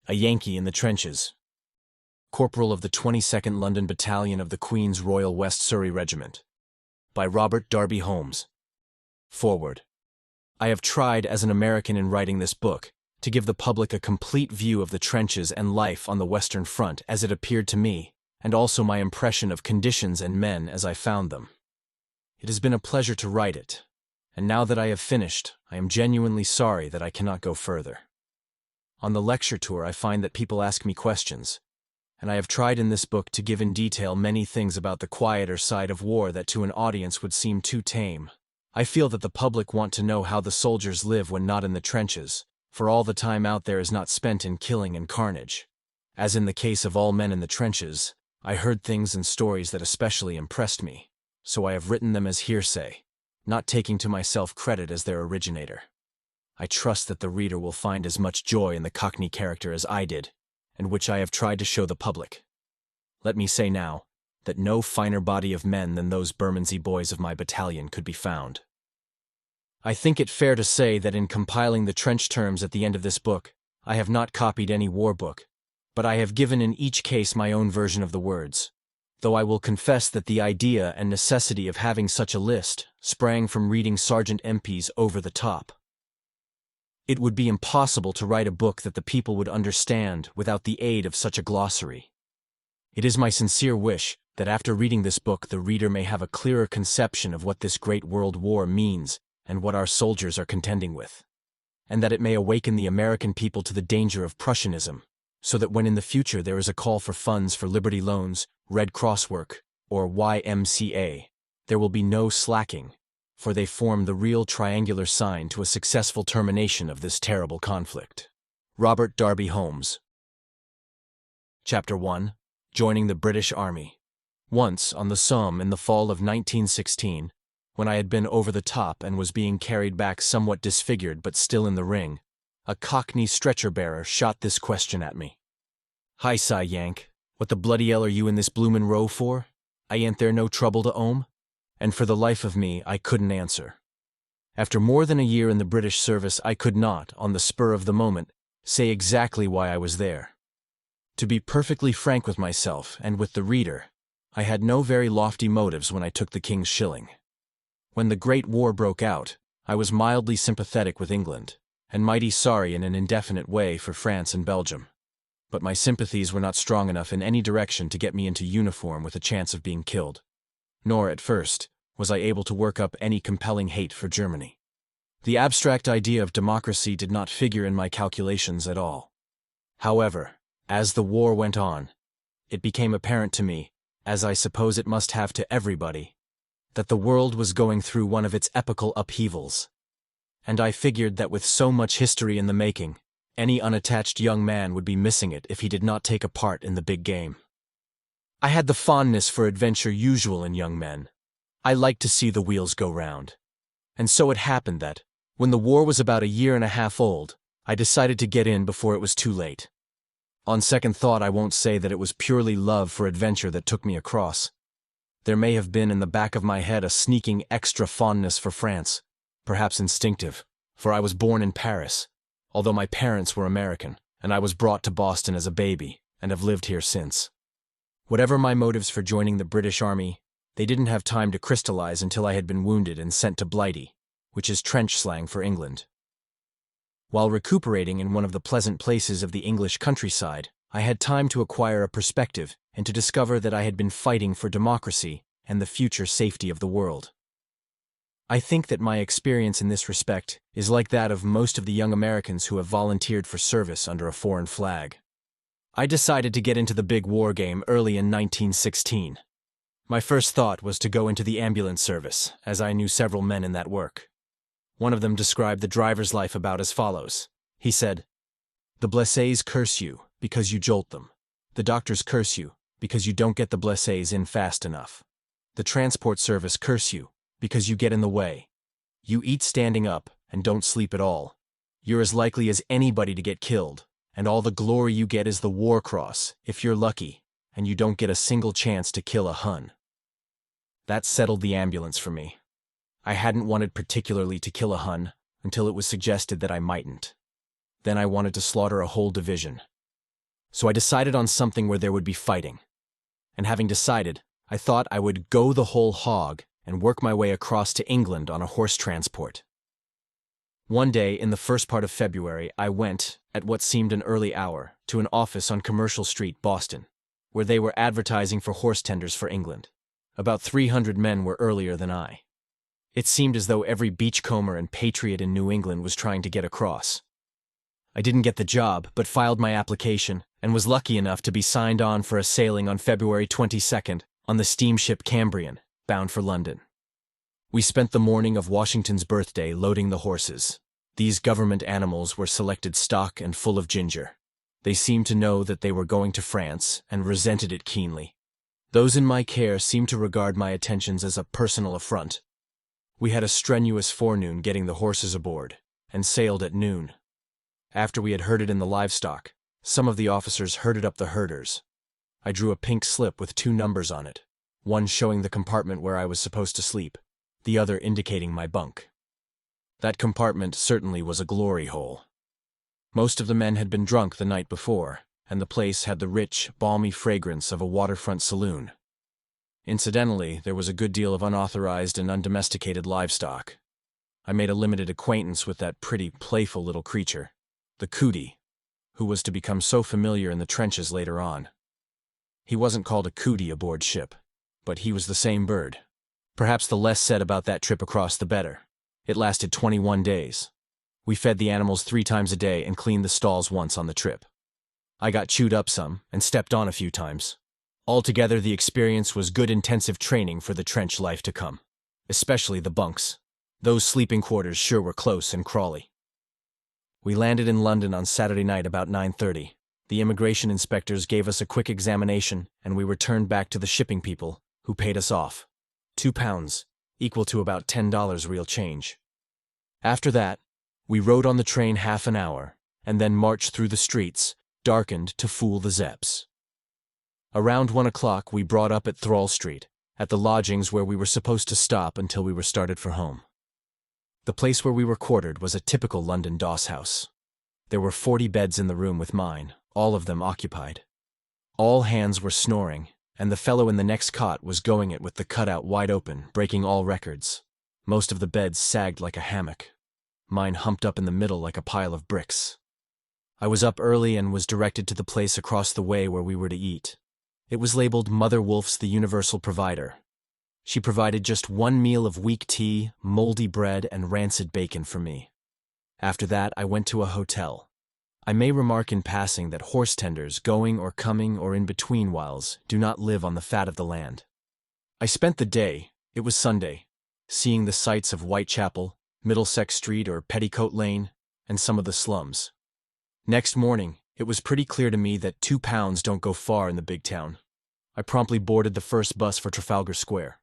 A Yankee in the Trenches. Corporal of the 22nd London Battalion of the Queen's Royal West Surrey Regiment. By Robert Darby Holmes. Foreword. I have tried, as an American in writing this book, to give the public a complete view of the trenches and life on the Western Front as it appeared to me, and also my impression of conditions and men as I found them. It has been a pleasure to write it, and now that I have finished, I am genuinely sorry that I cannot go further. On the lecture tour, I find that people ask me questions, and I have tried in this book to give in detail many things about the quieter side of war that to an audience would seem too tame. I feel that the public want to know how the soldiers live when not in the trenches, for all the time out there is not spent in killing and carnage. As in the case of all men in the trenches, I heard things and stories that especially impressed me, so I have written them as hearsay, not taking to myself credit as their originator. I trust that the reader will find as much joy in the Cockney character as I did, and which I have tried to show the public. Let me say now, that no finer body of men than those Bermondsey boys of my battalion could be found. I think it fair to say that in compiling the trench terms at the end of this book, I have not copied any war book, but I have given in each case my own version of the words, though I will confess that the idea and necessity of having such a list sprang from reading Sergeant M.P.'s Over the Top. It would be impossible to write a book that the people would understand without the aid of such a glossary. It is my sincere wish that after reading this book the reader may have a clearer conception of what this great world war means and what our soldiers are contending with, and that it may awaken the American people to the danger of Prussianism, so that when in the future there is a call for funds for Liberty Loans, Red Cross work, or YMCA, there will be no slacking, for they form the real triangular sign to a successful termination of this terrible conflict. Robert Darby Holmes. Chapter 1. Joining the British Army. Once, on the Somme in the fall of 1916, when I had been over the top and was being carried back somewhat disfigured but still in the ring, a Cockney stretcher-bearer shot this question at me. "Hi, Si Yank, what the bloody hell are you in this bloomin' row for? I ain't there no trouble to own?" And for the life of me, I couldn't answer. After more than a year in the British service, I could not, on the spur of the moment, say exactly why I was there. To be perfectly frank with myself and with the reader, I had no very lofty motives when I took the King's shilling. When the Great War broke out, I was mildly sympathetic with England, and mighty sorry in an indefinite way for France and Belgium. But my sympathies were not strong enough in any direction to get me into uniform with a chance of being killed. Nor, at first, was I able to work up any compelling hate for Germany. The abstract idea of democracy did not figure in my calculations at all. However, as the war went on, it became apparent to me, as I suppose it must have to everybody, that the world was going through one of its epical upheavals. And I figured that with so much history in the making, any unattached young man would be missing it if he did not take a part in the big game. I had the fondness for adventure usual in young men. I liked to see the wheels go round. And so it happened that, when the war was about a year and a half old, I decided to get in before it was too late. On second thought, I won't say that it was purely love for adventure that took me across. There may have been in the back of my head a sneaking extra fondness for France, perhaps instinctive, for I was born in Paris, although my parents were American, and I was brought to Boston as a baby, and have lived here since. Whatever my motives for joining the British Army, they didn't have time to crystallize until I had been wounded and sent to Blighty, which is trench slang for England. While recuperating in one of the pleasant places of the English countryside, I had time to acquire a perspective and to discover that I had been fighting for democracy and the future safety of the world. I think that my experience in this respect is like that of most of the young Americans who have volunteered for service under a foreign flag. I decided to get into the big war game early in 1916. My first thought was to go into the ambulance service, as I knew several men in that work. One of them described the driver's life about as follows. He said, "The blessés curse you because you jolt them. The doctors curse you because you don't get the blessés in fast enough. The transport service curse you because you get in the way. You eat standing up and don't sleep at all. You're as likely as anybody to get killed, and all the glory you get is the war cross, if you're lucky, and you don't get a single chance to kill a Hun." That settled the ambulance for me. I hadn't wanted particularly to kill a Hun until it was suggested that I mightn't. Then I wanted to slaughter a whole division. So I decided on something where there would be fighting. And having decided, I thought I would go the whole hog and work my way across to England on a horse transport. One day, in the first part of February, I went, at what seemed an early hour, to an office on Commercial Street, Boston, where they were advertising for horse tenders for England. About 300 men were earlier than I. It seemed as though every beachcomber and patriot in New England was trying to get across. I didn't get the job, but filed my application and was lucky enough to be signed on for a sailing on February 22nd on the steamship Cambrian, bound for London. We spent the morning of Washington's birthday loading the horses. These government animals were selected stock and full of ginger. They seemed to know that they were going to France and resented it keenly. Those in my care seemed to regard my attentions as a personal affront. We had a strenuous forenoon getting the horses aboard, and sailed at noon. After we had herded in the livestock, some of the officers herded up the herders. I drew a pink slip with 2 numbers on it, one showing the compartment where I was supposed to sleep, the other indicating my bunk. That compartment certainly was a glory hole. Most of the men had been drunk the night before, and the place had the rich, balmy fragrance of a waterfront saloon. Incidentally, there was a good deal of unauthorized and undomesticated livestock. I made a limited acquaintance with that pretty, playful little creature, the cootie, who was to become so familiar in the trenches later on. He wasn't called a cootie aboard ship, but he was the same bird. Perhaps the less said about that trip across the better. It lasted 21 days. We fed the animals 3 times a day and cleaned the stalls once on the trip. I got chewed up some and stepped on a few times. Altogether, the experience was good intensive training for the trench life to come, especially the bunks. Those sleeping quarters sure were close and crawly. We landed in London on Saturday night about 9:30. The immigration inspectors gave us a quick examination, and we returned back to the shipping people, who paid us off. £2, equal to about $10 real change. After that, we rode on the train half an hour, and then marched through the streets, darkened to fool the Zeps. Around 1 o'clock we brought up at Thrall Street, at the lodgings where we were supposed to stop until we were started for home. The place where we were quartered was a typical London doss house. There were 40 beds in the room with mine, all of them occupied. All hands were snoring, and the fellow in the next cot was going it with the cutout wide open, breaking all records. Most of the beds sagged like a hammock. Mine humped up in the middle like a pile of bricks. I was up early and was directed to the place across the way where we were to eat. It was labeled Mother Wolf's the Universal Provider. She provided just 1 meal of weak tea, moldy bread, and rancid bacon for me. After that, I went to a hotel. I may remark in passing that horse tenders, going or coming or in between whiles, do not live on the fat of the land. I spent the day, it was Sunday, seeing the sights of Whitechapel, Middlesex Street or Petticoat Lane, and some of the slums. Next morning, it was pretty clear to me that £2 don't go far in the big town. I promptly boarded the first bus for Trafalgar Square.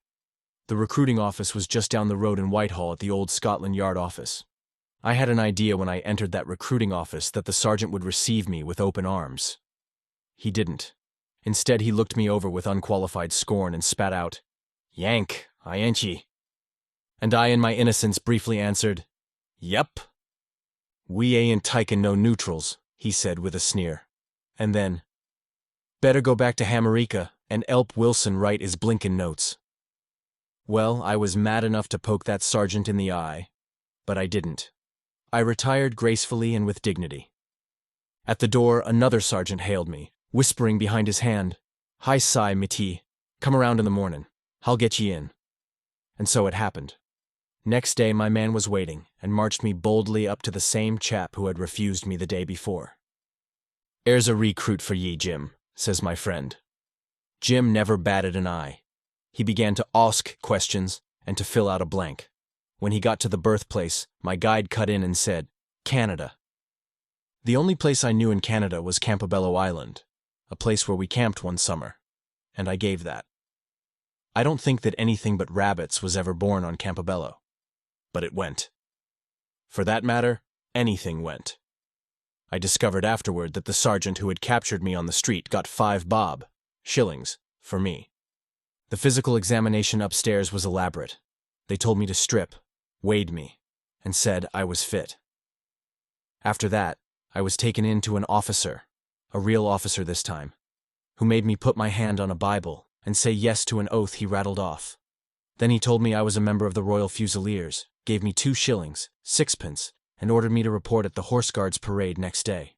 The recruiting office was just down the road in Whitehall at the old Scotland Yard office. I had an idea when I entered that recruiting office that the sergeant would receive me with open arms. He didn't. Instead, he looked me over with unqualified scorn and spat out, "Yank, ain't ye?" And I, in my innocence, briefly answered, "Yep." "We ain't takin' no neutrals," he said with a sneer. And then, "Better go back to Hamerica and 'elp Wilson write his blinkin' notes." Well, I was mad enough to poke that sergeant in the eye, but I didn't. I retired gracefully and with dignity. At the door, another sergeant hailed me, whispering behind his hand, "Hi, Cy, Mitty, come around in the mornin'. I'll get ye in." And so it happened. Next day my man was waiting, and marched me boldly up to the same chap who had refused me the day before. "'Ere's a recruit for ye, Jim," says my friend. Jim never batted an eye. He began to ask questions and to fill out a blank. When he got to the birthplace, my guide cut in and said, "Canada." The only place I knew in Canada was Campobello Island, a place where we camped one summer, and I gave that. I don't think that anything but rabbits was ever born on Campobello, but it went. For that matter, anything went. I discovered afterward that the sergeant who had captured me on the street got 5 bob, shillings, for me. The physical examination upstairs was elaborate. They told me to strip, weighed me, and said I was fit. After that, I was taken in to an officer, a real officer this time, who made me put my hand on a Bible and say yes to an oath he rattled off. Then he told me I was a member of the Royal Fusiliers, gave me 2 shillings, 6pence, and ordered me to report at the Horse Guards parade next day.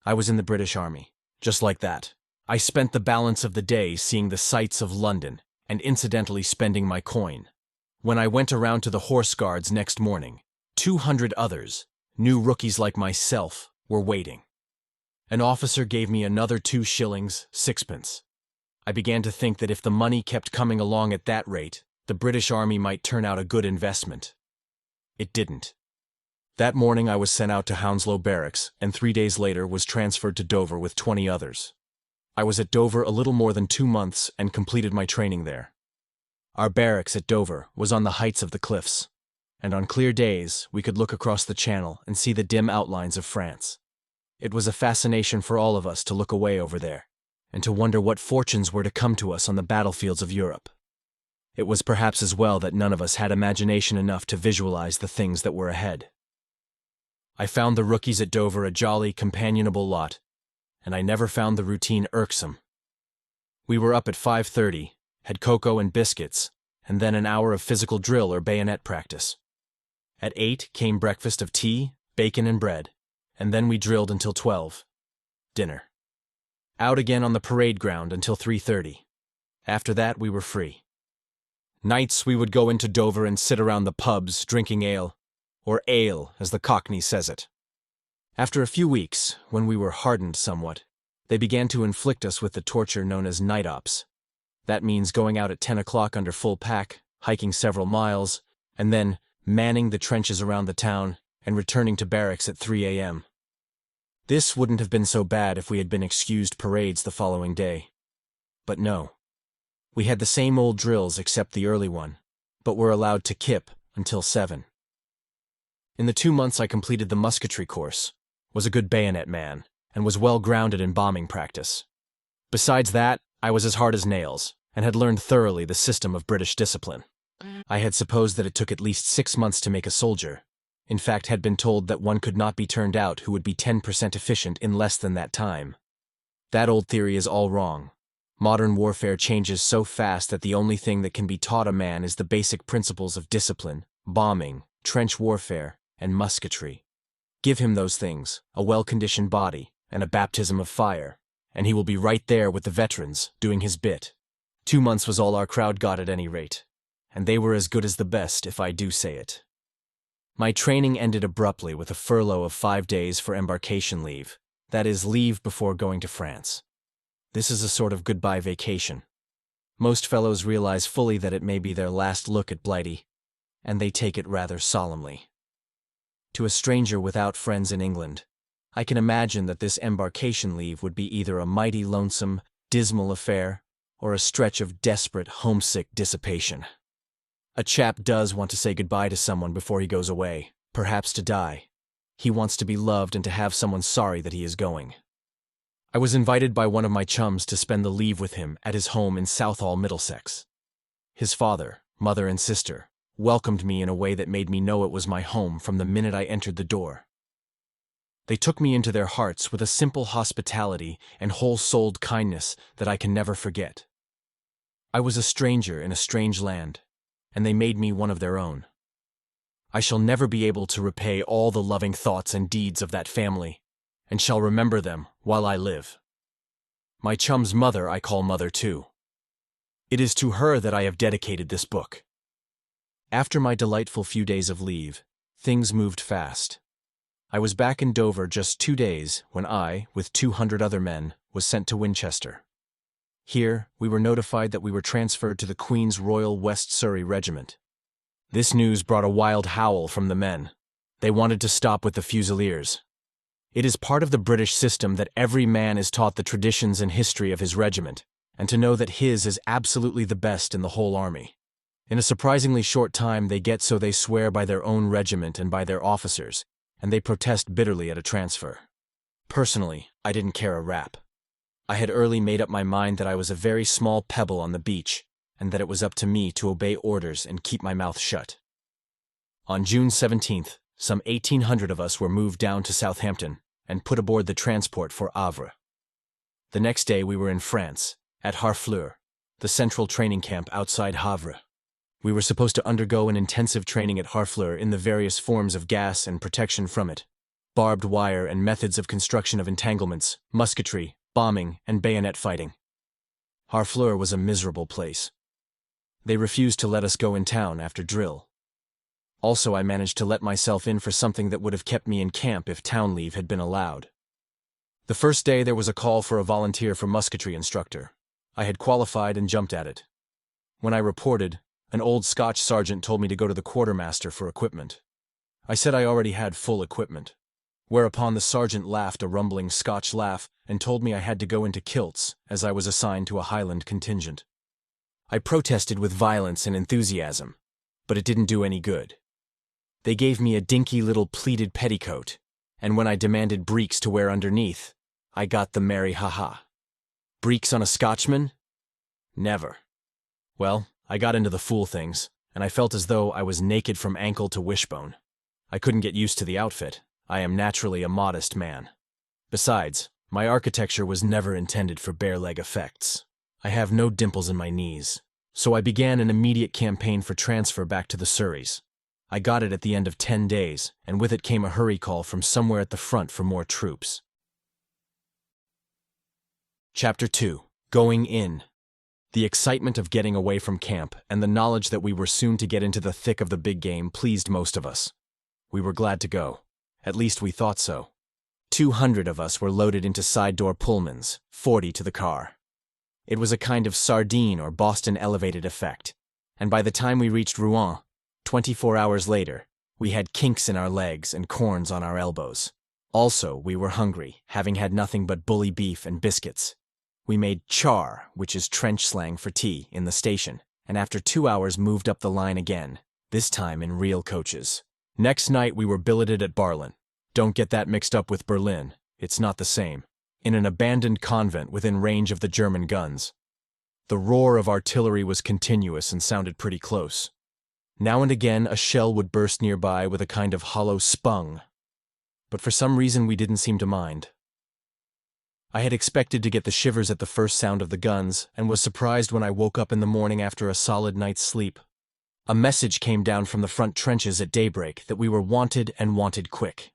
I was in the British Army. Just like that. I spent the balance of the day seeing the sights of London and incidentally spending my coin. When I went around to the Horse Guards next morning, 200 others, new rookies like myself, were waiting. An officer gave me another 2 shillings, 6pence. I began to think that if the money kept coming along at that rate, the British Army might turn out a good investment. It didn't. That morning I was sent out to Hounslow Barracks and 3 days later was transferred to Dover with 20 others. I was at Dover a little more than 2 months and completed my training there. Our barracks at Dover was on the heights of the cliffs, and on clear days we could look across the channel and see the dim outlines of France. It was a fascination for all of us to look away over there, and to wonder what fortunes were to come to us on the battlefields of Europe. It was perhaps as well that none of us had imagination enough to visualize the things that were ahead. I found the rookies at Dover a jolly, companionable lot, and I never found the routine irksome. We were up at 5:30, had cocoa and biscuits, and then an hour of physical drill or bayonet practice. At 8 came breakfast of tea, bacon and bread, and then we drilled until 12. Dinner. Out again on the parade ground until 3:30. After that we were free. Nights we would go into Dover and sit around the pubs drinking ale, or ale as the Cockney says it. After a few weeks, when we were hardened somewhat, they began to inflict us with the torture known as night ops. That means going out at 10 o'clock under full pack, hiking several miles, and then manning the trenches around the town and returning to barracks at 3 a.m. This wouldn't have been so bad if we had been excused parades the following day. But no. We had the same old drills except the early one, but were allowed to kip until 7. In the 2 months I completed the musketry course, was a good bayonet man, and was well grounded in bombing practice. Besides that, I was as hard as nails, and had learned thoroughly the system of British discipline. I had supposed that it took at least 6 months to make a soldier. In fact, had been told that one could not be turned out who would be 10% efficient in less than that time. That old theory is all wrong. Modern warfare changes so fast that the only thing that can be taught a man is the basic principles of discipline, bombing, trench warfare, and musketry. Give him those things, a well-conditioned body, and a baptism of fire, and he will be right there with the veterans, doing his bit. 2 months was all our crowd got at any rate, and they were as good as the best, if I do say it. My training ended abruptly with a furlough of 5 days for embarkation leave, that is, leave before going to France. This is a sort of goodbye vacation. Most fellows realize fully that it may be their last look at Blighty, and they take it rather solemnly. To a stranger without friends in England, I can imagine that this embarkation leave would be either a mighty lonesome, dismal affair, or a stretch of desperate, homesick dissipation. A chap does want to say goodbye to someone before he goes away, perhaps to die. He wants to be loved and to have someone sorry that he is going. I was invited by one of my chums to spend the leave with him at his home in Southall, Middlesex. His father, mother, and sister welcomed me in a way that made me know it was my home from the minute I entered the door. They took me into their hearts with a simple hospitality and whole-souled kindness that I can never forget. I was a stranger in a strange land, and they made me one of their own. I shall never be able to repay all the loving thoughts and deeds of that family, and shall remember them while I live. My chum's mother I call mother too. It is to her that I have dedicated this book. After my delightful few days of leave, things moved fast. I was back in Dover just 2 days when I, with 200 other men, was sent to Winchester. Here, we were notified that we were transferred to the Queen's Royal West Surrey Regiment. This news brought a wild howl from the men. They wanted to stop with the Fusiliers. It is part of the British system that every man is taught the traditions and history of his regiment, and to know that his is absolutely the best in the whole army. In a surprisingly short time, they get so they swear by their own regiment and by their officers, and they protest bitterly at a transfer. Personally, I didn't care a rap. I had early made up my mind that I was a very small pebble on the beach, and that it was up to me to obey orders and keep my mouth shut. On June 17th, some 1,800 of us were moved down to Southampton and put aboard the transport for Havre. The next day we were in France, at Harfleur, the central training camp outside Havre. We were supposed to undergo an intensive training at Harfleur in the various forms of gas and protection from it, barbed wire and methods of construction of entanglements, musketry, bombing, and bayonet fighting. Harfleur was a miserable place. They refused to let us go in town after drill. Also, I managed to let myself in for something that would have kept me in camp if town leave had been allowed. The first day there was a call for a volunteer for musketry instructor. I had qualified and jumped at it. When I reported, an old Scotch sergeant told me to go to the quartermaster for equipment. I said I already had full equipment, whereupon the sergeant laughed a rumbling Scotch laugh and told me I had to go into kilts as I was assigned to a Highland contingent. I protested with violence and enthusiasm, but it didn't do any good. They gave me a dinky little pleated petticoat, and when I demanded breeks to wear underneath, I got the merry ha-ha. Breeks on a Scotchman? Never. Well, I got into the fool things, and I felt as though I was naked from ankle to wishbone. I couldn't get used to the outfit. I am naturally a modest man. Besides, my architecture was never intended for bare leg effects. I have no dimples in my knees, so I began an immediate campaign for transfer back to the Surreys. I got it at the end of 10 days, and with it came a hurry call from somewhere at the front for more troops. Chapter 2. Going In. The excitement of getting away from camp and the knowledge that we were soon to get into the thick of the big game pleased most of us. We were glad to go. At least we thought so. 200 of us were loaded into side-door Pullmans, 40 to the car. It was a kind of sardine or Boston elevated effect, and by the time we reached Rouen, 24 hours later, we had kinks in our legs and corns on our elbows. Also, we were hungry, having had nothing but bully beef and biscuits. We made char, which is trench slang for tea, in the station, and after 2 hours moved up the line again, this time in real coaches. Next night we were billeted at Barlin. Don't get that mixed up with Berlin, it's not the same. In an abandoned convent within range of the German guns. The roar of artillery was continuous and sounded pretty close. Now and again a shell would burst nearby with a kind of hollow spung, but for some reason we didn't seem to mind. I had expected to get the shivers at the first sound of the guns and was surprised when I woke up in the morning after a solid night's sleep. A message came down from the front trenches at daybreak that we were wanted and wanted quick.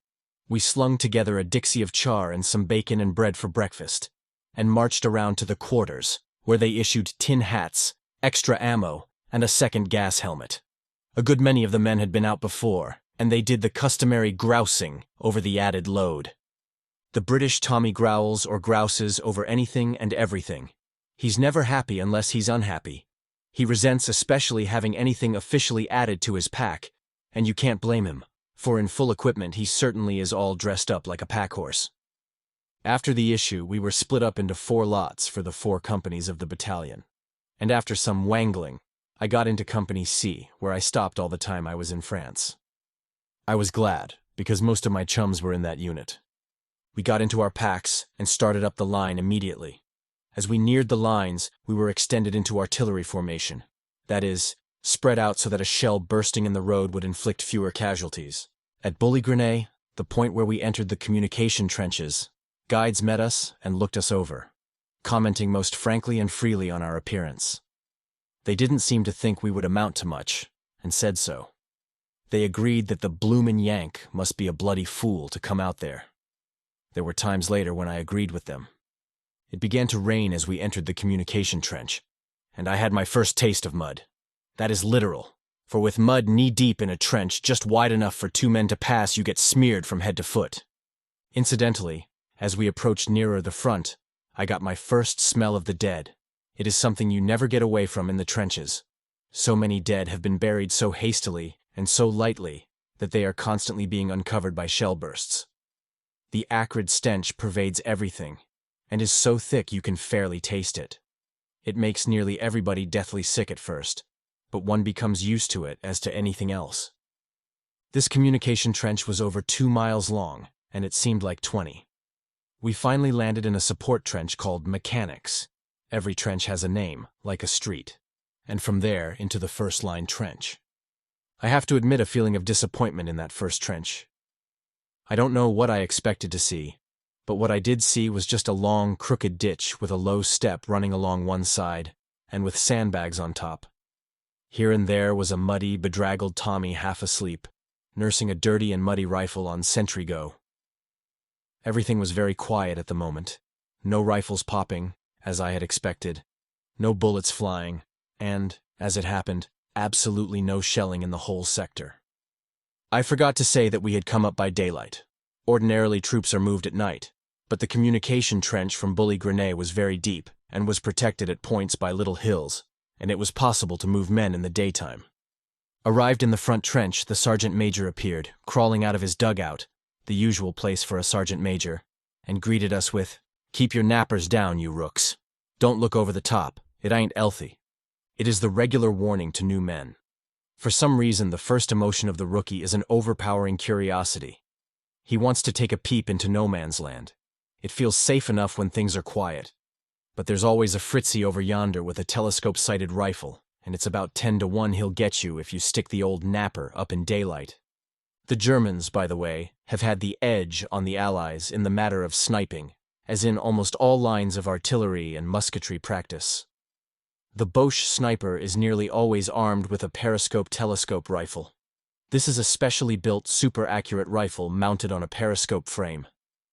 We slung together a dixie of char and some bacon and bread for breakfast, and marched around to the quarters, where they issued tin hats, extra ammo, and a second gas helmet. A good many of the men had been out before, and they did the customary grousing over the added load. The British Tommy growls or grouses over anything and everything. He's never happy unless he's unhappy. He resents especially having anything officially added to his pack, and you can't blame him, for in full equipment he certainly is all dressed up like a pack horse. After the issue, we were split up into 4 lots for the 4 companies of the battalion, and after some wangling, I got into Company C, where I stopped all the time I was in France. I was glad, because most of my chums were in that unit. We got into our packs and started up the line immediately. As we neared the lines, we were extended into artillery formation. That is, spread out so that a shell bursting in the road would inflict fewer casualties. At Bully-Grenay, the point where we entered the communication trenches, guides met us and looked us over, commenting most frankly and freely on our appearance. They didn't seem to think we would amount to much, and said so. They agreed that the bloomin' Yank must be a bloody fool to come out there. There were times later when I agreed with them. It began to rain as we entered the communication trench, and I had my first taste of mud. That is literal, for with mud knee-deep in a trench just wide enough for 2 men to pass, you get smeared from head to foot. Incidentally, as we approached nearer the front, I got my first smell of the dead. It is something you never get away from in the trenches. So many dead have been buried so hastily and so lightly that they are constantly being uncovered by shell bursts. The acrid stench pervades everything, and is so thick you can fairly taste it. It makes nearly everybody deathly sick at first, but one becomes used to it as to anything else. This communication trench was over 2 miles long, and it seemed like 20. We finally landed in a support trench called Mechanics. Every trench has a name, like a street, and from there into the first-line trench. I have to admit a feeling of disappointment in that first trench. I don't know what I expected to see, but what I did see was just a long, crooked ditch with a low step running along one side, and with sandbags on top. Here and there was a muddy, bedraggled Tommy half asleep, nursing a dirty and muddy rifle on sentry go. Everything was very quiet at the moment. No rifles popping, as I had expected, no bullets flying, and, as it happened, absolutely no shelling in the whole sector. I forgot to say that we had come up by daylight. Ordinarily troops are moved at night, but the communication trench from Bully Grenay was very deep and was protected at points by little hills, and it was possible to move men in the daytime. Arrived in the front trench, the sergeant major appeared, crawling out of his dugout, the usual place for a sergeant major, and greeted us with, "Keep your nappers down, you rooks. Don't look over the top, it ain't healthy." It is the regular warning to new men. For some reason, the first emotion of the rookie is an overpowering curiosity. He wants to take a peep into no man's land. It feels safe enough when things are quiet. But there's always a Fritzy over yonder with a telescope-sighted rifle, and it's about 10 to 1 he'll get you if you stick the old napper up in daylight. The Germans, by the way, have had the edge on the Allies in the matter of sniping, as in almost all lines of artillery and musketry practice. The Boche sniper is nearly always armed with a periscope telescope rifle. This is a specially built, super-accurate rifle mounted on a periscope frame.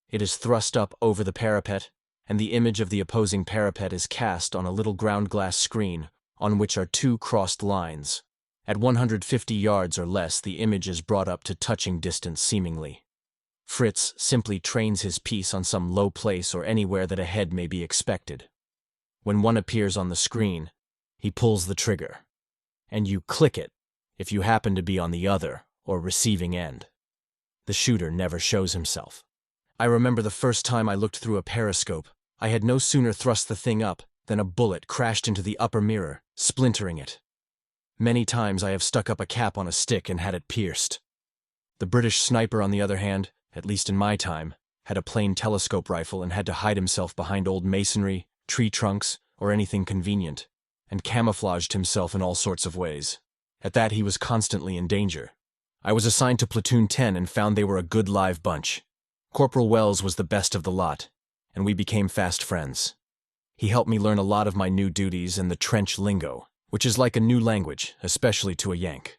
It is thrust up over the parapet, and the image of the opposing parapet is cast on a little ground glass screen on which are two crossed lines. At 150 yards or less, the image is brought up to touching distance seemingly. Fritz simply trains his piece on some low place or anywhere that a head may be expected. When one appears on the screen, he pulls the trigger, and you click it if you happen to be on the other or receiving end. The shooter never shows himself. I remember the first time I looked through a periscope, I had no sooner thrust the thing up than a bullet crashed into the upper mirror, splintering it. Many times I have stuck up a cap on a stick and had it pierced. The British sniper, on the other hand, at least in my time, had a plain telescope rifle and had to hide himself behind old masonry, tree trunks, or anything convenient, and camouflaged himself in all sorts of ways. At that, he was constantly in danger. I was assigned to Platoon 10 and found they were a good live bunch. Corporal Wells was the best of the lot, and we became fast friends. He helped me learn a lot of my new duties and the trench lingo, which is like a new language, especially to a Yank.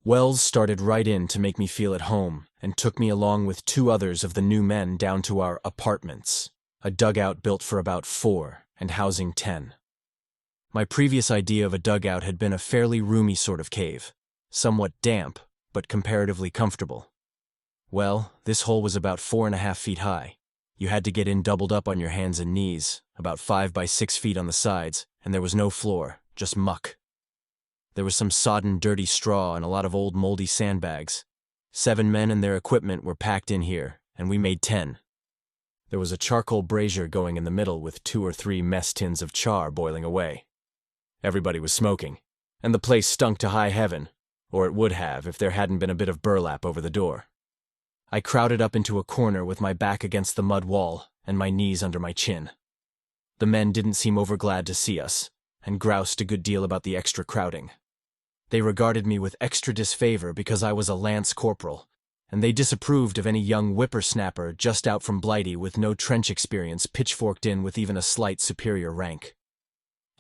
Wells started right in to make me feel at home and took me along with 2 others of the new men down to our apartments, a dugout built for about 4 and housing 10. My previous idea of a dugout had been a fairly roomy sort of cave, somewhat damp, but comparatively comfortable. Well, this hole was about 4.5 feet high. You had to get in doubled up on your hands and knees, about 5 by 6 feet on the sides, and there was no floor, just muck. There was some sodden, dirty straw and a lot of old moldy sandbags. 7 men and their equipment were packed in here, and we made 10. There was a charcoal brazier going in the middle with 2 or 3 mess tins of char boiling away. Everybody was smoking, and the place stunk to high heaven, or it would have if there hadn't been a bit of burlap over the door. I crowded up into a corner with my back against the mud wall and my knees under my chin. The men didn't seem overglad to see us, and groused a good deal about the extra crowding. They regarded me with extra disfavor because I was a lance corporal, and they disapproved of any young whippersnapper just out from Blighty with no trench experience pitchforked in with even a slight superior rank.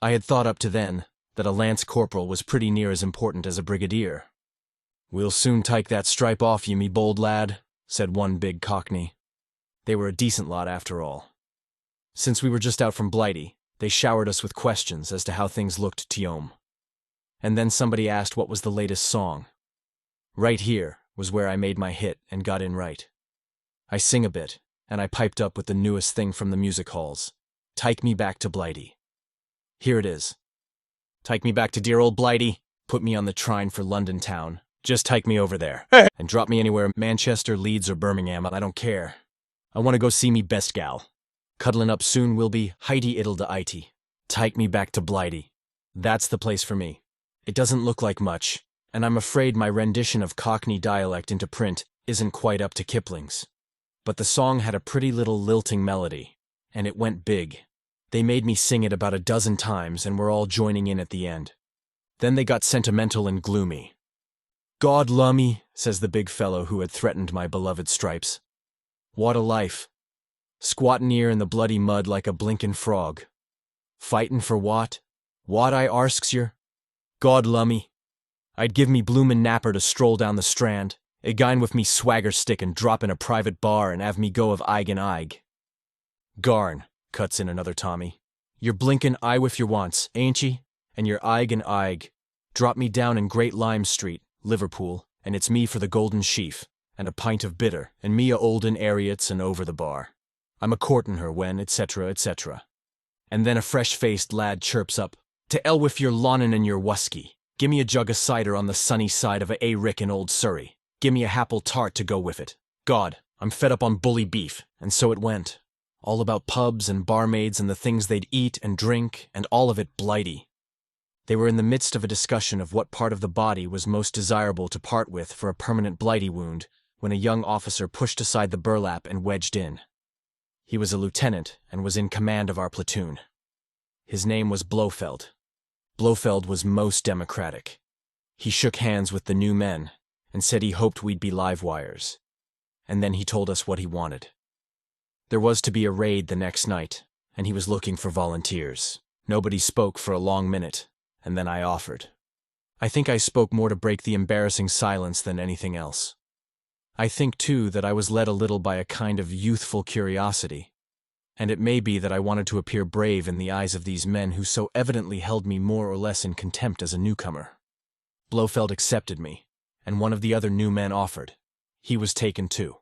I had thought up to then that a lance corporal was pretty near as important as a brigadier. "We'll soon take that stripe off you, me bold lad," said one big cockney. They were a decent lot after all. Since we were just out from Blighty, they showered us with questions as to how things looked to Somme. And then somebody asked what was the latest song. Right here was where I made my hit and got in right. I sing a bit, and I piped up with the newest thing from the music halls. "Take me back to Blighty." Here it is. "Take me back to dear old Blighty. Put me on the train for London town. Just take me over there. And drop me anywhere, Manchester, Leeds, or Birmingham, I don't care. I want to go see me best gal. Cuddling up soon will be Heidi Iddle de Ighty. Take me back to Blighty. That's the place for me. It doesn't look like much, and I'm afraid my rendition of Cockney dialect into print isn't quite up to Kipling's. But the song had a pretty little lilting melody, and it went big. They made me sing it about a dozen times and were all joining in at the end. Then they got sentimental and gloomy. "God lummy," says the big fellow who had threatened my beloved stripes. "What a life. squattin' here in the bloody mud like a blinkin' frog. Fightin' for what? What, I arsks yer? God lummy. I'd give me bloomin' napper to stroll down the Strand, again with me swagger stick and drop in a private bar and have me go of eig and eig. Garn, cuts in another Tommy. You're blinkin' I with your wants, ain't ye? And your eig and eig. Drop me down in Great Lime Street, Liverpool, and it's me for the golden sheaf, and a pint of bitter, and me a olden Ariats and over the bar. I'm a courtin' her when, etc., etc. And then a fresh-faced lad chirps up, to 'ell with your lonnin' and your wusky. Gimme a jug of cider on the sunny side of a rick in old Surrey. Gimme a happle tart to go with it. God, I'm fed up on bully beef, and so it went. All about pubs and barmaids and the things they'd eat and drink, and all of it Blighty. They were in the midst of a discussion of what part of the body was most desirable to part with for a permanent Blighty wound, when a young officer pushed aside the burlap and wedged in. He was a lieutenant and was in command of our platoon. His name was Blofeld. Blofeld was most democratic. He shook hands with the new men and said he hoped we'd be live wires. And then he told us what he wanted. There was to be a raid the next night, and he was looking for volunteers. Nobody spoke for a long minute, and then I offered. I think I spoke more to break the embarrassing silence than anything else. I think, too, that I was led a little by a kind of youthful curiosity, and it may be that I wanted to appear brave in the eyes of these men who so evidently held me more or less in contempt as a newcomer. Blofeld accepted me, and one of the other new men offered. He was taken too.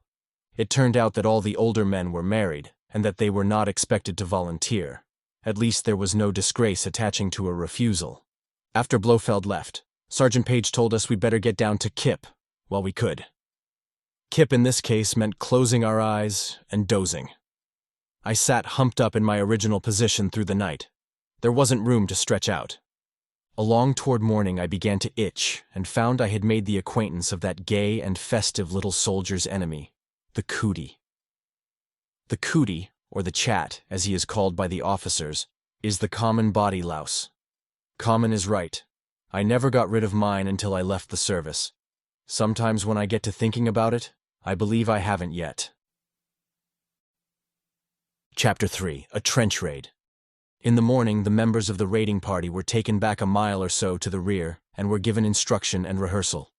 It turned out that all the older men were married, and that they were not expected to volunteer. At least there was no disgrace attaching to a refusal. After Blofeld left, Sergeant Page told us we'd better get down to Kip while we could. Kip in this case meant closing our eyes and dozing. I sat humped up in my original position through the night. There wasn't room to stretch out. Along toward morning I began to itch and found I had made the acquaintance of that gay and festive little soldier's enemy, the cootie. The cootie, or the chat, as he is called by the officers, is the common body louse. Common is right. I never got rid of mine until I left the service. Sometimes when I get to thinking about it, I believe I haven't yet. Chapter 3. A Trench Raid. In the morning, the members of the raiding party were taken back a mile or so to the rear and were given instruction and rehearsal.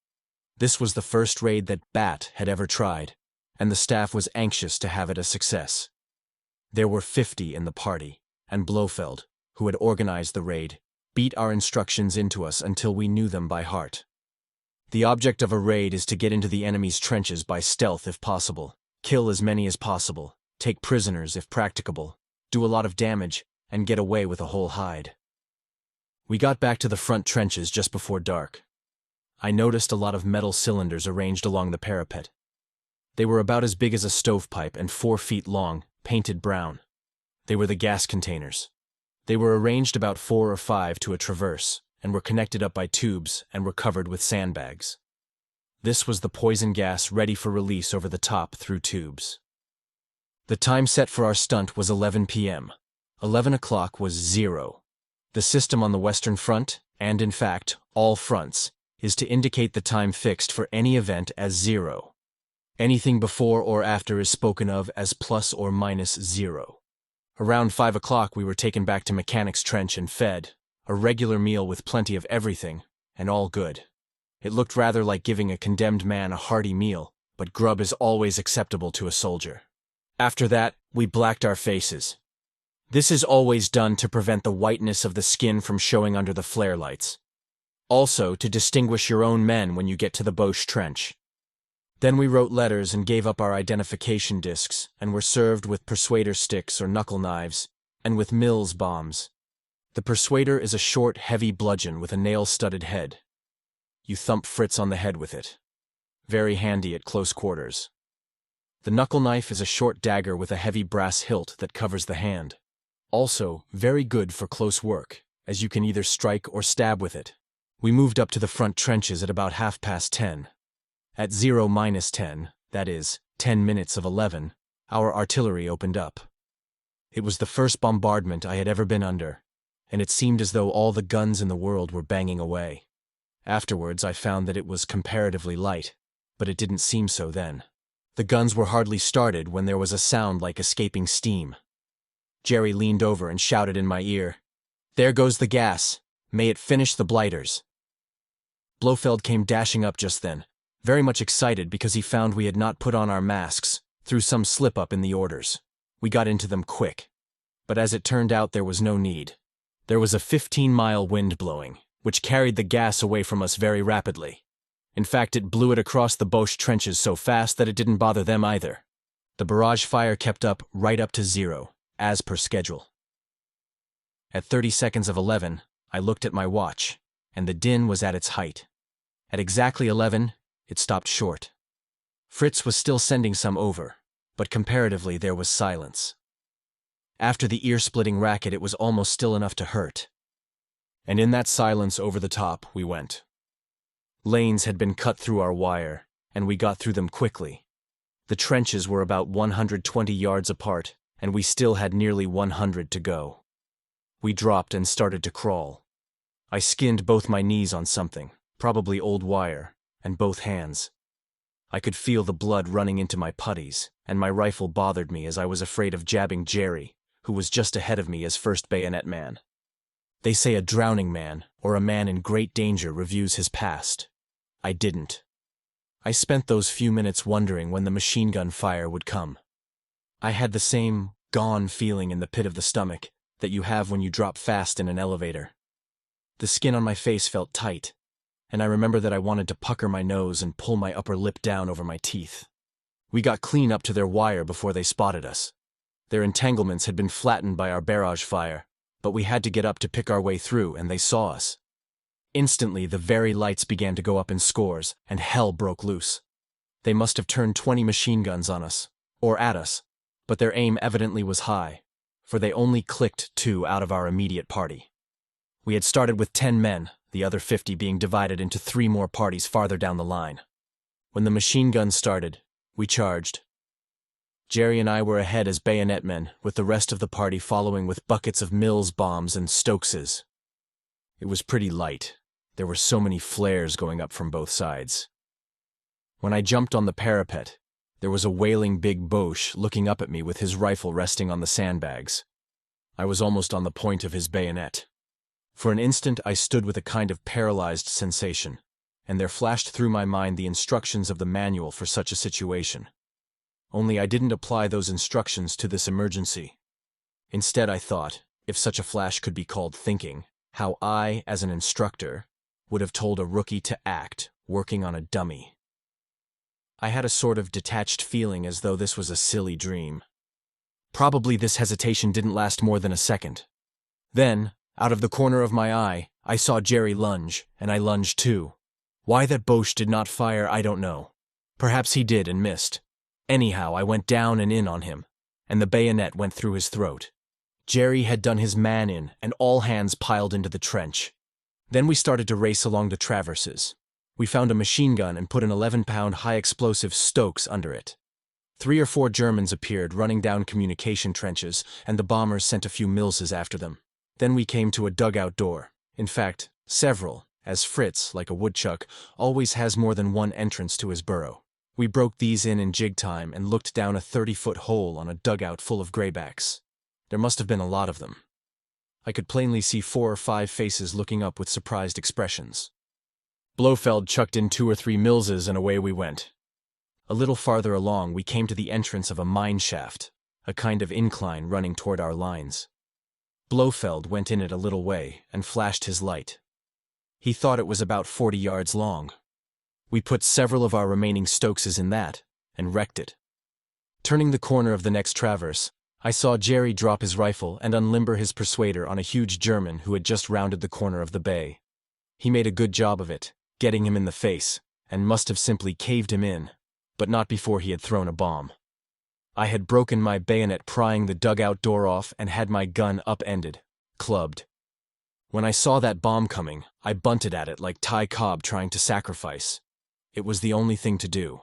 This was the first raid that Bat had ever tried, and the staff was anxious to have it a success. There were 50 in the party, and Blofeld, who had organized the raid, beat our instructions into us until we knew them by heart. The object of a raid is to get into the enemy's trenches by stealth if possible, kill as many as possible, take prisoners if practicable, do a lot of damage, and get away with a whole hide. We got back to the front trenches just before dark. I noticed a lot of metal cylinders arranged along the parapet. They were about as big as a stovepipe and 4 feet long, painted brown. They were the gas containers. They were arranged about 4 or 5 to a traverse, and were connected up by tubes and were covered with sandbags. This was the poison gas ready for release over the top through tubes. The time set for our stunt was 11 p.m. 11 o'clock was 0. The system on the Western Front, and in fact, all fronts, is to indicate the time fixed for any event as 0. Anything before or after is spoken of as plus or minus 0. Around 5 o'clock we were taken back to Mechanic's Trench and fed, a regular meal with plenty of everything, and all good. It looked rather like giving a condemned man a hearty meal, but grub is always acceptable to a soldier. After that, we blacked our faces. This is always done to prevent the whiteness of the skin from showing under the flare lights. Also, to distinguish your own men when you get to the Boche trench. Then we wrote letters and gave up our identification discs and were served with persuader sticks or knuckle knives, and with Mills bombs. The persuader is a short, heavy bludgeon with a nail-studded head. You thump Fritz on the head with it. Very handy at close quarters. The knuckle knife is a short dagger with a heavy brass hilt that covers the hand. Also, very good for close work, as you can either strike or stab with it. We moved up to the front trenches at about 10:30. At 0-10, that is, 10 minutes of 11, our artillery opened up. It was the first bombardment I had ever been under, and it seemed as though all the guns in the world were banging away. Afterwards I found that it was comparatively light, but it didn't seem so then. The guns were hardly started when there was a sound like escaping steam. Jerry leaned over and shouted in my ear, "There goes the gas. May it finish the blighters." Blofeld came dashing up just then, very much excited because he found we had not put on our masks through some slip-up in the orders. We got into them quick. But as it turned out, there was no need. There was a 15-mile wind blowing, which carried the gas away from us very rapidly. In fact, it blew it across the Boche trenches so fast that it didn't bother them either. The barrage fire kept up right up to 0, as per schedule. At 30 seconds of 11, I looked at my watch, and the din was at its height. At exactly 11, it stopped short. Fritz was still sending some over, but comparatively there was silence. After the ear-splitting racket, it was almost still enough to hurt. And in that silence over the top, we went. Lanes had been cut through our wire, and we got through them quickly. The trenches were about 120 yards apart, and we still had nearly 100 to go. We dropped and started to crawl. I skinned both my knees on something, probably old wire, and both hands. I could feel the blood running into my puttees, and my rifle bothered me as I was afraid of jabbing Jerry, who was just ahead of me as first bayonet man. They say a drowning man, or a man in great danger, reviews his past. I didn't. I spent those few minutes wondering when the machine gun fire would come. I had the same gone feeling in the pit of the stomach that you have when you drop fast in an elevator. The skin on my face felt tight, and I remember that I wanted to pucker my nose and pull my upper lip down over my teeth. We got clean up to their wire before they spotted us. Their entanglements had been flattened by our barrage fire, but we had to get up to pick our way through, and they saw us. Instantly, the very lights began to go up in scores, and hell broke loose. They must have turned 20 machine guns on us, or at us, but their aim evidently was high, for they only clicked 2 out of our immediate party. We had started with 10 men, the other 50 being divided into 3 more parties farther down the line. When the machine guns started, we charged. Jerry and I were ahead as bayonet men, with the rest of the party following with buckets of Mills bombs and Stokeses. It was pretty light. There were so many flares going up from both sides. When I jumped on the parapet, there was a wailing big Boche looking up at me with his rifle resting on the sandbags. I was almost on the point of his bayonet. For an instant I stood with a kind of paralyzed sensation, and there flashed through my mind the instructions of the manual for such a situation. Only I didn't apply those instructions to this emergency. Instead, I thought, if such a flash could be called thinking, how I, as an instructor, would have told a rookie to act, working on a dummy. I had a sort of detached feeling as though this was a silly dream. Probably this hesitation didn't last more than a second. Then, out of the corner of my eye, I saw Jerry lunge, and I lunged too. Why that Boche did not fire, I don't know. Perhaps he did and missed. Anyhow, I went down and in on him, and the bayonet went through his throat. Jerry had done his man in, and all hands piled into the trench. Then we started to race along the traverses. We found a machine gun and put an 11-pound high-explosive Stokes under it. 3 or 4 Germans appeared running down communication trenches, and the bombers sent a few Millses after them. Then we came to a dugout door. In fact, several, as Fritz, like a woodchuck, always has more than one entrance to his burrow. We broke these in jig time and looked down a 30-foot hole on a dugout full of graybacks. There must have been a lot of them. I could plainly see 4 or 5 faces looking up with surprised expressions. Blofeld chucked in 2 or 3 Millses and away we went. A little farther along, we came to the entrance of a mine shaft, a kind of incline running toward our lines. Blofeld went in it a little way and flashed his light. He thought it was about 40 yards long. We put several of our remaining Stokeses in that, and wrecked it. Turning the corner of the next traverse, I saw Jerry drop his rifle and unlimber his persuader on a huge German who had just rounded the corner of the bay. He made a good job of it, getting him in the face, and must have simply caved him in, but not before he had thrown a bomb. I had broken my bayonet prying the dugout door off and had my gun upended, clubbed. When I saw that bomb coming, I bunted at it like Ty Cobb trying to sacrifice. It was the only thing to do.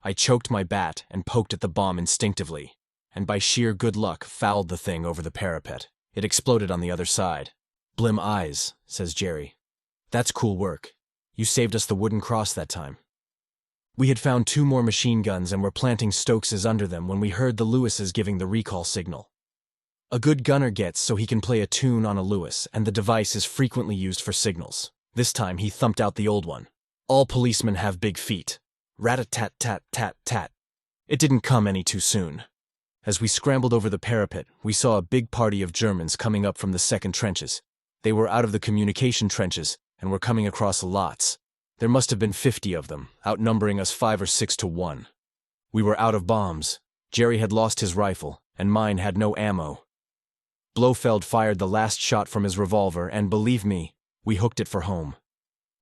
I choked my bat and poked at the bomb instinctively, and by sheer good luck fouled the thing over the parapet. It exploded on the other side. "Blim eyes," says Jerry. "That's cool work. You saved us the wooden cross that time." We had found 2 more machine guns and were planting Stokeses under them when we heard the Lewises giving the recall signal. A good gunner gets so he can play a tune on a Lewis, and the device is frequently used for signals. This time he thumped out the old one. All policemen have big feet. Rat-a-tat-tat-tat-tat. It didn't come any too soon. As we scrambled over the parapet, we saw a big party of Germans coming up from the second trenches. They were out of the communication trenches and were coming across lots. There must have been 50 of them, outnumbering us 5 or 6 to 1. We were out of bombs. Jerry had lost his rifle, and mine had no ammo. Blofeld fired the last shot from his revolver, and believe me, we hooked it for home.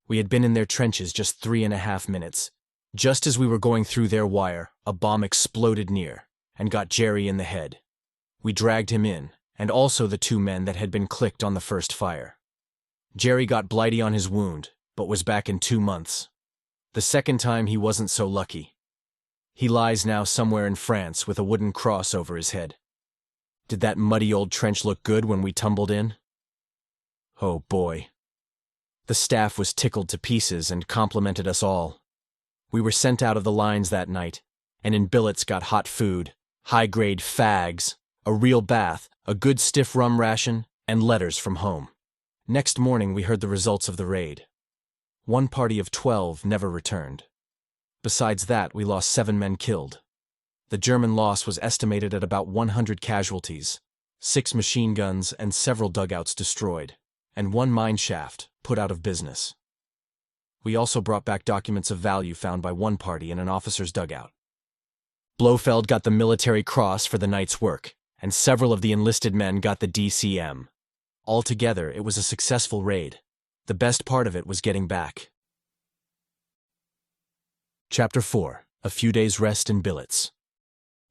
We had been in their trenches just 3.5 minutes. Just as we were going through their wire, a bomb exploded near, and got Jerry in the head. We dragged him in, and also the 2 men that had been clicked on the first fire. Jerry got Blighty on his wound, but was back in 2 months. The second time he wasn't so lucky. He lies now somewhere in France with a wooden cross over his head. Did that muddy old trench look good when we tumbled in? Oh boy. The staff was tickled to pieces and complimented us all. We were sent out of the lines that night, and in billets got hot food, high-grade fags, a real bath, a good stiff rum ration, and letters from home. Next morning we heard the results of the raid. 1 party of 12 never returned. Besides that, we lost 7 men killed. The German loss was estimated at about 100 casualties, 6 machine guns and several dugouts destroyed, and 1 mine shaft put out of business. We also brought back documents of value found by 1 party in an officer's dugout. Blofeld got the military cross for the night's work, and several of the enlisted men got the DCM. Altogether, it was a successful raid. The best part of it was getting back. Chapter 4. A few days' rest in billets.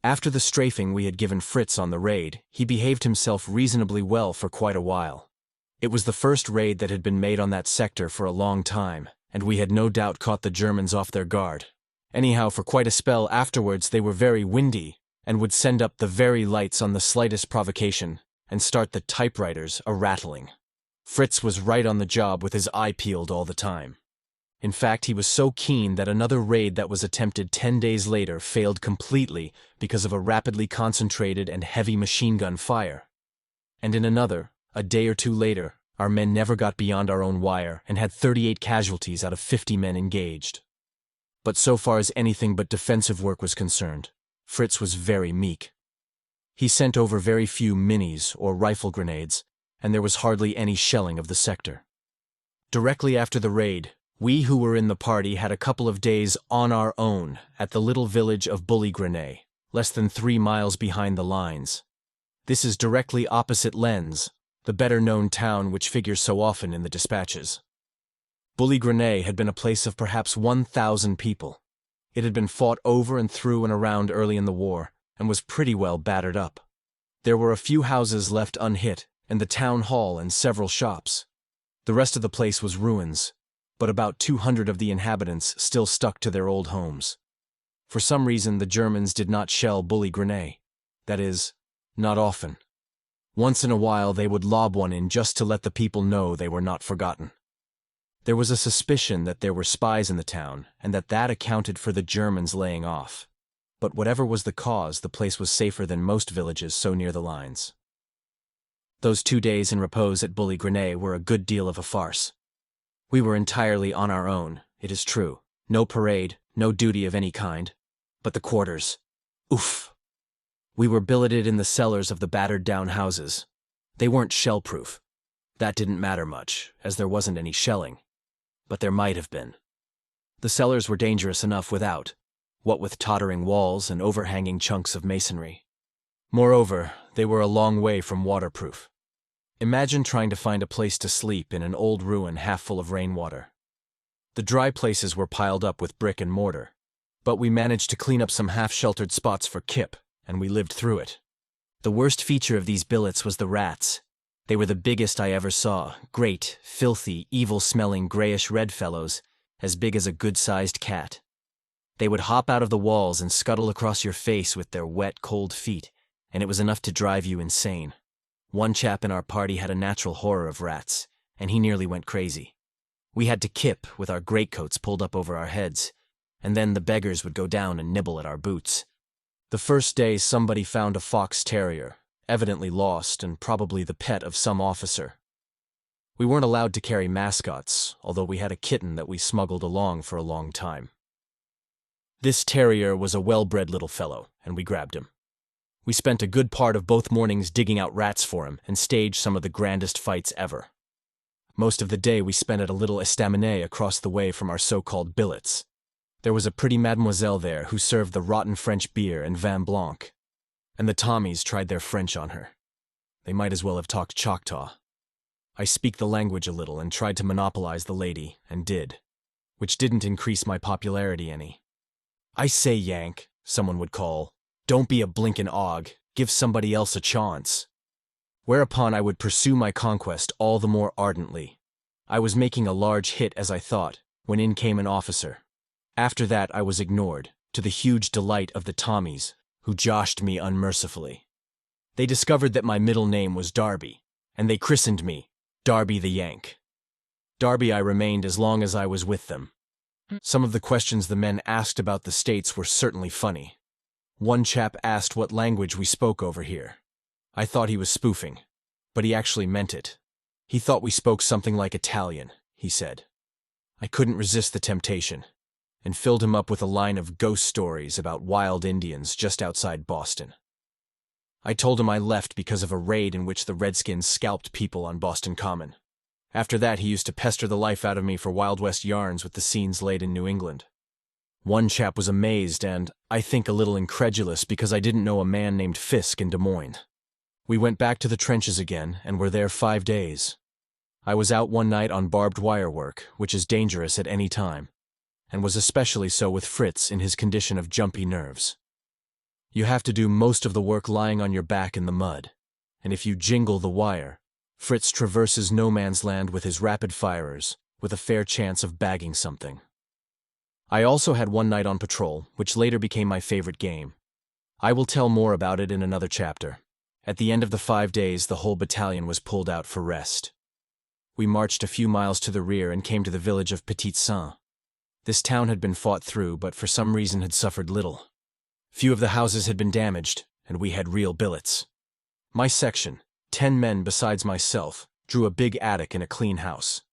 After the strafing we had given Fritz on the raid, he behaved himself reasonably well for quite a while. It was the first raid that had been made on that sector for a long time, and we had no doubt caught the Germans off their guard. Anyhow, for quite a spell afterwards they were very windy, and would send up the very lights on the slightest provocation, and start the typewriters a-rattling. Fritz was right on the job with his eye peeled all the time. In fact, he was so keen that another raid that was attempted 10 days later failed completely because of a rapidly concentrated and heavy machine gun fire. And in another, a day or 2 later, our men never got beyond our own wire and had 38 casualties out of 50 men engaged. But so far as anything but defensive work was concerned, Fritz was very meek. He sent over very few minis or rifle grenades, and there was hardly any shelling of the sector. Directly after the raid, we who were in the party had a couple of days on our own at the little village of Blighty, less than 3 miles behind the lines. This is directly opposite Lens, the better-known town which figures so often in the dispatches. Blighty had been a place of perhaps 1,000 people. It had been fought over and through and around early in the war, and was pretty well battered up. There were a few houses left unhit, and the town hall and several shops. The rest of the place was ruins, but about 200 of the inhabitants still stuck to their old homes. For some reason the Germans did not shell Blighty. That is, not often. Once in a while they would lob one in just to let the people know they were not forgotten. There was a suspicion that there were spies in the town, and that accounted for the Germans laying off. But whatever was the cause, the place was safer than most villages so near the lines. Those 2 days in repose at Blighty were a good deal of a farce. We were entirely on our own, it is true. No parade, no duty of any kind. But the quarters. Oof! We were billeted in the cellars of the battered-down houses. They weren't shell-proof. That didn't matter much, as there wasn't any shelling. But there might have been. The cellars were dangerous enough without, what with tottering walls and overhanging chunks of masonry. Moreover, they were a long way from waterproof. Imagine trying to find a place to sleep in an old ruin half full of rainwater. The dry places were piled up with brick and mortar, but we managed to clean up some half-sheltered spots for Kip, and we lived through it. The worst feature of these billets was the rats. They were the biggest I ever saw, great, filthy, evil-smelling grayish-red fellows, as big as a good-sized cat. They would hop out of the walls and scuttle across your face with their wet, cold feet, and it was enough to drive you insane. One chap in our party had a natural horror of rats, and he nearly went crazy. We had to kip with our greatcoats pulled up over our heads, and then the beggars would go down and nibble at our boots. The first day somebody found a fox terrier, evidently lost and probably the pet of some officer. We weren't allowed to carry mascots, although we had a kitten that we smuggled along for a long time. This terrier was a well-bred little fellow, and we grabbed him. We spent a good part of both mornings digging out rats for him and staged some of the grandest fights ever. Most of the day we spent at a little estaminet across the way from our so-called billets. There was a pretty mademoiselle there who served the rotten French beer and vin blanc, and the Tommies tried their French on her. They might as well have talked Choctaw. I speak the language a little and tried to monopolize the lady, and did, which didn't increase my popularity any. "I say, Yank," someone would call, "don't be a blinkin' og, give somebody else a chance." Whereupon I would pursue my conquest all the more ardently. I was making a large hit, as I thought, when in came an officer. After that I was ignored, to the huge delight of the Tommies, who joshed me unmercifully. They discovered that my middle name was Darby, and they christened me Darby the Yank. Darby I remained as long as I was with them. Some of the questions the men asked about the States were certainly funny. One chap asked what language we spoke over here. I thought he was spoofing, but he actually meant it. He thought we spoke something like Italian, he said. I couldn't resist the temptation, and filled him up with a line of ghost stories about wild Indians just outside Boston. I told him I left because of a raid in which the Redskins scalped people on Boston Common. After that he used to pester the life out of me for Wild West yarns with the scenes laid in New England. One chap was amazed and, I think, a little incredulous because I didn't know a man named Fisk in Des Moines. We went back to the trenches again and were there 5 days. I was out one night on barbed wire work, which is dangerous at any time, and was especially so with Fritz in his condition of jumpy nerves. You have to do most of the work lying on your back in the mud, and if you jingle the wire, Fritz traverses no man's land with his rapid firers, with a fair chance of bagging something. I also had one night on patrol, which later became my favorite game. I will tell more about it in another chapter. At the end of the 5 days, the whole battalion was pulled out for rest. We marched a few miles to the rear and came to the village of Petit Saint. This town had been fought through, but for some reason had suffered little. Few of the houses had been damaged, and we had real billets. My section, 10 men besides myself, drew a big attic in a clean house.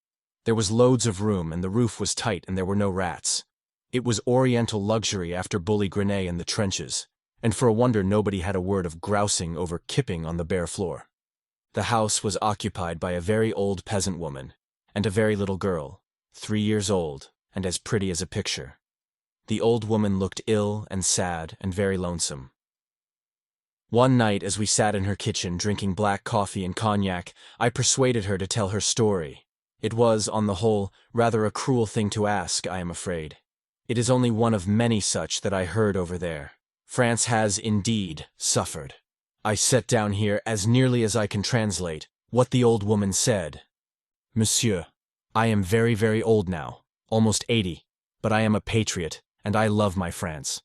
There was loads of room, and the roof was tight, and there were no rats. It was oriental luxury after Bully Grenay in the trenches, and for a wonder nobody had a word of grousing over kipping on the bare floor. The house was occupied by a very old peasant woman, and a very little girl, 3 years old, and as pretty as a picture. The old woman looked ill and sad and very lonesome. One night, as we sat in her kitchen drinking black coffee and cognac, I persuaded her to tell her story. It was, on the whole, rather a cruel thing to ask, I am afraid. It is only one of many such that I heard over there. France has, indeed, suffered. I set down here, as nearly as I can translate, what the old woman said. Monsieur, I am very, very old now, almost 80, but I am a patriot, and I love my France.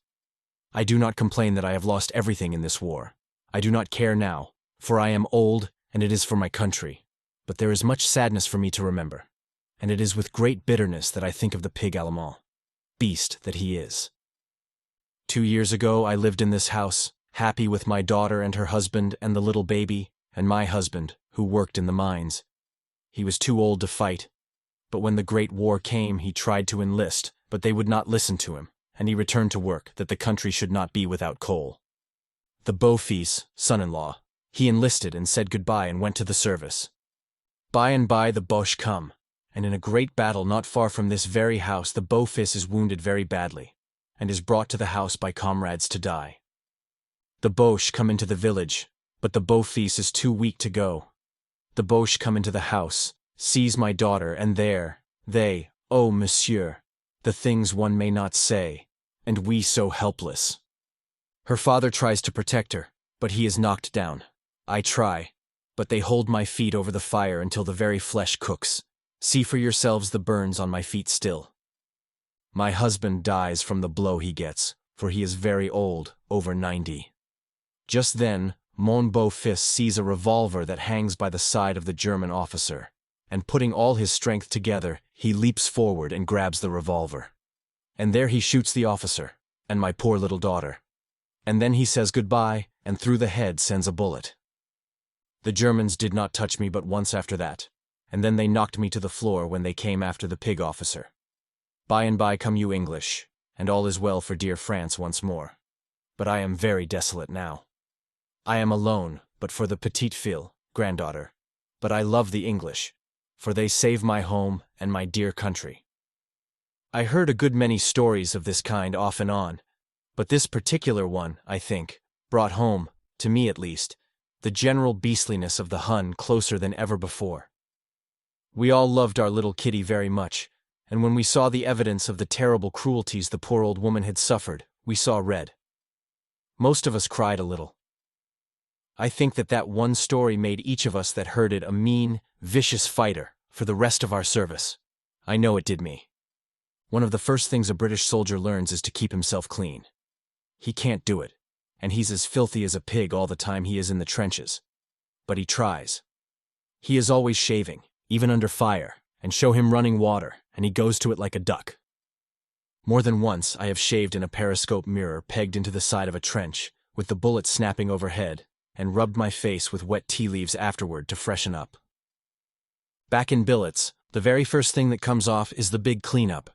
I do not complain that I have lost everything in this war. I do not care now, for I am old, and it is for my country. But there is much sadness for me to remember, and it is with great bitterness that I think of the pig Allemand, beast that he is. 2 years ago I lived in this house, happy with my daughter and her husband and the little baby, and my husband, who worked in the mines. He was too old to fight, but when the Great War came he tried to enlist, but they would not listen to him, and he returned to work that the country should not be without coal. The beau-fils, son-in-law, he enlisted and said goodbye and went to the service. By and by the Boches come, and in a great battle not far from this very house the beau-fils is wounded very badly, and is brought to the house by comrades to die. The Boches come into the village, but the beau-fils is too weak to go. The Boches come into the house, seize my daughter, and there, they, oh, monsieur, the things one may not say, and we so helpless. Her father tries to protect her, but he is knocked down. I try, but they hold my feet over the fire until the very flesh cooks. See for yourselves the burns on my feet still. My husband dies from the blow he gets, for he is very old, over 90. Just then, mon beau-fils sees a revolver that hangs by the side of the German officer, and putting all his strength together, he leaps forward and grabs the revolver. and there he shoots the officer, and my poor little daughter. And then he says goodbye, and through the head sends a bullet. The Germans did not touch me but once after that, and then they knocked me to the floor when they came after the pig officer. By and by come you English, and all is well for dear France once more. But I am very desolate now. I am alone, but for the petite fille, granddaughter. But I love the English, for they save my home and my dear country. I heard a good many stories of this kind off and on, but this particular one, I think, brought home, to me at least, the general beastliness of the Hun closer than ever before. We all loved our little kitty very much, and when we saw the evidence of the terrible cruelties the poor old woman had suffered, we saw red. Most of us cried a little. I think that one story made each of us that heard it a mean, vicious fighter for the rest of our service. I know it did me. One of the first things a British soldier learns is to keep himself clean. He can't do it, and he's as filthy as a pig all the time he is in the trenches. But he tries. He is always shaving, even under fire, and show him running water, and he goes to it like a duck. More than once I have shaved in a periscope mirror pegged into the side of a trench, with the bullet snapping overhead, and rubbed my face with wet tea leaves afterward to freshen up. Back in billets, the very first thing that comes off is the big cleanup.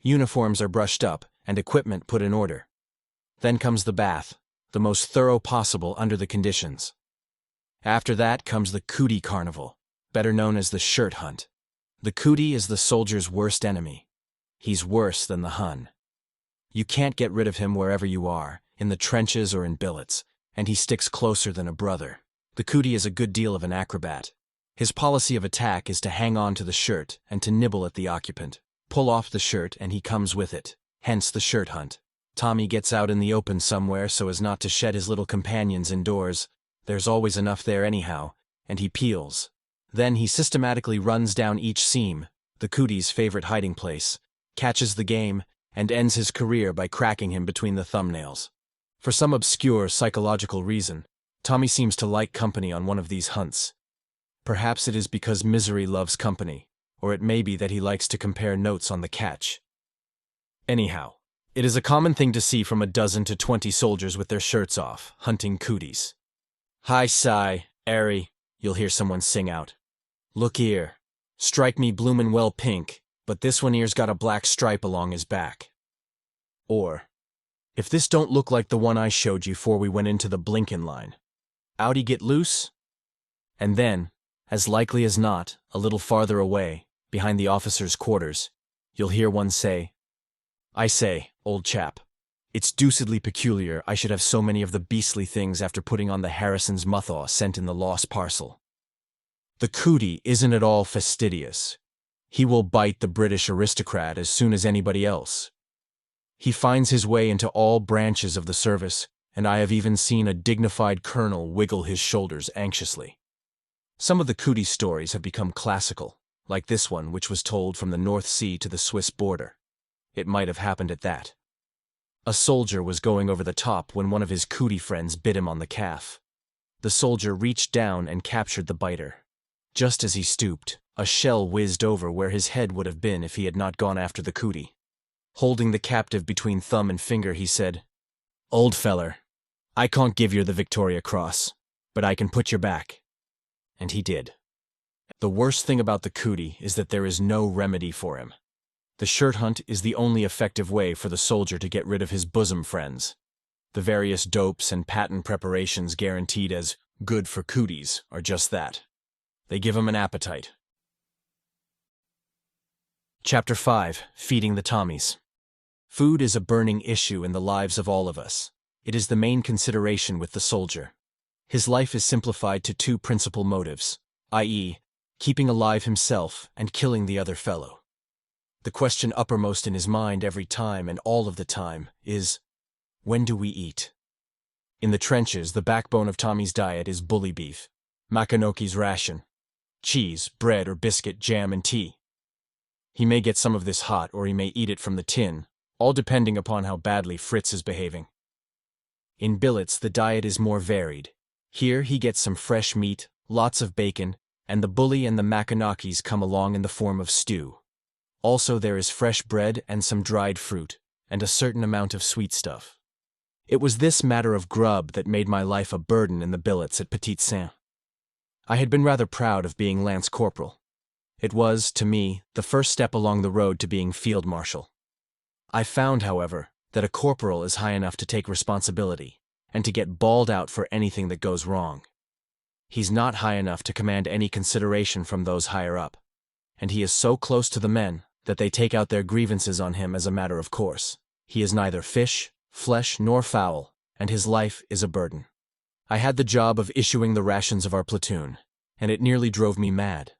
Uniforms are brushed up, and equipment put in order. Then comes the bath, the most thorough possible under the conditions. After that comes the cootie carnival, better known as the shirt hunt. The cootie is the soldier's worst enemy. He's worse than the Hun. You can't get rid of him wherever you are, in the trenches or in billets, and he sticks closer than a brother. The cootie is a good deal of an acrobat. His policy of attack is to hang on to the shirt and to nibble at the occupant. Pull off the shirt and he comes with it, hence the shirt hunt. Tommy gets out in the open somewhere so as not to shed his little companions indoors. There's always enough there anyhow, and he peels. Then he systematically runs down each seam, the cootie's favorite hiding place, catches the game, and ends his career by cracking him between the thumbnails. For some obscure psychological reason, Tommy seems to like company on one of these hunts. Perhaps it is because misery loves company, or it may be that he likes to compare notes on the catch. Anyhow, it is a common thing to see from 12 to 20 soldiers with their shirts off, hunting cooties. "Hi, Cy, Airy," you'll hear someone sing out. "Look 'ere, strike me bloomin' well pink, but this one 'ere's got a black stripe along his back." Or, "If this don't look like the one I showed you 'fore we went into the blinkin' line, 'ow'd he get loose?" And then, as likely as not, a little farther away, behind the officers' quarters, you'll hear one say, "I say, old chap, it's deucedly peculiar I should have so many of the beastly things after putting on the Harrison's muthaw sent in the lost parcel. The cootie isn't at all fastidious. He will bite the British aristocrat as soon as anybody else. He finds his way into all branches of the service, and I have even seen a dignified colonel wiggle his shoulders anxiously. Some of the cootie stories have become classical, like this one which was told from the North Sea to the Swiss border. It might have happened at that. A soldier was going over the top when one of his cootie friends bit him on the calf. The soldier reached down and captured the biter. Just as he stooped, a shell whizzed over where his head would have been if he had not gone after the cootie. Holding the captive between thumb and finger, he said, "Old feller, I can't give yer the Victoria Cross, but I can put yer back." And he did. The worst thing about the cootie is that there is no remedy for him. The shirt hunt is the only effective way for the soldier to get rid of his bosom friends. The various dopes and patent preparations guaranteed as good for cooties are just that. They give him an appetite. Chapter 5. Feeding the Tommies. Food is a burning issue in the lives of all of us. It is the main consideration with the soldier. His life is simplified to two principal motives, i.e., keeping alive himself and killing the other fellow. The question uppermost in his mind every time and all of the time is, when do we eat? In the trenches, the backbone of Tommy's diet is bully beef, Makanoki's ration, cheese, bread or biscuit, jam and tea. He may get some of this hot or he may eat it from the tin, all depending upon how badly Fritz is behaving. In billets, the diet is more varied. Here he gets some fresh meat, lots of bacon, and the bully and the Makanokis come along in the form of stew. Also there is fresh bread and some dried fruit, and a certain amount of sweet stuff. It was this matter of grub that made my life a burden in the billets at Petit Saint. I had been rather proud of being Lance Corporal. It was, to me, the first step along the road to being Field Marshal. I found, however, that a corporal is high enough to take responsibility and to get bawled out for anything that goes wrong. He's not high enough to command any consideration from those higher up, and he is so close to the men that they take out their grievances on him as a matter of course. He is neither fish, flesh, nor fowl, and his life is a burden. I had the job of issuing the rations of our platoon, and it nearly drove me mad.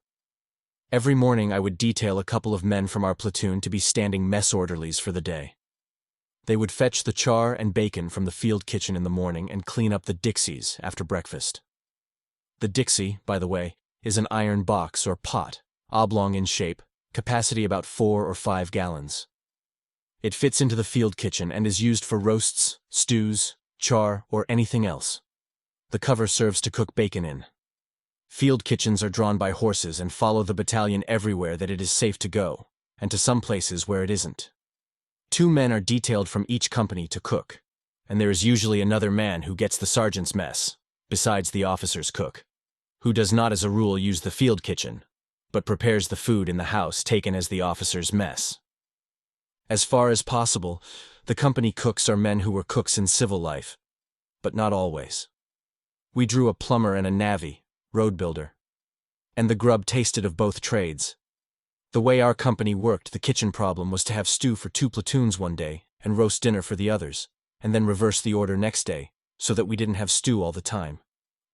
Every morning I would detail a couple of men from our platoon to be standing mess orderlies for the day. They would fetch the char and bacon from the field kitchen in the morning and clean up the dixies after breakfast. The dixie, by the way, is an iron box or pot, oblong in shape, capacity about 4 or 5 gallons. It fits into the field kitchen and is used for roasts, stews, char, or anything else. The cover serves to cook bacon in. Field kitchens are drawn by horses and follow the battalion everywhere that it is safe to go, and to some places where it isn't. 2 men are detailed from each company to cook, and there is usually another man who gets the sergeant's mess, besides the officer's cook, who does not as a rule use the field kitchen, but prepares the food in the house taken as the officer's mess. As far as possible, the company cooks are men who were cooks in civil life, but not always. We drew a plumber and a navvy, road builder, and the grub tasted of both trades. The way our company worked, the kitchen problem was to have stew for 2 platoons one day and roast dinner for the others, and then reverse the order next day, so that we didn't have stew all the time.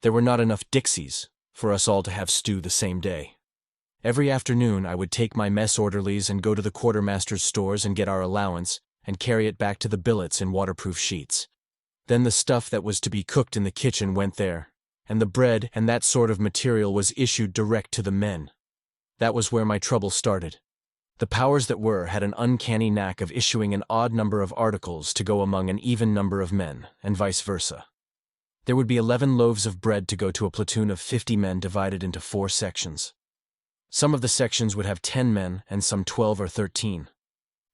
There were not enough dixies for us all to have stew the same day. Every afternoon I would take my mess orderlies and go to the quartermaster's stores and get our allowance and carry it back to the billets in waterproof sheets. Then the stuff that was to be cooked in the kitchen went there, and the bread and that sort of material was issued direct to the men. That was where my trouble started. The powers that were had an uncanny knack of issuing an odd number of articles to go among an even number of men, and vice versa. There would be 11 loaves of bread to go to a platoon of 50 men divided into 4 sections. Some of the sections would have 10 men and some 12 or 13.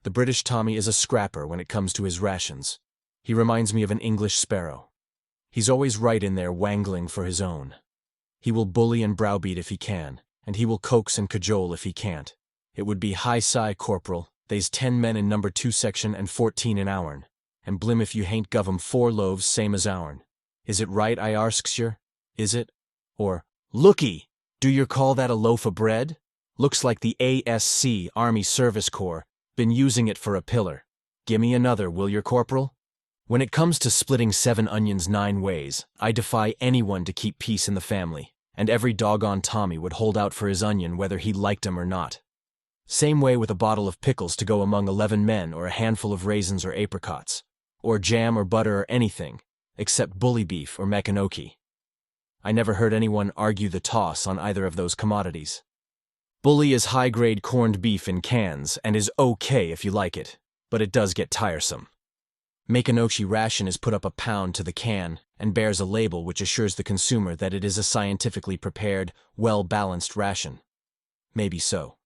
The British Tommy is a scrapper when it comes to his rations. He reminds me of an English sparrow. He's always right in there wangling for his own. He will bully and browbeat if he can, and he will coax and cajole if he can't. It would be high sigh, Corporal, they's 10 men in number 2 section and 14 in ourn, and blim if you hain't guv 'em 4 loaves same as ourn. Is it right, I arks yer? Is it? Or, looky, do yer call that a loaf of bread? Looks like the ASC, Army Service Corps, been using it for a pillar. Gimme another, will yer, Corporal? When it comes to splitting 7 onions 9 ways, I defy anyone to keep peace in the family, and every doggone Tommy would hold out for his onion whether he liked 'em or not. Same way with a bottle of pickles to go among 11 men or a handful of raisins or apricots, or jam or butter or anything, except bully beef or mackinac. I never heard anyone argue the toss on either of those commodities. Bully is high-grade corned beef in cans and is okay if you like it, but it does get tiresome. Mackinac ration is put up a pound to the can and bears a label which assures the consumer that it is a scientifically prepared, well-balanced ration. Maybe so.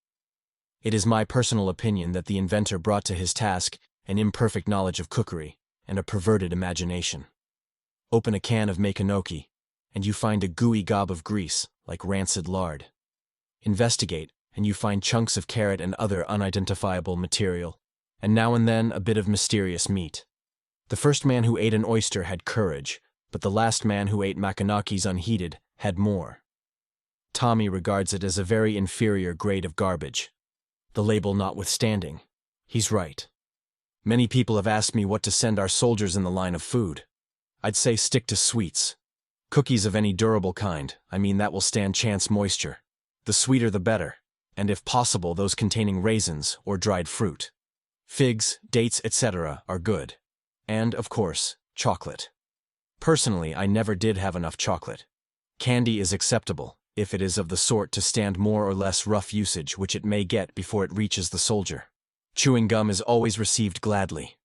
It is my personal opinion that the inventor brought to his task an imperfect knowledge of cookery and a perverted imagination. Open a can of mackinac, and you find a gooey gob of grease, like rancid lard. Investigate, and you find chunks of carrot and other unidentifiable material, and now and then a bit of mysterious meat. The first man who ate an oyster had courage, but the last man who ate mackinacs unheated had more. Tommy regards it as a very inferior grade of garbage. The label notwithstanding, he's right. Many people have asked me what to send our soldiers in the line of food. I'd say stick to sweets. Cookies of any durable kind, I mean that will stand chance moisture. The sweeter the better, and if possible those containing raisins or dried fruit. Figs, dates, etc. are good. And, of course, chocolate. Personally, I never did have enough chocolate. Candy is acceptable, if it is of the sort to stand more or less rough usage which it may get before it reaches the soldier. Chewing gum is always received gladly.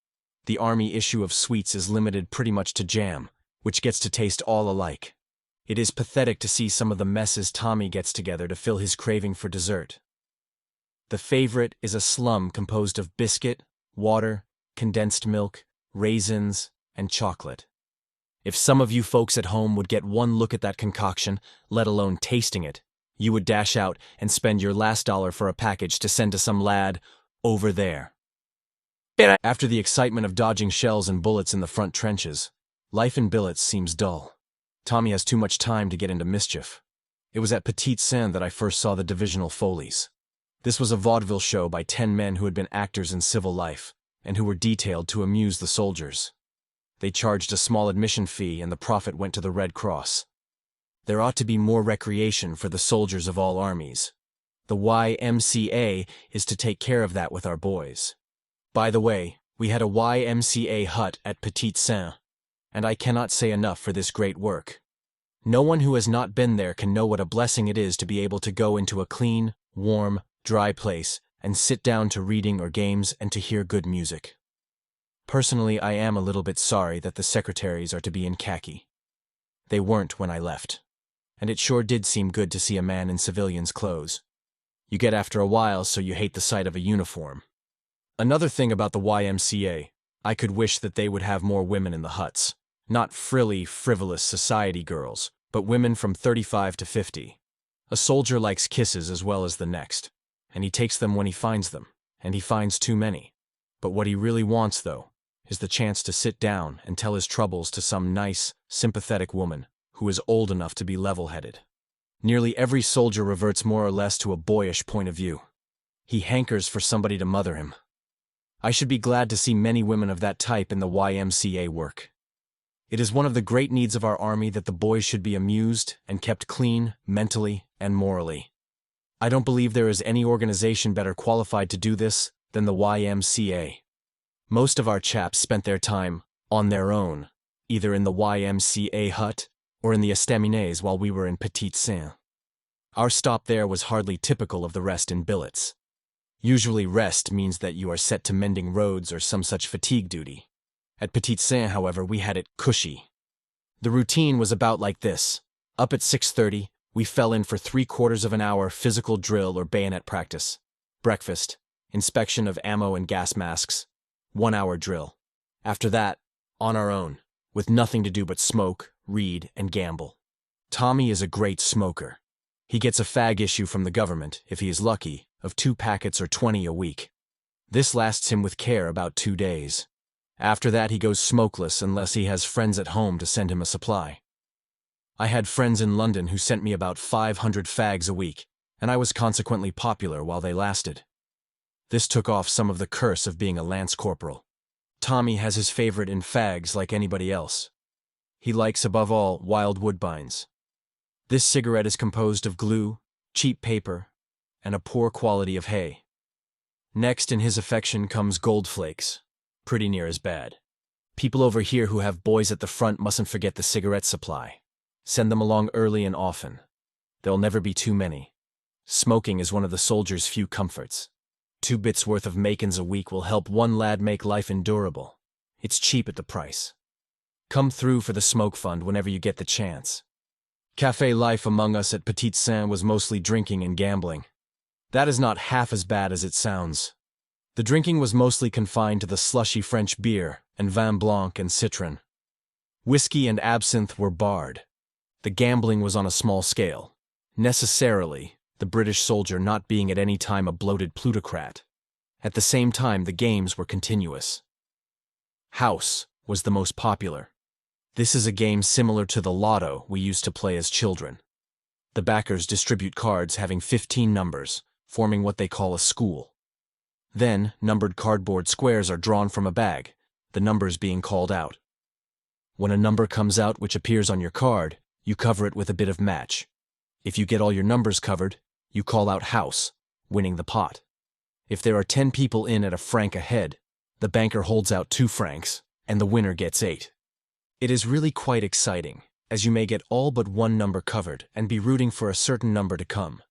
The army issue of sweets is limited pretty much to jam, which gets to taste all alike. It is pathetic to see some of the messes Tommy gets together to fill his craving for dessert. The favorite is a slum composed of biscuit, water, condensed milk, raisins, and chocolate. If some of you folks at home would get one look at that concoction, let alone tasting it, you would dash out and spend your last dollar for a package to send to some lad over there. After the excitement of dodging shells and bullets in the front trenches, life in billets seems dull. Tommy has too much time to get into mischief. It was at Petite Saint that I first saw the divisional Folies. This was a vaudeville show by 10 men who had been actors in civil life, and who were detailed to amuse the soldiers. They charged a small admission fee and the profit went to the Red Cross. There ought to be more recreation for the soldiers of all armies. The YMCA is to take care of that with our boys. By the way, we had a YMCA hut at Petite Saint, and I cannot say enough for this great work. No one who has not been there can know what a blessing it is to be able to go into a clean, warm, dry place and sit down to reading or games and to hear good music. Personally, I am a little bit sorry that the secretaries are to be in khaki. They weren't when I left, and it sure did seem good to see a man in civilian's clothes. You get after a while, so you hate the sight of a uniform. Another thing about the YMCA, I could wish that they would have more women in the huts. Not frilly, frivolous society girls, but women from 35 to 50. A soldier likes kisses as well as the next, and he takes them when he finds them, and he finds too many. But what he really wants, though, is the chance to sit down and tell his troubles to some nice, sympathetic woman who is old enough to be level-headed. Nearly every soldier reverts more or less to a boyish point of view. He hankers for somebody to mother him. I should be glad to see many women of that type in the YMCA work. It is one of the great needs of our army that the boys should be amused and kept clean, mentally and morally. I don't believe there is any organization better qualified to do this than the YMCA. Most of our chaps spent their time on their own, either in the YMCA hut or in the estaminets while we were in Petite Saint. Our stop there was hardly typical of the rest in billets. Usually rest means that you are set to mending roads or some such fatigue duty. At Petite Saint, however, we had it cushy. The routine was about like this. Up at 6:30, we fell in for 3/4 of an hour physical drill or bayonet practice. Breakfast, inspection of ammo and gas masks, 1 hour drill. After that, on our own, with nothing to do but smoke, read, and gamble. Tommy is a great smoker. He gets a fag issue from the government, if he is lucky, of 2 packets or 20 a week. This lasts him with care about 2 days. After that he goes smokeless unless he has friends at home to send him a supply. I had friends in London who sent me about 500 fags a week, and I was consequently popular while they lasted. This took off some of the curse of being a lance corporal. Tommy has his favorite in fags like anybody else. He likes, above all, wild woodbines. This cigarette is composed of glue, cheap paper, and a poor quality of hay. Next in his affection comes gold flakes, pretty near as bad. People over here who have boys at the front mustn't forget the cigarette supply. Send them along early and often. There'll never be too many. Smoking is one of the soldiers' few comforts. 2 bits worth of makins a week will help one lad make life endurable. It's cheap at the price. Come through for the smoke fund whenever you get the chance. Café life among us at Petite Saint was mostly drinking and gambling. That is not half as bad as it sounds. The drinking was mostly confined to the slushy French beer and vin blanc and citron. Whiskey and absinthe were barred. The gambling was on a small scale, necessarily, the British soldier not being at any time a bloated plutocrat. At the same time, the games were continuous. House was the most popular. This is a game similar to the lotto we used to play as children. The backers distribute cards having 15 numbers, forming what they call a school. Then, numbered cardboard squares are drawn from a bag, the numbers being called out. When a number comes out which appears on your card, you cover it with a bit of match. If you get all your numbers covered, you call out house, winning the pot. If there are 10 people in at a franc a head, the banker holds out 2 francs, and the winner gets 8. It is really quite exciting, as you may get all but one number covered and be rooting for a certain number to come.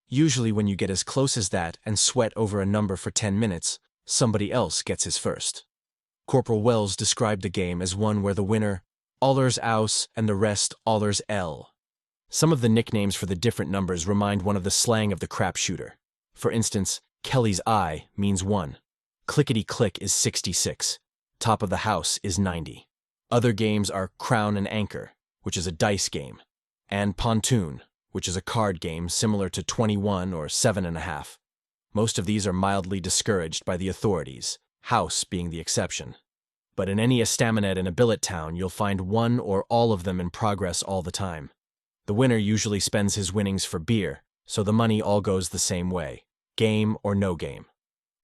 Usually when you get as close as that and sweat over a number for 10 minutes, somebody else gets his first. Corporal Wells described the game as one where the winner, allers aus, and the rest, allers L. Some of the nicknames for the different numbers remind one of the slang of the crapshooter. For instance, Kelly's eye means 1. Clickety-click is 66. Top of the house is 90. Other games are Crown and Anchor, which is a dice game, and Pontoon, which is a card game similar to 21 or 7.5. Most of these are mildly discouraged by the authorities, house being the exception. But in any estaminet in a billet town, you'll find one or all of them in progress all the time. The winner usually spends his winnings for beer, so the money all goes the same way, game or no game.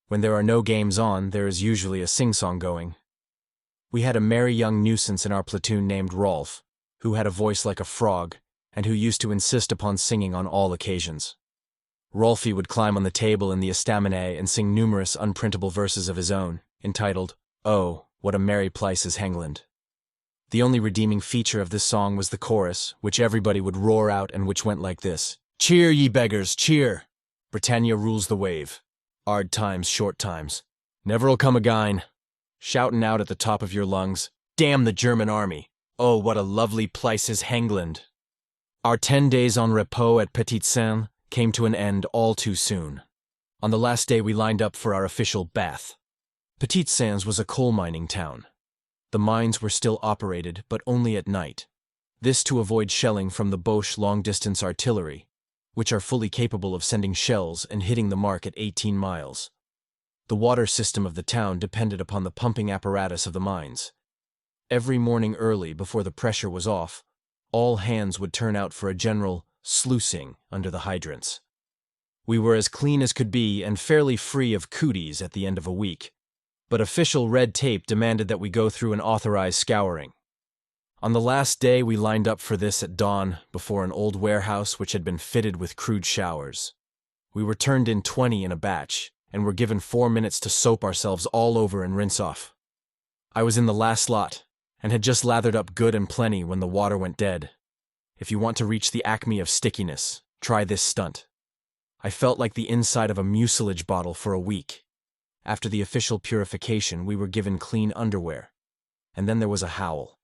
When there are no games on, there is usually a sing-song going. We had a merry young nuisance in our platoon named Rolf, who had a voice like a frog, and who used to insist upon singing on all occasions. Rolfie would climb on the table in the estaminet and sing numerous unprintable verses of his own, entitled, "Oh, what a merry place is Hengland." The only redeeming feature of this song was the chorus, which everybody would roar out and which went like this: "Cheer, ye beggars, cheer! Britannia rules the wave. Hard times, short times. Never'll come again. Shouting out at the top of your lungs, damn the German army. Oh, what a lovely place is Hengland." Our 10 days en repos at Petit Saint came to an end all too soon. On the last day we lined up for our official bath. Petit Saint was a coal mining town. The mines were still operated, but only at night. This to avoid shelling from the Boche long-distance artillery, which are fully capable of sending shells and hitting the mark at 18 miles. The water system of the town depended upon the pumping apparatus of the mines. Every morning early, before the pressure was off, all hands would turn out for a general sluicing under the hydrants. We were as clean as could be and fairly free of cooties at the end of a week, but official red tape demanded that we go through an authorized scouring. On the last day we lined up for this at dawn before an old warehouse which had been fitted with crude showers. We were turned in 20 in a batch, and were given 4 minutes to soap ourselves all over and rinse off. I was in the last lot, and had just lathered up good and plenty when the water went dead. If you want to reach the acme of stickiness, try this stunt. I felt like the inside of a mucilage bottle for a week. After the official purification, we were given clean underwear. And then there was a howl.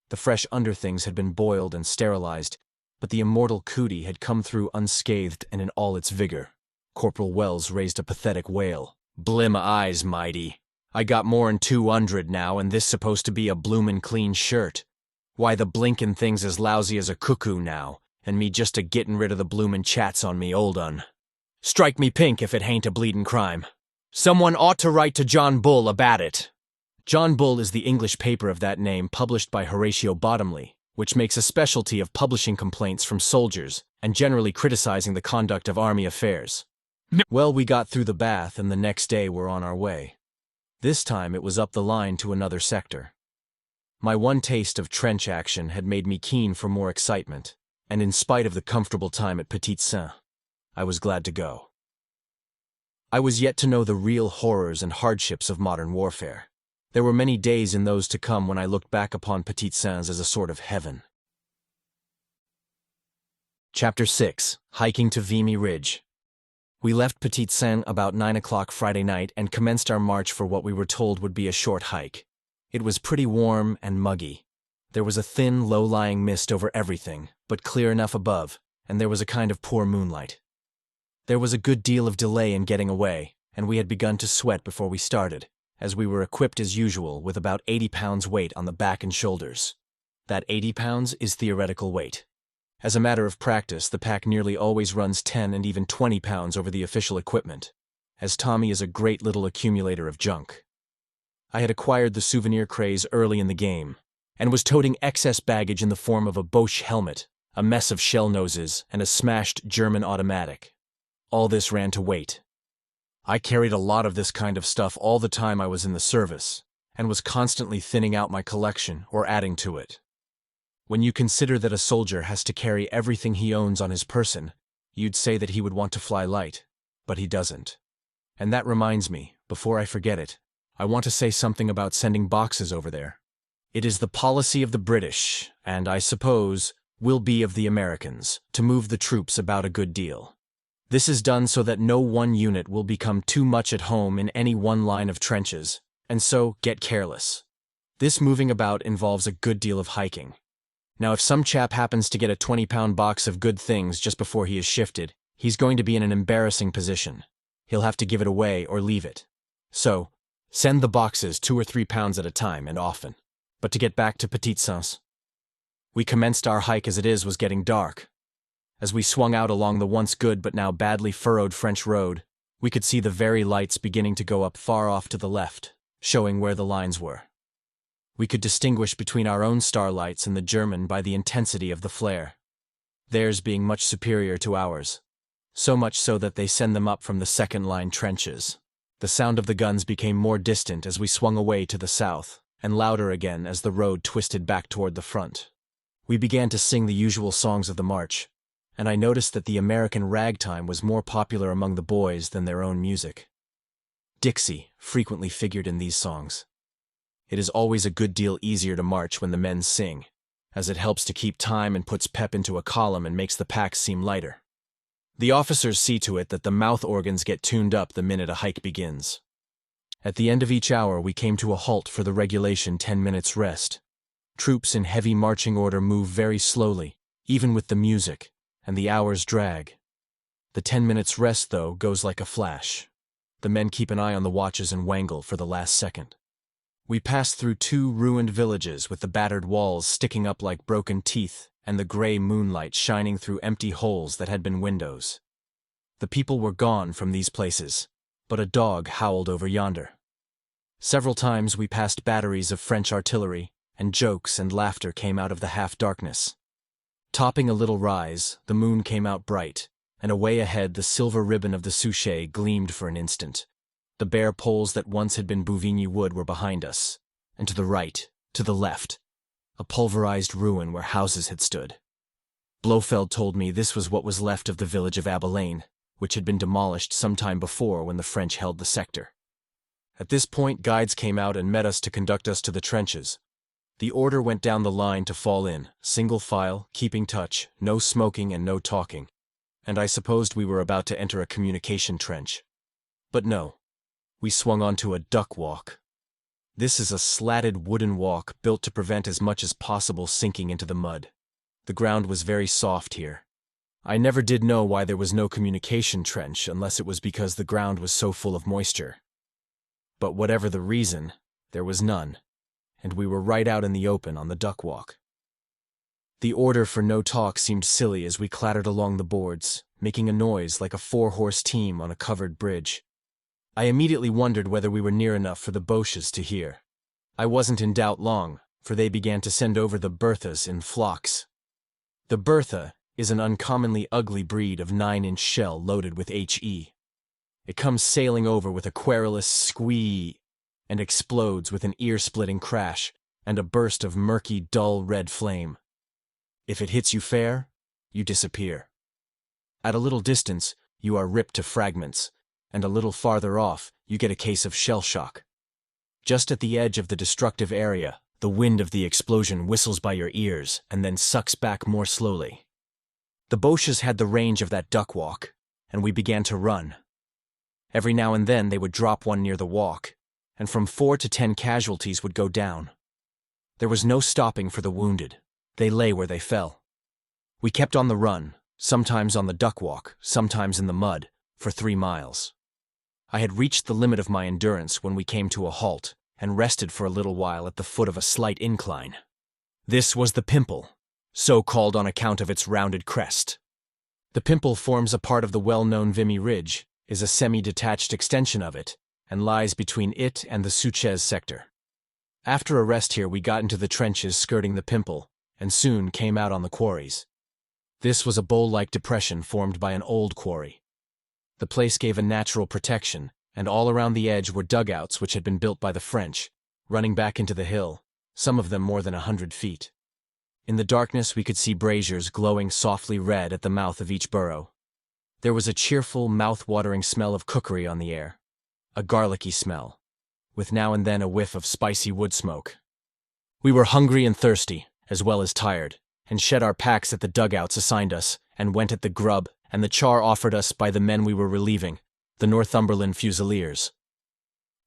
The fresh underthings had been boiled and sterilized, but the immortal cootie had come through unscathed and in all its vigor. Corporal Wells raised a pathetic wail. "Blim eyes, mighty. I got more'n 200 now, and this supposed to be a bloomin' clean shirt. Why, the blinkin' thing's as lousy as a cuckoo now, and me just a-gittin' rid of the bloomin' chats on me old un. Strike me pink if it hain't a bleedin' crime. Someone ought to write to John Bull about it." John Bull is the English paper of that name published by Horatio Bottomley, which makes a specialty of publishing complaints from soldiers and generally criticizing the conduct of army affairs. Well, we got through the bath, and the next day were on our way. This time it was up the line to another sector. My one taste of trench action had made me keen for more excitement, and in spite of the comfortable time at Petit Saint, I was glad to go. I was yet to know the real horrors and hardships of modern warfare. There were many days in those to come when I looked back upon Petit Saint as a sort of heaven. Chapter 6. Hiking to Vimy Ridge. We left Petit Saint about 9 o'clock Friday night and commenced our march for what we were told would be a short hike. It was pretty warm and muggy. There was a thin, low-lying mist over everything, but clear enough above, and there was a kind of poor moonlight. There was a good deal of delay in getting away, and we had begun to sweat before we started, as we were equipped as usual with about 80 pounds weight on the back and shoulders. That 80 pounds is theoretical weight. As a matter of practice, the pack nearly always runs 10 and even 20 pounds over the official equipment, as Tommy is a great little accumulator of junk. I had acquired the souvenir craze early in the game, and was toting excess baggage in the form of a Boche helmet, a mess of shell noses, and a smashed German automatic. All this ran to weight. I carried a lot of this kind of stuff all the time I was in the service, and was constantly thinning out my collection or adding to it. When you consider that a soldier has to carry everything he owns on his person, you'd say that he would want to fly light, but he doesn't. And that reminds me, before I forget it, I want to say something about sending boxes over there. It is the policy of the British, and I suppose will be of the Americans, to move the troops about a good deal. This is done so that no one unit will become too much at home in any one line of trenches, and so get careless. This moving about involves a good deal of hiking. Now, if some chap happens to get a 20-pound box of good things just before he is shifted, he's going to be in an embarrassing position. He'll have to give it away or leave it. So, Send the boxes 2 or 3 pounds at a time, and often. But to get back to Petite Sens. We commenced our hike as it was getting dark. As we swung out along the once good but now badly furrowed French road, we could see the very lights beginning to go up far off to the left, showing where the lines were. We could distinguish between our own starlights and the German by the intensity of the flare, theirs being much superior to ours, so much so that they send them up from the second-line trenches. The sound of the guns became more distant as we swung away to the south, and louder again as the road twisted back toward the front. We began to sing the usual songs of the march, and I noticed that the American ragtime was more popular among the boys than their own music. Dixie frequently figured in these songs. It is always a good deal easier to march when the men sing, as it helps to keep time and puts pep into a column and makes the packs seem lighter. The officers see to it that the mouth organs get tuned up the minute a hike begins. At the end of each hour we came to a halt for the regulation 10 minutes rest. Troops in heavy marching order move very slowly, even with the music, and the hours drag. The 10 minutes rest, though, goes like a flash. The men keep an eye on the watches and wangle for the last second. We passed through 2 ruined villages with the battered walls sticking up like broken teeth and the gray moonlight shining through empty holes that had been windows. The people were gone from these places, but a dog howled over yonder. Several times we passed batteries of French artillery, and jokes and laughter came out of the half-darkness. Topping a little rise, the moon came out bright, and away ahead the silver ribbon of the Souchez gleamed for an instant. The bare poles that once had been Vimy wood were behind us, and to the right, to the left, a pulverized ruin where houses had stood. Blofeld told me this was what was left of the village of Abelaine, which had been demolished some time before when the French held the sector. At this point guides came out and met us to conduct us to the trenches. The order went down the line to fall in, single file, keeping touch, no smoking and no talking, and I supposed we were about to enter a communication trench. But no. We swung onto a duck walk. This is a slatted wooden walk built to prevent as much as possible sinking into the mud. The ground was very soft here. I never did know why there was no communication trench unless it was because the ground was so full of moisture. But whatever the reason, there was none, and we were right out in the open on the duck walk. The order for no talk seemed silly as we clattered along the boards, making a noise like a 4-horse team on a covered bridge. I immediately wondered whether we were near enough for the Boches to hear. I wasn't in doubt long, for they began to send over the Berthas in flocks. The Bertha is an uncommonly ugly breed of 9-inch shell loaded with HE. It comes sailing over with a querulous squee and explodes with an ear-splitting crash and a burst of murky, dull red flame. If it hits you fair, you disappear. At a little distance, you are ripped to fragments, and a little farther off, you get a case of shell shock. Just at the edge of the destructive area, the wind of the explosion whistles by your ears and then sucks back more slowly. The Boches had the range of that duck walk, and we began to run. Every now and then they would drop one near the walk, and from 4 to 10 casualties would go down. There was no stopping for the wounded. They lay where they fell. We kept on the run, sometimes on the duck walk, sometimes in the mud, for 3 miles. I had reached the limit of my endurance when we came to a halt and rested for a little while at the foot of a slight incline. This was the Pimple, so called on account of its rounded crest. The Pimple forms a part of the well-known Vimy Ridge, is a semi-detached extension of it, and lies between it and the Souchez sector. After a rest here we got into the trenches skirting the Pimple, and soon came out on the quarries. This was a bowl-like depression formed by an old quarry. The place gave a natural protection, and all around the edge were dugouts which had been built by the French, running back into the hill, some of them more than 100 feet. In the darkness we could see braziers glowing softly red at the mouth of each burrow. There was a cheerful, mouth-watering smell of cookery on the air, a garlicky smell, with now and then a whiff of spicy wood smoke. We were hungry and thirsty, as well as tired, and shed our packs at the dugouts assigned us, and went at the grub and the char offered us by the men we were relieving, the Northumberland Fusiliers.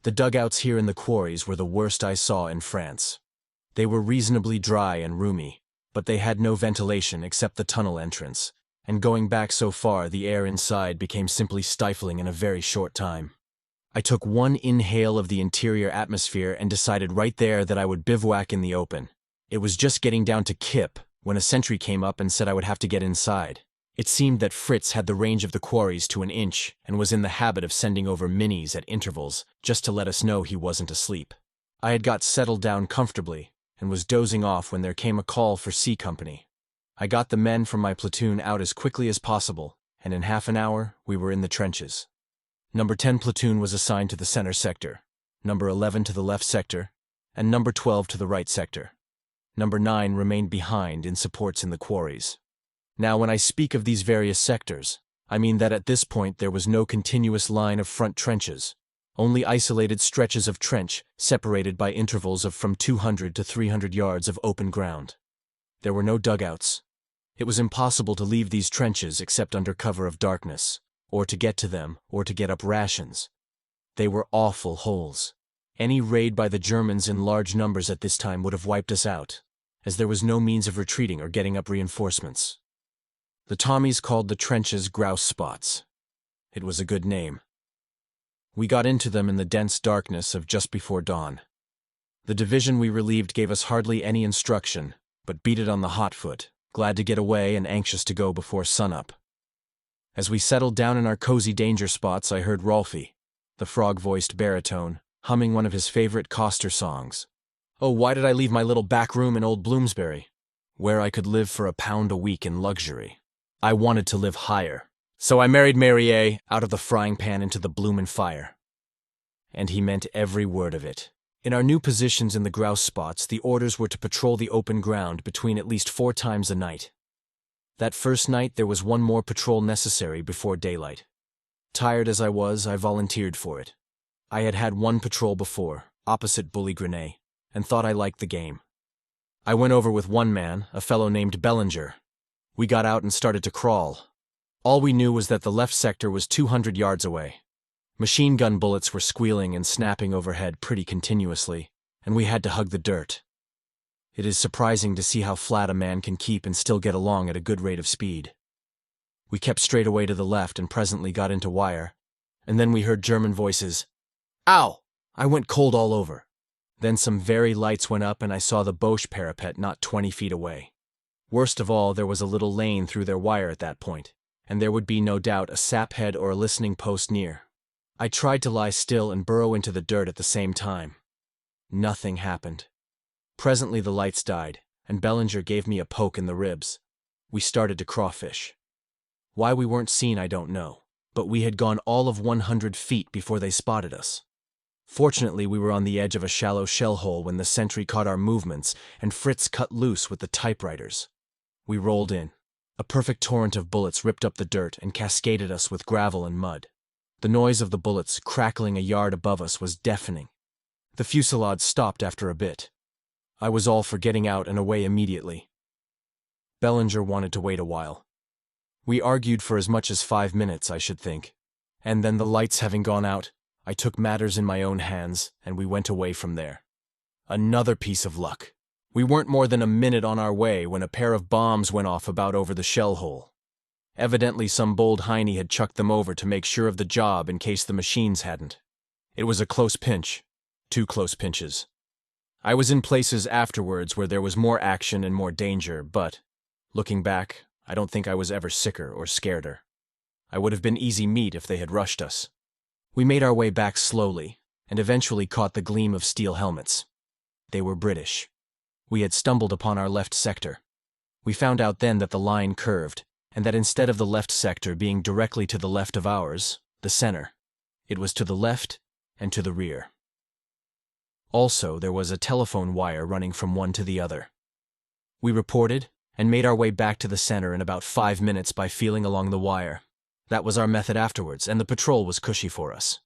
The dugouts here in the quarries were the worst I saw in France. They were reasonably dry and roomy, but they had no ventilation except the tunnel entrance, and going back so far the air inside became simply stifling in a very short time. I took one inhale of the interior atmosphere and decided right there that I would bivouac in the open. It was just getting down to Kip when a sentry came up and said I would have to get inside. It seemed that Fritz had the range of the quarries to an inch and was in the habit of sending over minis at intervals just to let us know he wasn't asleep. I had got settled down comfortably and was dozing off when there came a call for C Company. I got the men from my platoon out as quickly as possible, and in half an hour we were in the trenches. Number 10 platoon was assigned to the center sector, number 11 to the left sector, and number 12 to the right sector. Number 9 remained behind in supports in the quarries. Now, when I speak of these various sectors, I mean that at this point there was no continuous line of front trenches, only isolated stretches of trench separated by intervals of from 200 to 300 yards of open ground. There were no dugouts. It was impossible to leave these trenches except under cover of darkness, or to get to them, or to get up rations. They were awful holes. Any raid by the Germans in large numbers at this time would have wiped us out, as there was no means of retreating or getting up reinforcements. The Tommies called the trenches grouse spots. It was a good name. We got into them in the dense darkness of just before dawn. The division we relieved gave us hardly any instruction, but beat it on the hot foot, glad to get away and anxious to go before sunup. As we settled down in our cozy danger spots, I heard Rolfie, the frog-voiced baritone, humming one of his favorite Coster songs. Oh, why did I leave my little back room in old Bloomsbury, where I could live for £1 a week in luxury? I wanted to live higher, so I married Mary A. out of the frying pan into the bloomin' fire. And he meant every word of it. In our new positions in the grouse spots, the orders were to patrol the open ground between at least 4 times a night. That first night there was one more patrol necessary before daylight. Tired as I was, I volunteered for it. I had had one patrol before, opposite Bully Grenay, and thought I liked the game. I went over with one man, a fellow named Bellinger. We got out and started to crawl. All we knew was that the left sector was 200 yards away. Machine gun bullets were squealing and snapping overhead pretty continuously, and we had to hug the dirt. It is surprising to see how flat a man can keep and still get along at a good rate of speed. We kept straight away to the left and presently got into wire, and then we heard German voices. Ow! I went cold all over. Then some very lights went up and I saw the Boche parapet not 20 feet away. Worst of all, there was a little lane through their wire at that point, and there would be no doubt a saphead or a listening post near. I tried to lie still and burrow into the dirt at the same time. Nothing happened. Presently the lights died, and Bellinger gave me a poke in the ribs. We started to crawfish. Why we weren't seen I don't know, but we had gone all of 100 feet before they spotted us. Fortunately, we were on the edge of a shallow shell hole when the sentry caught our movements, and Fritz cut loose with the typewriters. We rolled in. A perfect torrent of bullets ripped up the dirt and cascaded us with gravel and mud. The noise of the bullets crackling a yard above us was deafening. The fusillade stopped after a bit. I was all for getting out and away immediately. Bellinger wanted to wait a while. We argued for as much as 5 minutes, I should think, and then the lights having gone out, I took matters in my own hands, and we went away from there. Another piece of luck. We weren't more than a minute on our way when a pair of bombs went off about over the shell hole. Evidently some bold hiney had chucked them over to make sure of the job in case the machines hadn't. It was a close pinch. 2 close pinches. I was in places afterwards where there was more action and more danger, but, looking back, I don't think I was ever sicker or scareder. I would have been easy meat if they had rushed us. We made our way back slowly, and eventually caught the gleam of steel helmets. They were British. We had stumbled upon our left sector. We found out then that the line curved, and that instead of the left sector being directly to the left of ours, the center, it was to the left and to the rear. Also, there was a telephone wire running from one to the other. We reported, and made our way back to the center in about 5 minutes by feeling along the wire. That was our method afterwards, and the patrol was cushy for us.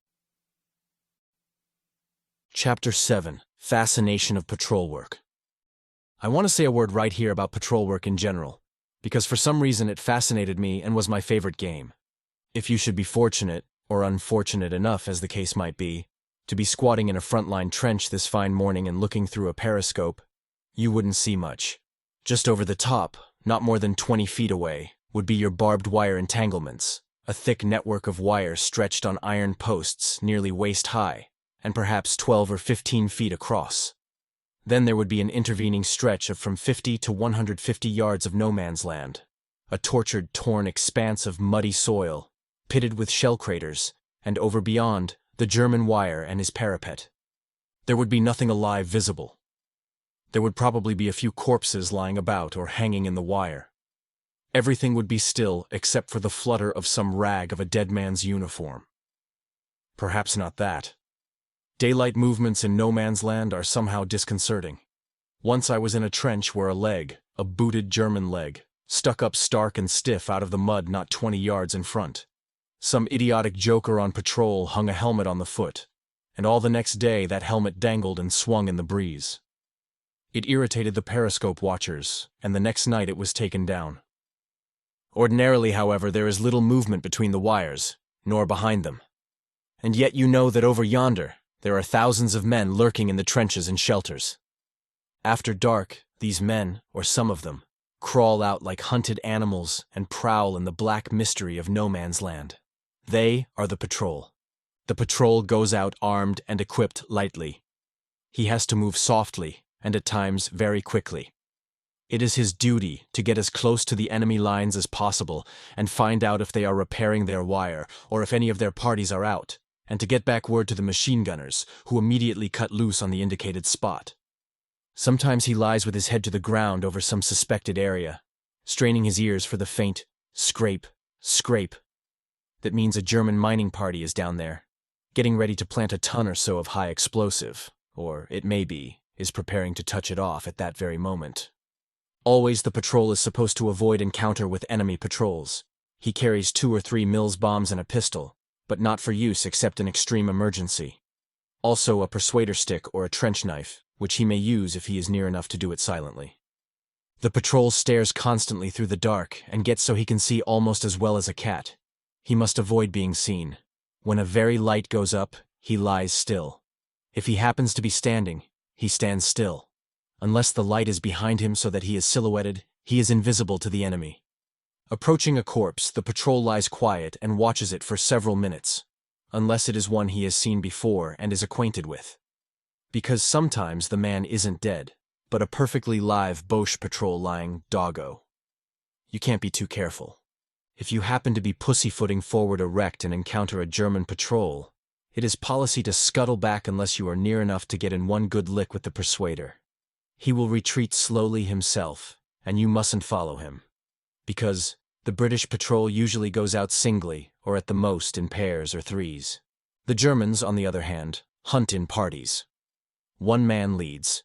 Chapter 7. Fascination of Patrol Work. I want to say a word right here about patrol work in general, because for some reason it fascinated me and was my favorite game. If you should be fortunate, or unfortunate enough as the case might be, to be squatting in a frontline trench this fine morning and looking through a periscope, you wouldn't see much. Just over the top, not more than 20 feet away, would be your barbed wire entanglements, a thick network of wire stretched on iron posts nearly waist-high, and perhaps 12 or 15 feet across. Then there would be an intervening stretch of from 50 to 150 yards of no man's land, a tortured, torn expanse of muddy soil, pitted with shell craters, and over beyond, the German wire and his parapet. There would be nothing alive visible. There would probably be a few corpses lying about or hanging in the wire. Everything would be still except for the flutter of some rag of a dead man's uniform. Perhaps not that. Daylight movements in no man's land are somehow disconcerting. Once I was in a trench where a leg, a booted German leg, stuck up stark and stiff out of the mud not 20 yards in front. Some idiotic joker on patrol hung a helmet on the foot, and all the next day that helmet dangled and swung in the breeze. It irritated the periscope watchers, and the next night it was taken down. Ordinarily, however, there is little movement between the wires, nor behind them. And yet you know that over yonder, there are thousands of men lurking in the trenches and shelters. After dark, these men, or some of them, crawl out like hunted animals and prowl in the black mystery of no man's land. They are the patrol. The patrol goes out armed and equipped lightly. He has to move softly, and at times very quickly. It is his duty to get as close to the enemy lines as possible and find out if they are repairing their wire or if any of their parties are out, and to get back word to the machine gunners, who immediately cut loose on the indicated spot. Sometimes he lies with his head to the ground over some suspected area, straining his ears for the faint scrape, scrape. That means a German mining party is down there, getting ready to plant a ton or so of high explosive, or, it may be, is preparing to touch it off at that very moment. Always the patrol is supposed to avoid encounter with enemy patrols. He carries 2 or 3 Mills bombs and a pistol, but not for use except in extreme emergency. Also a persuader stick or a trench knife, which he may use if he is near enough to do it silently. The patrol stares constantly through the dark and gets so he can see almost as well as a cat. He must avoid being seen. When a very light goes up, he lies still. If he happens to be standing, he stands still. Unless the light is behind him so that he is silhouetted, he is invisible to the enemy. Approaching a corpse, the patrol lies quiet and watches it for several minutes, unless it is one he has seen before and is acquainted with. Because sometimes the man isn't dead, but a perfectly live Boche patrol lying doggo. You can't be too careful. If you happen to be pussyfooting forward erect and encounter a German patrol, it is policy to scuttle back unless you are near enough to get in one good lick with the persuader. He will retreat slowly himself, and you mustn't follow him. Because the British patrol usually goes out singly, or at the most in pairs or threes. The Germans, on the other hand, hunt in parties. 1 man leads.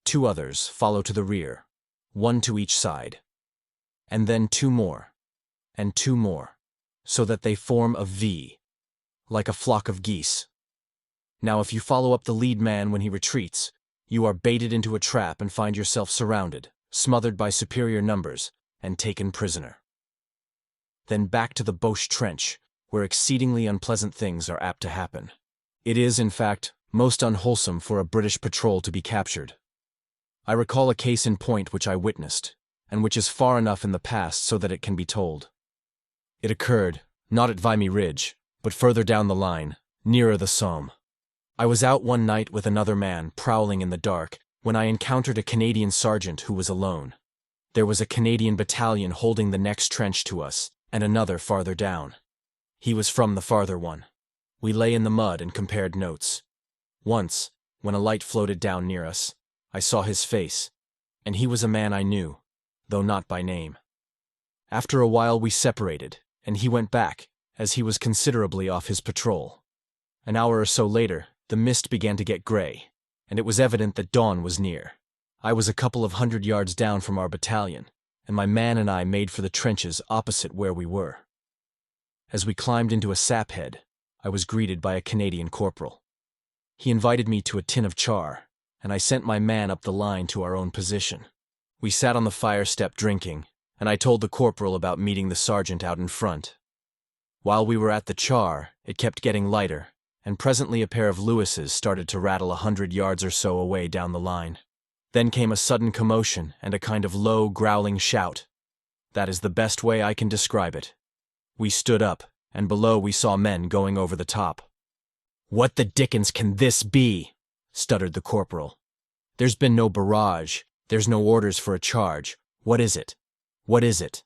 2 others follow to the rear, 1 to each side. And then 2 more, and 2 more, so that they form a V, like a flock of geese. Now if you follow up the lead man when he retreats, you are baited into a trap and find yourself surrounded, smothered by superior numbers, and taken prisoner. Then back to the Boche trench, where exceedingly unpleasant things are apt to happen. It is, in fact, most unwholesome for a British patrol to be captured. I recall a case in point which I witnessed, and which is far enough in the past so that it can be told. It occurred, not at Vimy Ridge, but further down the line, nearer the Somme. I was out one night with another man, prowling in the dark, when I encountered a Canadian sergeant who was alone. There was a Canadian battalion holding the next trench to us, and another farther down. He was from the farther one. We lay in the mud and compared notes. Once, when a light floated down near us, I saw his face, and he was a man I knew, though not by name. After a while we separated, and he went back, as he was considerably off his patrol. An hour or so later, the mist began to get gray, and it was evident that dawn was near. I was a couple of 100 yards down from our battalion, and my man and I made for the trenches opposite where we were. As we climbed into a saphead, I was greeted by a Canadian corporal. He invited me to a tin of char, and I sent my man up the line to our own position. We sat on the fire step drinking, and I told the corporal about meeting the sergeant out in front. While we were at the char, it kept getting lighter, and presently a pair of Lewises started to rattle 100 yards or so away down the line. Then came a sudden commotion and a kind of low, growling shout. That is the best way I can describe it. We stood up, and below we saw men going over the top. "What the dickens can this be?" stuttered the corporal. "There's been no barrage. There's no orders for a charge. What is it? What is it?"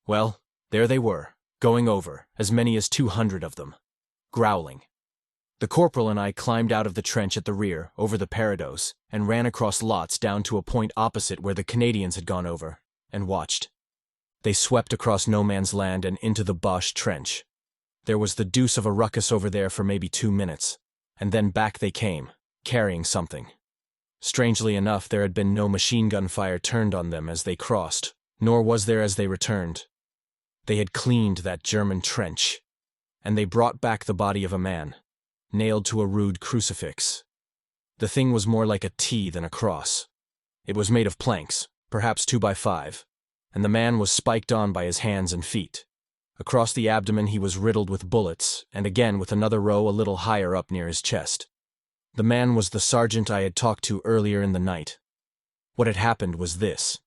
Well, there they were, going over, as many as 200 of them, growling. The corporal and I climbed out of the trench at the rear, over the parados, and ran across lots down to a point opposite where the Canadians had gone over, and watched. They swept across no man's land and into the Boche trench. There was the deuce of a ruckus over there for maybe 2 minutes, and then back they came, carrying something. Strangely enough, there had been no machine gun fire turned on them as they crossed, nor was there as they returned. They had cleaned that German trench, and they brought back the body of a man, nailed to a rude crucifix. The thing was more like a T than a cross. It was made of planks, perhaps 2 by 5, and the man was spiked on by his hands and feet. Across the abdomen he was riddled with bullets, and again with another row a little higher up near his chest. The man was the sergeant I had talked to earlier in the night. What had happened was this.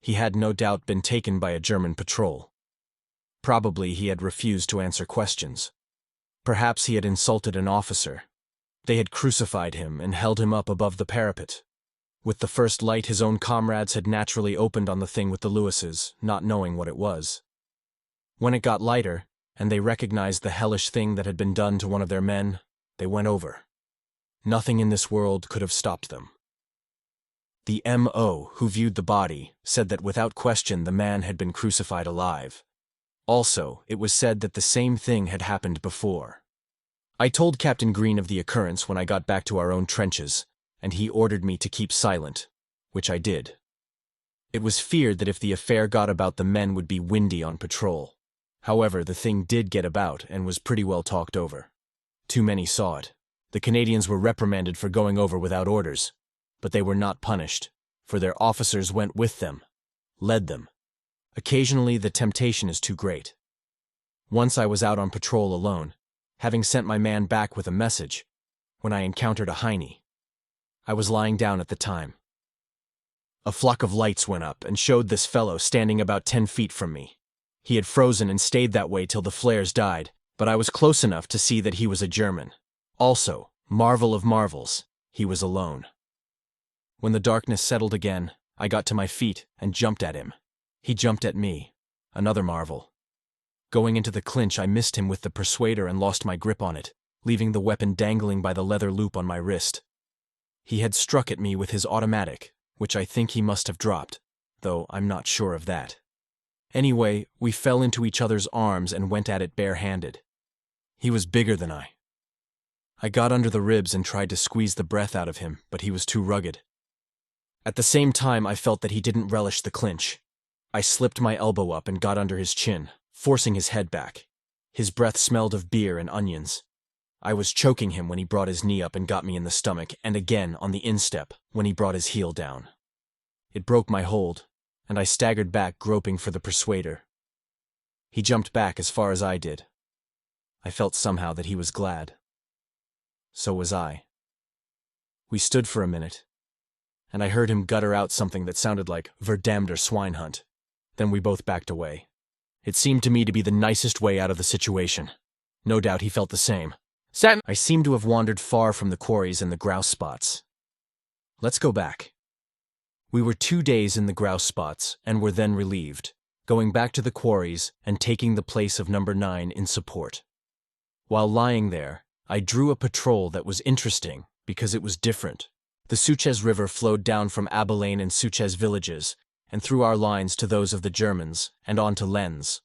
He had no doubt been taken by a German patrol. Probably he had refused to answer questions. Perhaps he had insulted an officer. They had crucified him and held him up above the parapet. With the first light, his own comrades had naturally opened on the thing with the Lewises, not knowing what it was. When it got lighter, and they recognized the hellish thing that had been done to one of their men, they went over. Nothing in this world could have stopped them. The M.O. who viewed the body said that without question the man had been crucified alive. Also, it was said that the same thing had happened before. I told Captain Green of the occurrence when I got back to our own trenches, and he ordered me to keep silent, which I did. It was feared that if the affair got about, the men would be windy on patrol. However, the thing did get about and was pretty well talked over. Too many saw it. The Canadians were reprimanded for going over without orders, but they were not punished, for their officers went with them, led them. Occasionally the temptation is too great. Once I was out on patrol alone, having sent my man back with a message, when I encountered a Heine. I was lying down at the time. A flock of lights went up and showed this fellow standing about 10 feet from me. He had frozen and stayed that way till the flares died, but I was close enough to see that he was a German. Also, marvel of marvels, he was alone. When the darkness settled again, I got to my feet and jumped at him. He jumped at me. Another marvel. Going into the clinch, I missed him with the persuader and lost my grip on it, leaving the weapon dangling by the leather loop on my wrist. He had struck at me with his automatic, which I think he must have dropped, though I'm not sure of that. Anyway, we fell into each other's arms and went at it bare-handed. He was bigger than I. I got under the ribs and tried to squeeze the breath out of him, but he was too rugged. At the same time, I felt that he didn't relish the clinch. I slipped my elbow up and got under his chin, forcing his head back. His breath smelled of beer and onions. I was choking him when he brought his knee up and got me in the stomach, and again on the instep when he brought his heel down. It broke my hold, and I staggered back, groping for the persuader. He jumped back as far as I did. I felt somehow that he was glad. So was I. We stood for a minute, and I heard him gutter out something that sounded like "verdammt or Schweinhund." Then we both backed away. It seemed to me to be the nicest way out of the situation. No doubt he felt the same. I seemed to have wandered far from the quarries and the grouse spots. Let's go back. We were 2 days in the grouse spots and were then relieved, going back to the quarries and taking the place of number 9 in support. While lying there, I drew a patrol that was interesting because it was different. The Suchez River flowed down from Abilene and Suchez villages and through our lines to those of the Germans and on to Lens.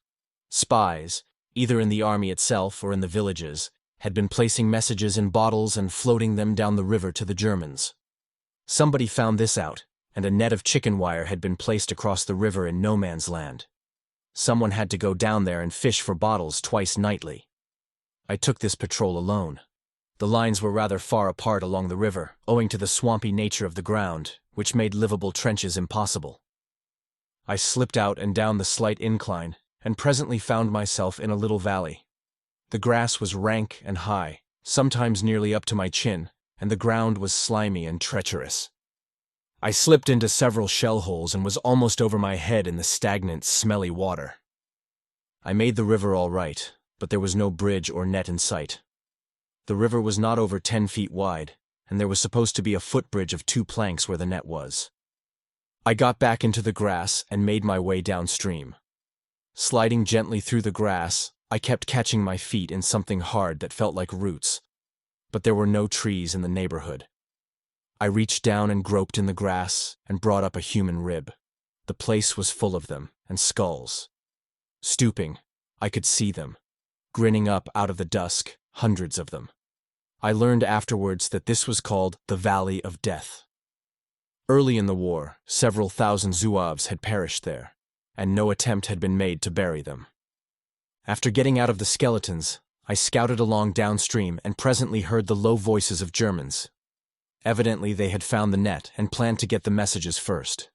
Spies, either in the army itself or in the villages, had been placing messages in bottles and floating them down the river to the Germans. Somebody found this out, and a net of chicken wire had been placed across the river in no man's land. Someone had to go down there and fish for bottles twice nightly. I took this patrol alone. The lines were rather far apart along the river, owing to the swampy nature of the ground, which made livable trenches impossible. I slipped out and down the slight incline, and presently found myself in a little valley. The grass was rank and high, sometimes nearly up to my chin, and the ground was slimy and treacherous. I slipped into several shell holes and was almost over my head in the stagnant, smelly water. I made the river all right, but there was no bridge or net in sight. The river was not over 10 feet wide, and there was supposed to be a footbridge of 2 planks where the net was. I got back into the grass and made my way downstream. Sliding gently through the grass, I kept catching my feet in something hard that felt like roots, but there were no trees in the neighborhood. I reached down and groped in the grass and brought up a human rib. The place was full of them, and skulls. Stooping, I could see them, grinning up out of the dusk, hundreds of them. I learned afterwards that this was called the Valley of Death. Early in the war, several thousand Zouaves had perished there, and no attempt had been made to bury them. After getting out of the skeletons, I scouted along downstream and presently heard the low voices of Germans. Evidently they had found the net and planned to get the messages first.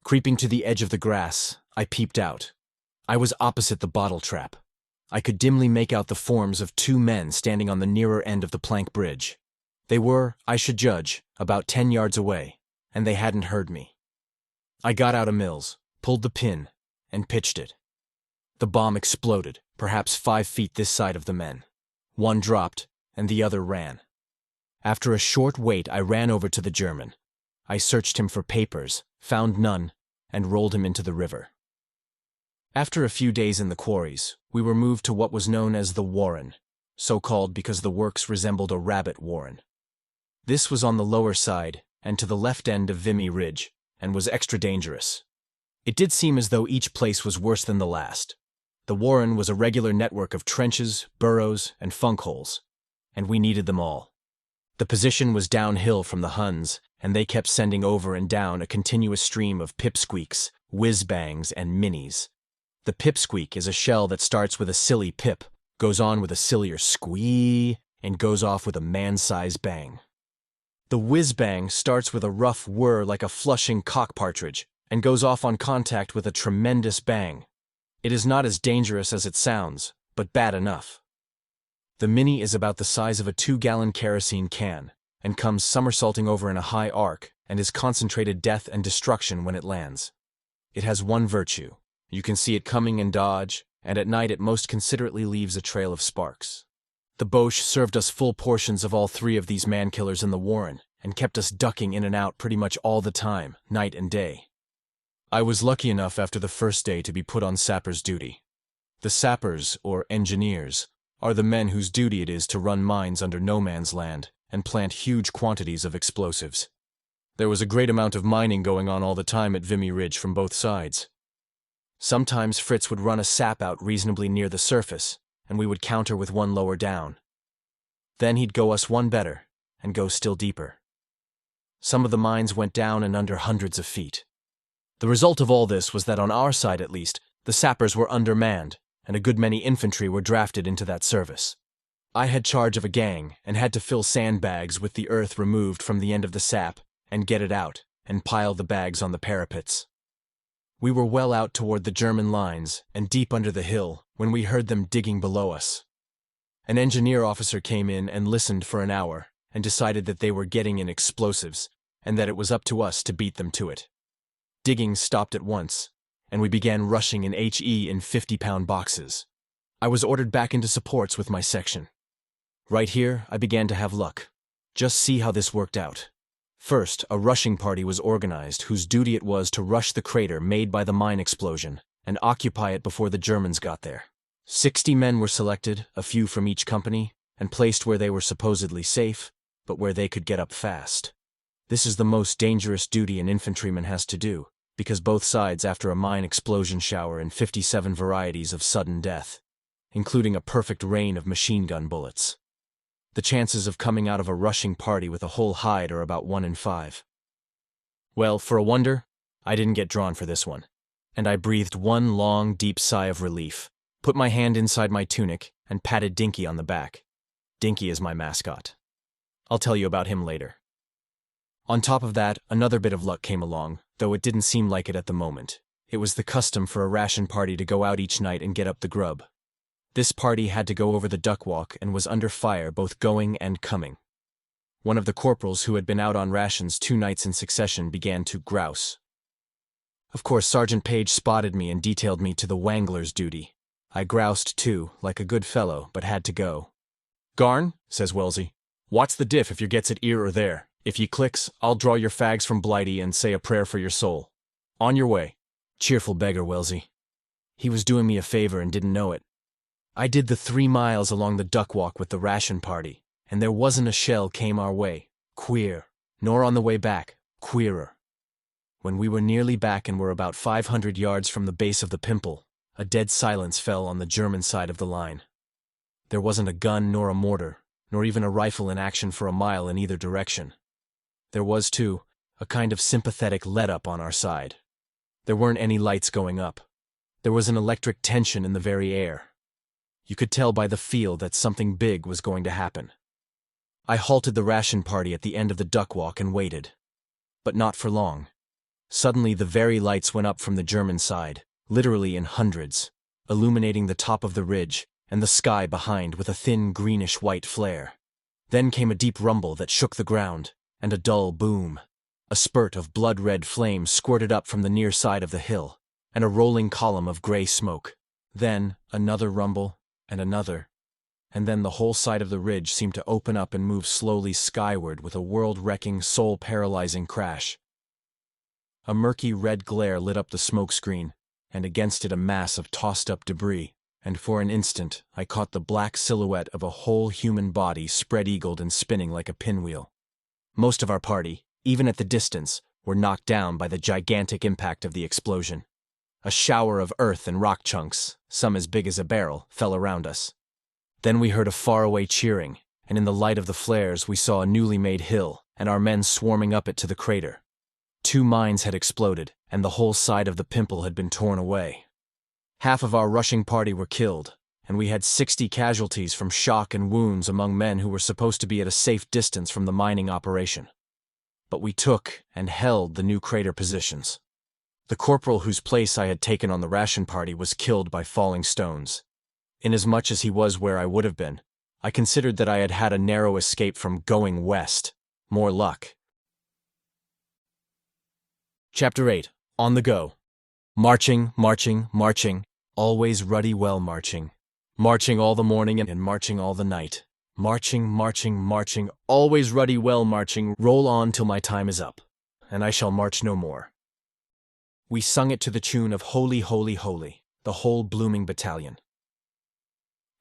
Creeping to the edge of the grass, I peeped out. I was opposite the bottle trap. I could dimly make out the forms of 2 men standing on the nearer end of the plank bridge. They were, I should judge, about 10 yards away, and they hadn't heard me. I got out a Mills, pulled the pin, and pitched it. The bomb exploded, perhaps 5 feet this side of the men. One dropped, and the other ran. After a short wait, I ran over to the German. I searched him for papers, found none, and rolled him into the river. After a few days in the quarries, we were moved to what was known as the Warren, so called because the works resembled a rabbit warren. This was on the lower side and to the left end of Vimy Ridge, and was extra dangerous. It did seem as though each place was worse than the last. The Warren was a regular network of trenches, burrows, and funk holes, and we needed them all. The position was downhill from the Huns, and they kept sending over and down a continuous stream of pipsqueaks, whiz-bangs, and minis. The pipsqueak is a shell that starts with a silly pip, goes on with a sillier squee, and goes off with a man-size bang. The whiz-bang starts with a rough whir like a flushing cock partridge, and goes off on contact with a tremendous bang. It is not as dangerous as it sounds, but bad enough. The mini is about the size of a 2-gallon kerosene can, and comes somersaulting over in a high arc, and is concentrated death and destruction when it lands. It has one virtue. You can see it coming and dodge, and at night it most considerately leaves a trail of sparks. The Boche served us full portions of all 3 of these man-killers in the Warren, and kept us ducking in and out pretty much all the time, night and day. I was lucky enough after the first day to be put on sappers' duty. The sappers, or engineers, are the men whose duty it is to run mines under no man's land and plant huge quantities of explosives. There was a great amount of mining going on all the time at Vimy Ridge from both sides. Sometimes Fritz would run a sap out reasonably near the surface, and we would counter with one lower down. Then he'd go us one better, and go still deeper. Some of the mines went down and under hundreds of feet. The result of all this was that on our side at least, the sappers were undermanned, and a good many infantry were drafted into that service. I had charge of a gang, and had to fill sandbags with the earth removed from the end of the sap, and get it out, and pile the bags on the parapets. We were well out toward the German lines, and deep under the hill, when we heard them digging below us. An engineer officer came in and listened for an hour, and decided that they were getting in explosives, and that it was up to us to beat them to it. Digging stopped at once, and we began rushing in HE in 50-pound boxes. I was ordered back into supports with my section. Right here, I began to have luck. Just see how this worked out. First, a rushing party was organized whose duty it was to rush the crater made by the mine explosion and occupy it before the Germans got there. 60 men were selected, a few from each company, and placed where they were supposedly safe, but where they could get up fast. This is the most dangerous duty an infantryman has to do, because both sides after a mine explosion shower in 57 varieties of sudden death, including a perfect rain of machine gun bullets. The chances of coming out of a rushing party with a whole hide are about 1 in 5. Well, for a wonder, I didn't get drawn for this one, and I breathed one long, deep sigh of relief, put my hand inside my tunic, and patted Dinky on the back. Dinky is my mascot. I'll tell you about him later. On top of that, another bit of luck came along, though it didn't seem like it at the moment. It was the custom for a ration party to go out each night and get up the grub. This party had to go over the duck walk and was under fire both going and coming. One of the corporals who had been out on rations 2 nights in succession began to grouse. Of course, Sergeant Page spotted me and detailed me to the Wangler's duty. I groused too, like a good fellow, but had to go. "Garn," says Wellesley. "What's the diff if you gets it 'ere or there? If ye clicks, I'll draw your fags from Blighty and say a prayer for your soul. On your way." Cheerful beggar, Wellesley. He was doing me a favor and didn't know it. I did the 3 miles along the duck walk with the ration party, and there wasn't a shell came our way. Queer. Nor on the way back. Queerer. When we were nearly back and were about 500 yards from the base of the pimple, a dead silence fell on the German side of the line. There wasn't a gun nor a mortar, nor even a rifle in action for a mile in either direction. There was, too, a kind of sympathetic let-up on our side. There weren't any lights going up. There was an electric tension in the very air. You could tell by the feel that something big was going to happen. I halted the ration party at the end of the duck walk and waited. But not for long. Suddenly the very lights went up from the German side, literally in hundreds, illuminating the top of the ridge and the sky behind with a thin greenish-white flare. Then came a deep rumble that shook the ground, and a dull boom. A spurt of blood-red flame squirted up from the near side of the hill, and a rolling column of gray smoke. Then another rumble, and another, and then the whole side of the ridge seemed to open up and move slowly skyward with a world-wrecking, soul-paralyzing crash. A murky red glare lit up the smoke screen, and against it a mass of tossed-up debris, and for an instant I caught the black silhouette of a whole human body spread-eagled and spinning like a pinwheel. Most of our party, even at the distance, were knocked down by the gigantic impact of the explosion. A shower of earth and rock chunks, some as big as a barrel, fell around us. Then we heard a faraway cheering, and in the light of the flares we saw a newly made hill, and our men swarming up it to the crater. 2 mines had exploded, and the whole side of the pimple had been torn away. Half of our rushing party were killed, and we had 60 casualties from shock and wounds among men who were supposed to be at a safe distance from the mining operation. But we took and held the new crater positions. The corporal whose place I had taken on the ration party was killed by falling stones. Inasmuch as he was where I would have been, I considered that I had had a narrow escape from going west. More luck. Chapter 8. On the Go. Marching, marching, marching, always ruddy well marching. Marching all the morning and marching all the night. Marching, marching, marching, always ruddy well marching, roll on till my time is up, and I shall march no more. We sung it to the tune of Holy, Holy, Holy, the whole blooming battalion.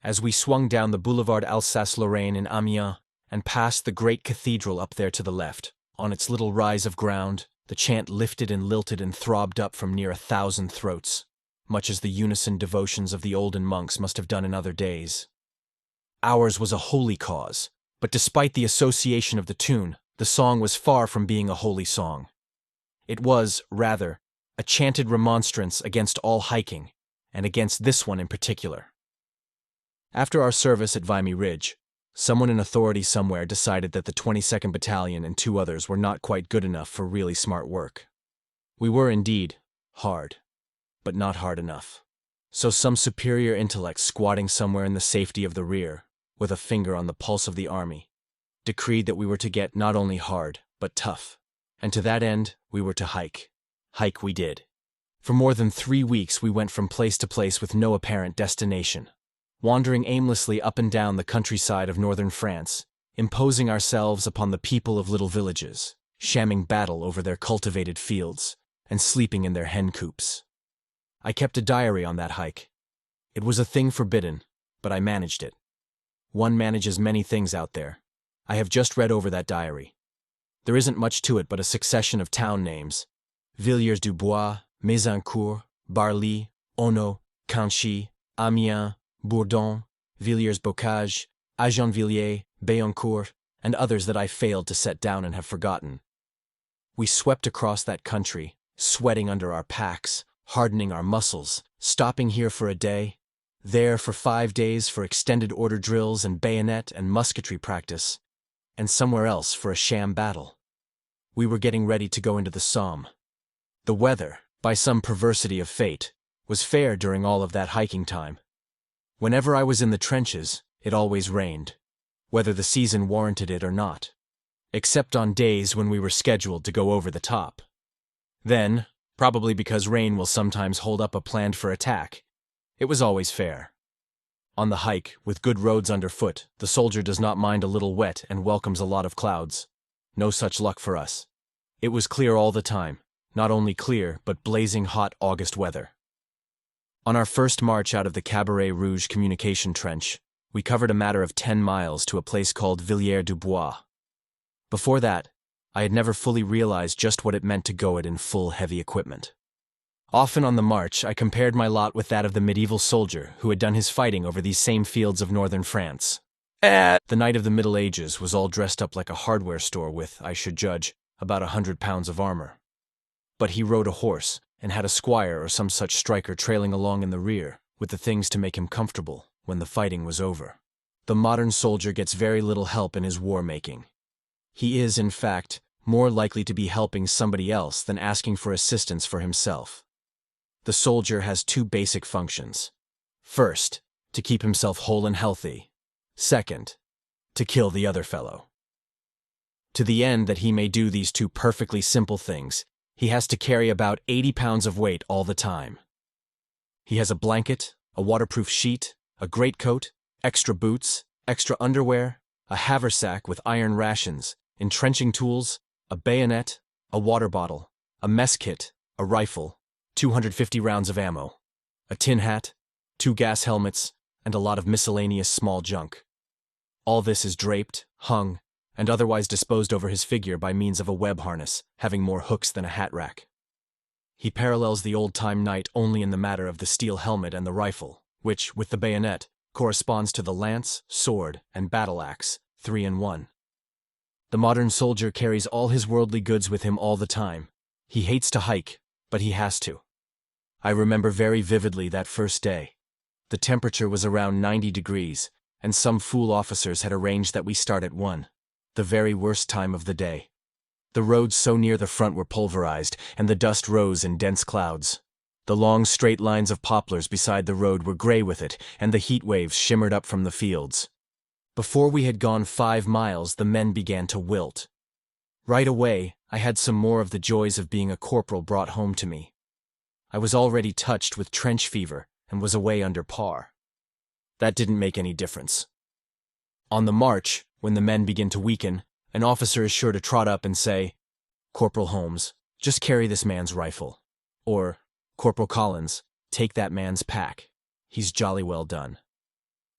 As we swung down the boulevard Alsace-Lorraine in Amiens and passed the great cathedral up there to the left, on its little rise of ground, the chant lifted and lilted and throbbed up from near 1,000 throats, much as the unison devotions of the olden monks must have done in other days. Ours was a holy cause, but despite the association of the tune, the song was far from being a holy song. It was, rather, a chanted remonstrance against all hiking, and against this one in particular. After our service at Vimy Ridge, someone in authority somewhere decided that the 22nd Battalion and 2 others were not quite good enough for really smart work. We were indeed hard, but not hard enough. So some superior intellect squatting somewhere in the safety of the rear, with a finger on the pulse of the army, decreed that we were to get not only hard, but tough, and to that end we were to hike. Hike we did. For more than 3 weeks we went from place to place with no apparent destination, wandering aimlessly up and down the countryside of northern France, imposing ourselves upon the people of little villages, shamming battle over their cultivated fields, and sleeping in their hen coops. I kept a diary on that hike. It was a thing forbidden, but I managed it. One manages many things out there. I have just read over that diary. There isn't much to it but a succession of town names: Villiers-du-Bois, Mézencourt, Barly, Ono, Canchy, Amiens, Bourdon, Villiers-Bocage, Agenvilliers, Béancourt, and others that I failed to set down and have forgotten. We swept across that country, sweating under our packs, hardening our muscles, stopping here for a day, there for 5 days for extended order drills and bayonet and musketry practice, and somewhere else for a sham battle. We were getting ready to go into the Somme. The weather, by some perversity of fate, was fair during all of that hiking time. Whenever I was in the trenches, it always rained, whether the season warranted it or not, except on days when we were scheduled to go over the top. Then, probably because rain will sometimes hold up a planned for attack, It was always fair. On the hike, with good roads underfoot, the soldier does not mind a little wet and welcomes a lot of clouds. No such luck for us. It was clear all the time, not only clear, but blazing hot August weather. On our first march out of the Cabaret Rouge communication trench, we covered a matter of 10 miles to a place called Villers-du-Bois. Before that, I had never fully realized just what it meant to go it in full heavy equipment. Often on the march, I compared my lot with that of the medieval soldier who had done his fighting over these same fields of northern France. The knight of the Middle Ages was all dressed up like a hardware store with, I should judge, about 100 pounds of armor. But he rode a horse and had a squire or some such striker trailing along in the rear, with the things to make him comfortable when the fighting was over. The modern soldier gets very little help in his war-making. He is, in fact, more likely to be helping somebody else than asking for assistance for himself. The soldier has two basic functions. First, to keep himself whole and healthy. Second, to kill the other fellow. To the end that he may do these two perfectly simple things, he has to carry about 80 pounds of weight all the time. He has a blanket, a waterproof sheet, a greatcoat, extra boots, extra underwear, a haversack with iron rations, entrenching tools, a bayonet, a water bottle, a mess kit, a rifle, 250 rounds of ammo, a tin hat, 2 gas helmets, and a lot of miscellaneous small junk. All this is draped, hung, and otherwise disposed over his figure by means of a web harness, having more hooks than a hat rack. He parallels the old-time knight only in the matter of the steel helmet and the rifle, which, with the bayonet, corresponds to the lance, sword, and battle-axe, 3 in 1. The modern soldier carries all his worldly goods with him all the time. He hates to hike, but he has to. I remember very vividly that first day. The temperature was around 90 degrees, and some fool officers had arranged that we start at 1, the very worst time of the day. The roads so near the front were pulverized, and the dust rose in dense clouds. The long straight lines of poplars beside the road were gray with it, and the heat waves shimmered up from the fields. Before we had gone 5 miles, the men began to wilt. Right away, I had some more of the joys of being a corporal brought home to me. I was already touched with trench fever and was away under par. That didn't make any difference. On the march, when the men begin to weaken, an officer is sure to trot up and say, "Corporal Holmes, just carry this man's rifle." Or, "Corporal Collins, take that man's pack. He's jolly well done."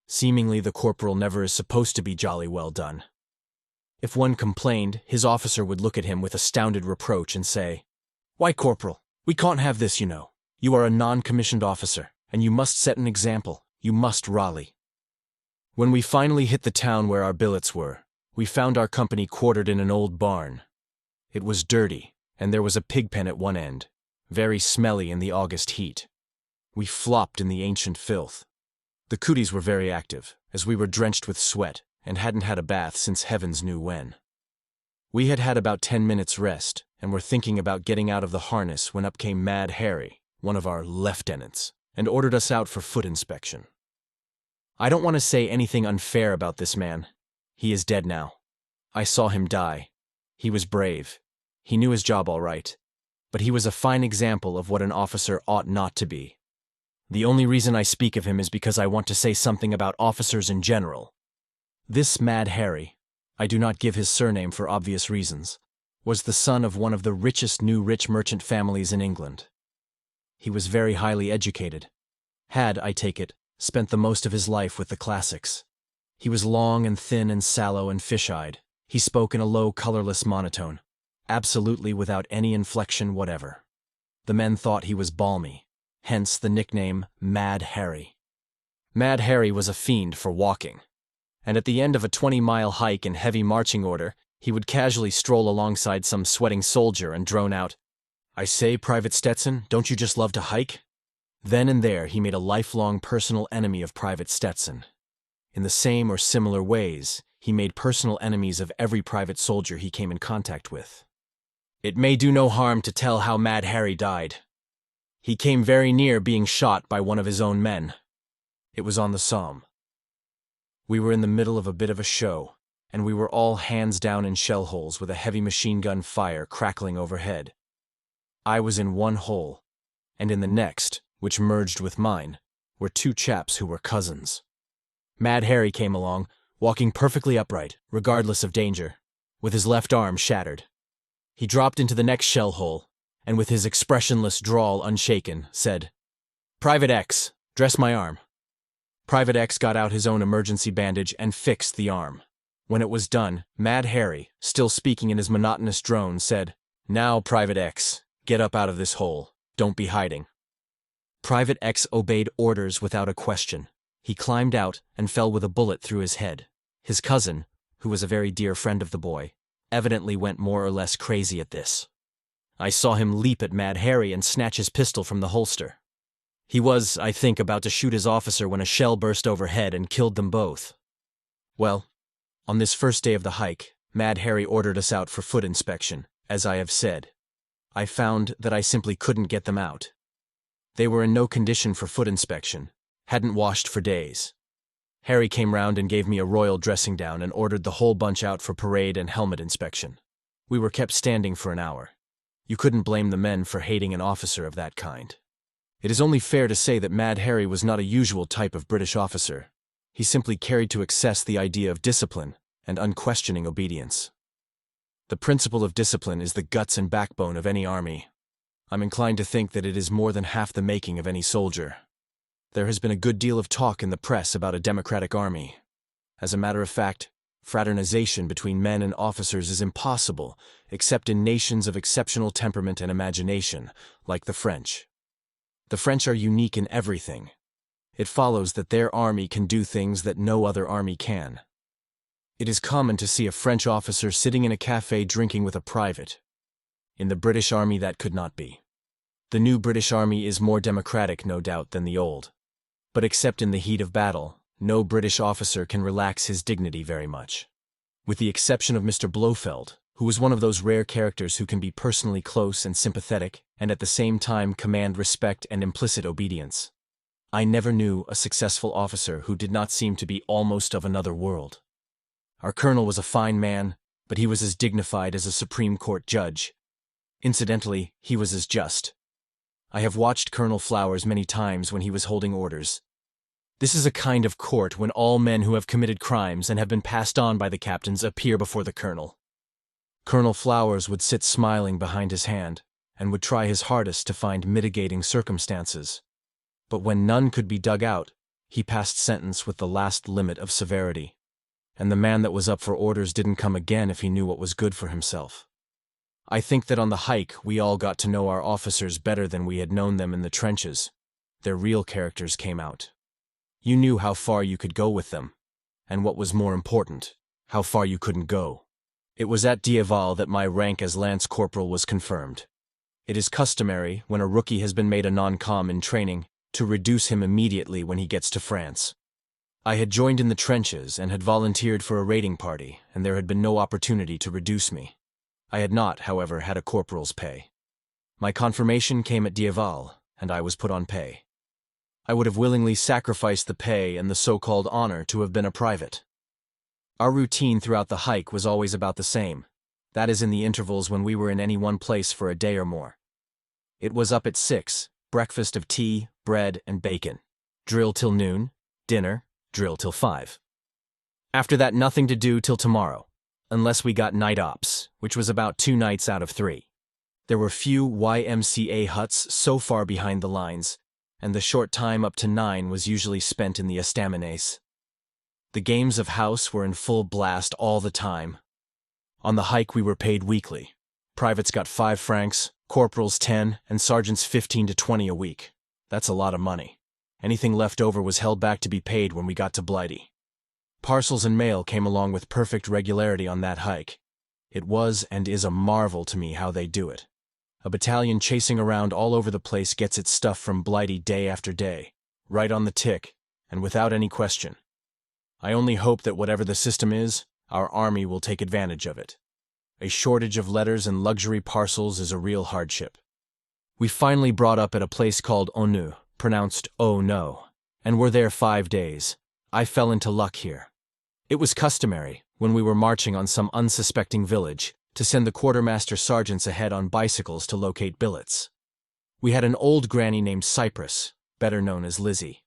Seemingly the corporal never is supposed to be jolly well done. If one complained, his officer would look at him with astounded reproach and say, "Why, Corporal, we can't have this, you know. You are a non-commissioned officer, and you must set an example. You must rally." When we finally hit the town where our billets were, we found our company quartered in an old barn. It was dirty, and there was a pig pen at one end, very smelly in the August heat. We flopped in the ancient filth. The cooties were very active, as we were drenched with sweat and hadn't had a bath since heavens knew when. We had had about 10 minutes rest, and were thinking about getting out of the harness when up came Mad Harry, one of our lieutenants, and ordered us out for foot inspection. I don't want to say anything unfair about this man. He is dead now. I saw him die. He was brave. He knew his job all right. But he was a fine example of what an officer ought not to be. The only reason I speak of him is because I want to say something about officers in general. This Mad Harry, I do not give his surname for obvious reasons, was the son of one of the richest new rich merchant families in England. He was very highly educated. Had, I take it, spent the most of his life with the classics. He was long and thin and sallow and fish-eyed. He spoke in a low, colorless monotone, absolutely without any inflection whatever. The men thought he was balmy, hence the nickname Mad Harry. Mad Harry was a fiend for walking, and at the end of a 20-mile hike in heavy marching order, he would casually stroll alongside some sweating soldier and drone out, "I say, Private Stetson, don't you just love to hike?" Then and there he made a lifelong personal enemy of Private Stetson. In the same or similar ways, he made personal enemies of every private soldier he came in contact with. It may do no harm to tell how Mad Harry died. He came very near being shot by one of his own men. It was on the Somme. We were in the middle of a bit of a show, and we were all hands down in shell holes with a heavy machine gun fire crackling overhead. I was in one hole, and in the next, which merged with mine, were two chaps who were cousins. Mad Harry came along, walking perfectly upright, regardless of danger, with his left arm shattered. He dropped into the next shell hole, and with his expressionless drawl unshaken, said, "Private X, dress my arm." Private X got out his own emergency bandage and fixed the arm. When it was done, Mad Harry, still speaking in his monotonous drone, said, "Now, Private X, get up out of this hole. Don't be hiding." Private X obeyed orders without a question. He climbed out and fell with a bullet through his head. His cousin, who was a very dear friend of the boy, evidently went more or less crazy at this. I saw him leap at Mad Harry and snatch his pistol from the holster. He was, I think, about to shoot his officer when a shell burst overhead and killed them both. Well, on this first day of the hike, Mad Harry ordered us out for foot inspection, as I have said. I found that I simply couldn't get them out. They were in no condition for foot inspection, hadn't washed for days. Harry came round and gave me a royal dressing down and ordered the whole bunch out for parade and helmet inspection. We were kept standing for an hour. You couldn't blame the men for hating an officer of that kind. It is only fair to say that Mad Harry was not a usual type of British officer. He simply carried to excess the idea of discipline and unquestioning obedience. The principle of discipline is the guts and backbone of any army. I'm inclined to think that it is more than half the making of any soldier. There has been a good deal of talk in the press about a democratic army. As a matter of fact, fraternization between men and officers is impossible, except in nations of exceptional temperament and imagination, like the French. The French are unique in everything. It follows that their army can do things that no other army can. It is common to see a French officer sitting in a cafe drinking with a private. In the British Army that could not be. The new British Army is more democratic, no doubt, than the old. But except in the heat of battle, no British officer can relax his dignity very much. With the exception of Mr. Blofeld, who was one of those rare characters who can be personally close and sympathetic, and at the same time command respect and implicit obedience. I never knew a successful officer who did not seem to be almost of another world. Our colonel was a fine man, but he was as dignified as a Supreme Court judge. Incidentally, he was as just. I have watched Colonel Flowers many times when he was holding orders. This is a kind of court when all men who have committed crimes and have been passed on by the captains appear before the colonel. Colonel Flowers would sit smiling behind his hand, and would try his hardest to find mitigating circumstances. But when none could be dug out, he passed sentence with the last limit of severity. And the man that was up for orders didn't come again if he knew what was good for himself. I think that on the hike we all got to know our officers better than we had known them in the trenches. Their real characters came out. You knew how far you could go with them, and what was more important, how far you couldn't go. It was at Dieval that my rank as Lance Corporal was confirmed. It is customary, when a rookie has been made a non-com in training, to reduce him immediately when he gets to France. I had joined in the trenches and had volunteered for a raiding party, and there had been no opportunity to reduce me. I had not, however, had a corporal's pay. My confirmation came at Dieval, and I was put on pay. I would have willingly sacrificed the pay and the so-called honor to have been a private. Our routine throughout the hike was always about the same. That is in the intervals when we were in any one place for a day or more. It was up at 6, breakfast of tea, bread, and bacon. Drill till noon, dinner, drill till 5. After that, nothing to do till tomorrow, unless we got night ops, which was about 2 nights out of 3. There were few YMCA huts so far behind the lines, and the short time up to 9 was usually spent in the estaminets. The games of house were in full blast all the time. On the hike we were paid weekly. Privates got 5 francs, corporals 10, and sergeants 15 to 20 a week. That's a lot of money. Anything left over was held back to be paid when we got to Blighty. Parcels and mail came along with perfect regularity on that hike. It was and is a marvel to me how they do it. A battalion chasing around all over the place gets its stuff from Blighty day after day, right on the tick, and without any question. I only hope that whatever the system is, our army will take advantage of it. A shortage of letters and luxury parcels is a real hardship. We finally brought up at a place called Onu, pronounced "Oh no," and were there 5 days. I fell into luck here. It was customary, when we were marching on some unsuspecting village, to send the quartermaster sergeants ahead on bicycles to locate billets. We had an old granny named Cypress, better known as Lizzie.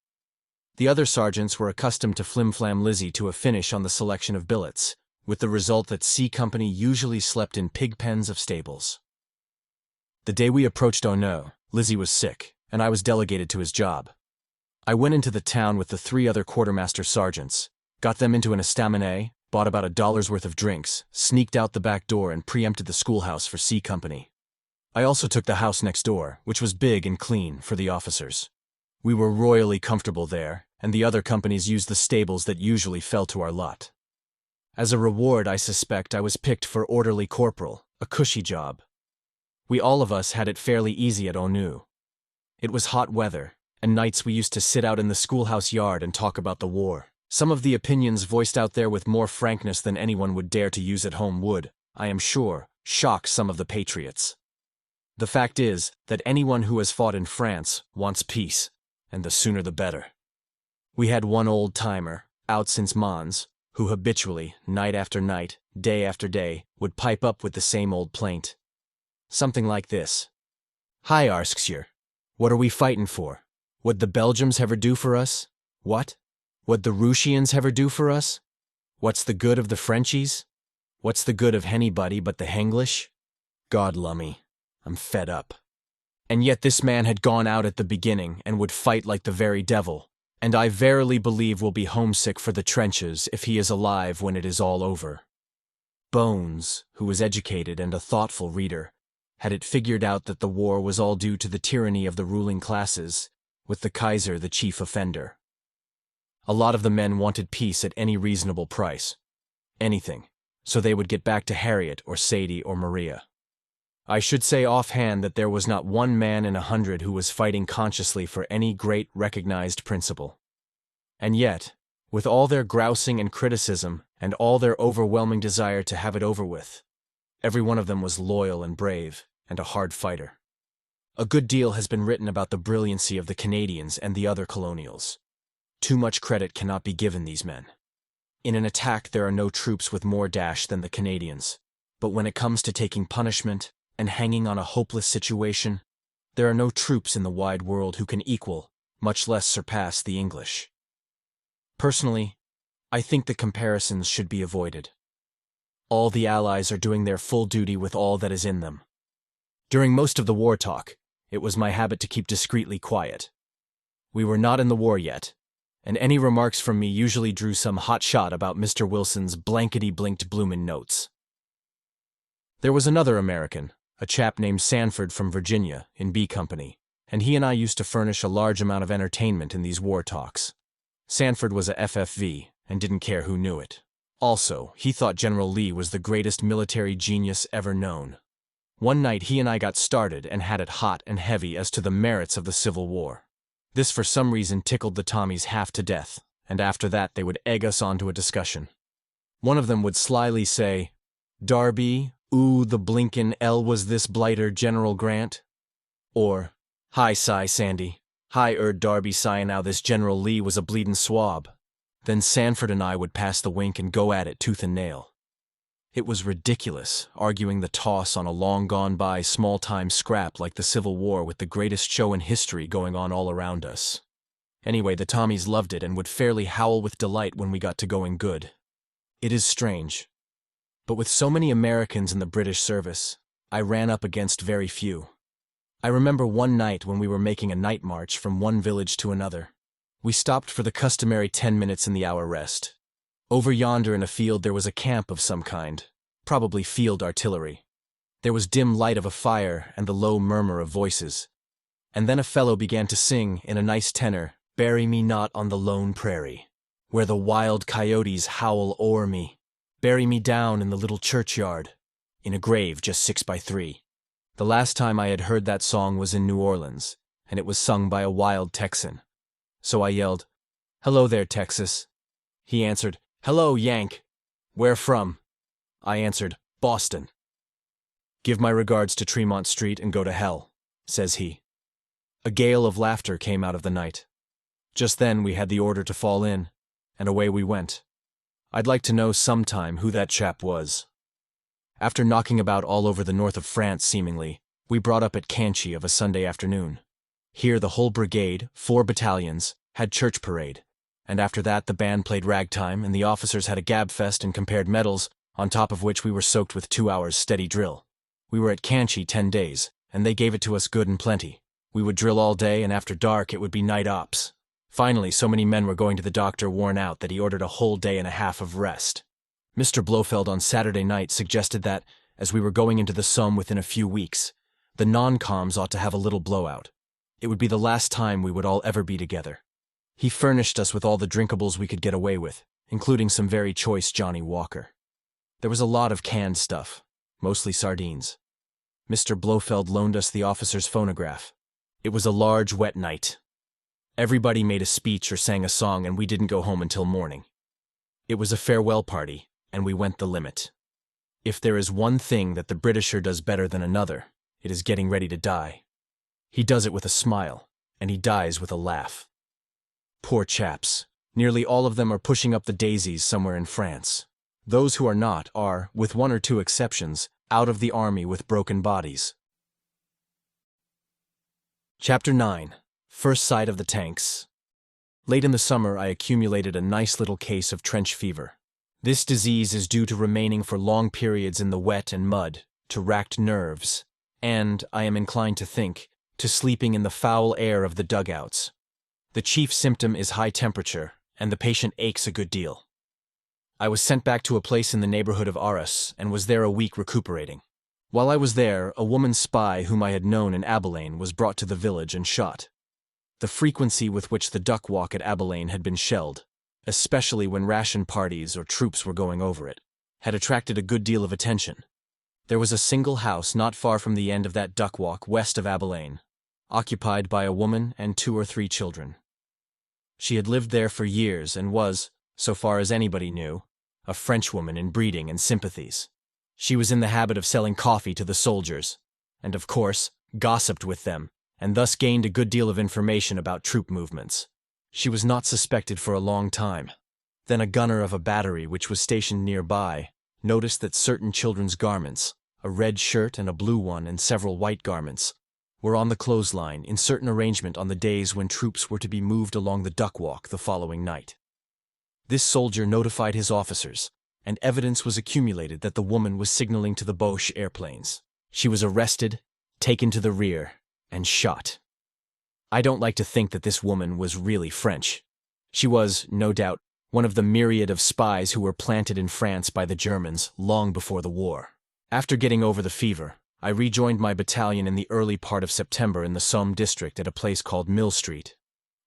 The other sergeants were accustomed to flim-flam Lizzie to a finish on the selection of billets, with the result that C Company usually slept in pig pens of stables. The day we approached Ono, Lizzie was sick, and I was delegated to his job. I went into the town with the 3 other quartermaster sergeants, got them into an estaminet, bought about $1 worth of drinks, sneaked out the back door and preempted the schoolhouse for C Company. I also took the house next door, which was big and clean, for the officers. We were royally comfortable there, and the other companies used the stables that usually fell to our lot. As a reward, I suspect I was picked for orderly corporal, a cushy job. We all of us had it fairly easy at Onu. It was hot weather, and nights we used to sit out in the schoolhouse yard and talk about the war. Some of the opinions voiced out there with more frankness than anyone would dare to use at home would, I am sure, shock some of the patriots. The fact is that anyone who has fought in France wants peace, and the sooner the better. We had one old-timer, out since Mons, who habitually, night after night, day after day, would pipe up with the same old plaint. Something like this. "Hi, Arskshire. What are we fighting for? What'd the Belgians ever do for us? What? What'd the Rooshians ever do for us? What's the good of the Frenchies? What's the good of anybody but the Henglish? God lummy, I'm fed up." And yet this man had gone out at the beginning and would fight like the very devil, and I verily believe will be homesick for the trenches if he is alive when it is all over. Bones, who was educated and a thoughtful reader, had it figured out that the war was all due to the tyranny of the ruling classes, with the Kaiser the chief offender. A lot of the men wanted peace at any reasonable price. Anything, so they would get back to Harriet or Sadie or Maria. I should say offhand that there was not one man in 100 who was fighting consciously for any great recognized principle. And yet, with all their grousing and criticism, and all their overwhelming desire to have it over with, every one of them was loyal and brave, and a hard fighter. A good deal has been written about the brilliancy of the Canadians and the other colonials. Too much credit cannot be given these men. In an attack there are no troops with more dash than the Canadians, but when it comes to taking punishment and hanging on a hopeless situation, there are no troops in the wide world who can equal, much less surpass, the English. Personally, I think the comparisons should be avoided. All the Allies are doing their full duty with all that is in them. During most of the war talk, it was my habit to keep discreetly quiet. We were not in the war yet, and any remarks from me usually drew some hot shot about Mr. Wilson's blankety-blinked bloomin' notes. There was another American, a chap named Sanford from Virginia, in B Company, and he and I used to furnish a large amount of entertainment in these war talks. Sanford was a FFV, and didn't care who knew it. Also, he thought General Lee was the greatest military genius ever known. One night he and I got started and had it hot and heavy as to the merits of the Civil War. This for some reason tickled the Tommies half to death, and after that they would egg us on to a discussion. One of them would slyly say, "Darby, ooh, the blinkin' L was this blighter General Grant?" Or, "Hi, sigh, Sandy. Hi, Darby, sigh, now this General Lee was a bleedin' swab." Then Sanford and I would pass the wink and go at it tooth and nail. It was ridiculous, arguing the toss on a long-gone-by small-time scrap like the Civil War with the greatest show in history going on all around us. Anyway, the Tommies loved it and would fairly howl with delight when we got to going good. It is strange, but with so many Americans in the British service, I ran up against very few. I remember one night when we were making a night march from one village to another. We stopped for the customary 10 minutes in the hour rest. Over yonder in a field there was a camp of some kind, probably field artillery. There was dim light of a fire and the low murmur of voices. And then a fellow began to sing, in a nice tenor, "Bury me not on the lone prairie, where the wild coyotes howl o'er me. Bury me down in the little churchyard, in a grave just 6x3. The last time I had heard that song was in New Orleans, and it was sung by a wild Texan. So I yelled, "Hello there, Texas." He answered, "Hello, Yank. Where from?" I answered, "Boston." "Give my regards to Tremont Street and go to hell," says he. A gale of laughter came out of the night. Just then we had the order to fall in, and away we went. I'd like to know sometime who that chap was. After knocking about all over the north of France seemingly, we brought up at Canchy of a Sunday afternoon. Here the whole brigade, 4 battalions, had church parade, and after that the band played ragtime and the officers had a gab fest and compared medals, on top of which we were soaked with 2 hours steady drill. We were at Yankee 10 days, and they gave it to us good and plenty. We would drill all day, and after dark it would be night ops. Finally, so many men were going to the doctor worn out that he ordered a whole day and a half of rest. Mr. Blofeld on Saturday night suggested that, as we were going into the Somme within a few weeks, the non-coms ought to have a little blowout. It would be the last time we would all ever be together. He furnished us with all the drinkables we could get away with, including some very choice Johnny Walker. There was a lot of canned stuff, mostly sardines. Mr. Blofeld loaned us the officer's phonograph. It was a large, wet night. Everybody made a speech or sang a song, and we didn't go home until morning. It was a farewell party, and we went the limit. If there is one thing that the Britisher does better than another, it is getting ready to die. He does it with a smile, and he dies with a laugh. Poor chaps. Nearly all of them are pushing up the daisies somewhere in France. Those who are not are, with 1 or 2 exceptions, out of the army with broken bodies. Chapter 9. First Sight of the Tanks. Late in the summer, I accumulated a nice little case of trench fever. This disease is due to remaining for long periods in the wet and mud, to racked nerves, and, I am inclined to think, to sleeping in the foul air of the dugouts. The chief symptom is high temperature, and the patient aches a good deal. I was sent back to a place in the neighborhood of Arras and was there a week recuperating. While I was there, a woman spy whom I had known in Abilene was brought to the village and shot. The frequency with which the duck walk at Abilene had been shelled, especially when ration parties or troops were going over it, had attracted a good deal of attention. There was a single house not far from the end of that duck walk west of Abilene, occupied by a woman and 2 or 3 children. She had lived there for years and was, so far as anybody knew, a Frenchwoman in breeding and sympathies. She was in the habit of selling coffee to the soldiers, and of course, gossiped with them, and thus gained a good deal of information about troop movements. She was not suspected for a long time. Then a gunner of a battery which was stationed nearby noticed that certain children's garments, a red shirt and a blue one and several white garments, were on the clothesline in certain arrangement on the days when troops were to be moved along the duck walk the following night. This soldier notified his officers, and evidence was accumulated that the woman was signaling to the Boche airplanes. She was arrested, taken to the rear, and shot. I don't like to think that this woman was really French. She was, no doubt, one of the myriad of spies who were planted in France by the Germans long before the war. After getting over the fever, I rejoined my battalion in the early part of September in the Somme district at a place called Mill Street.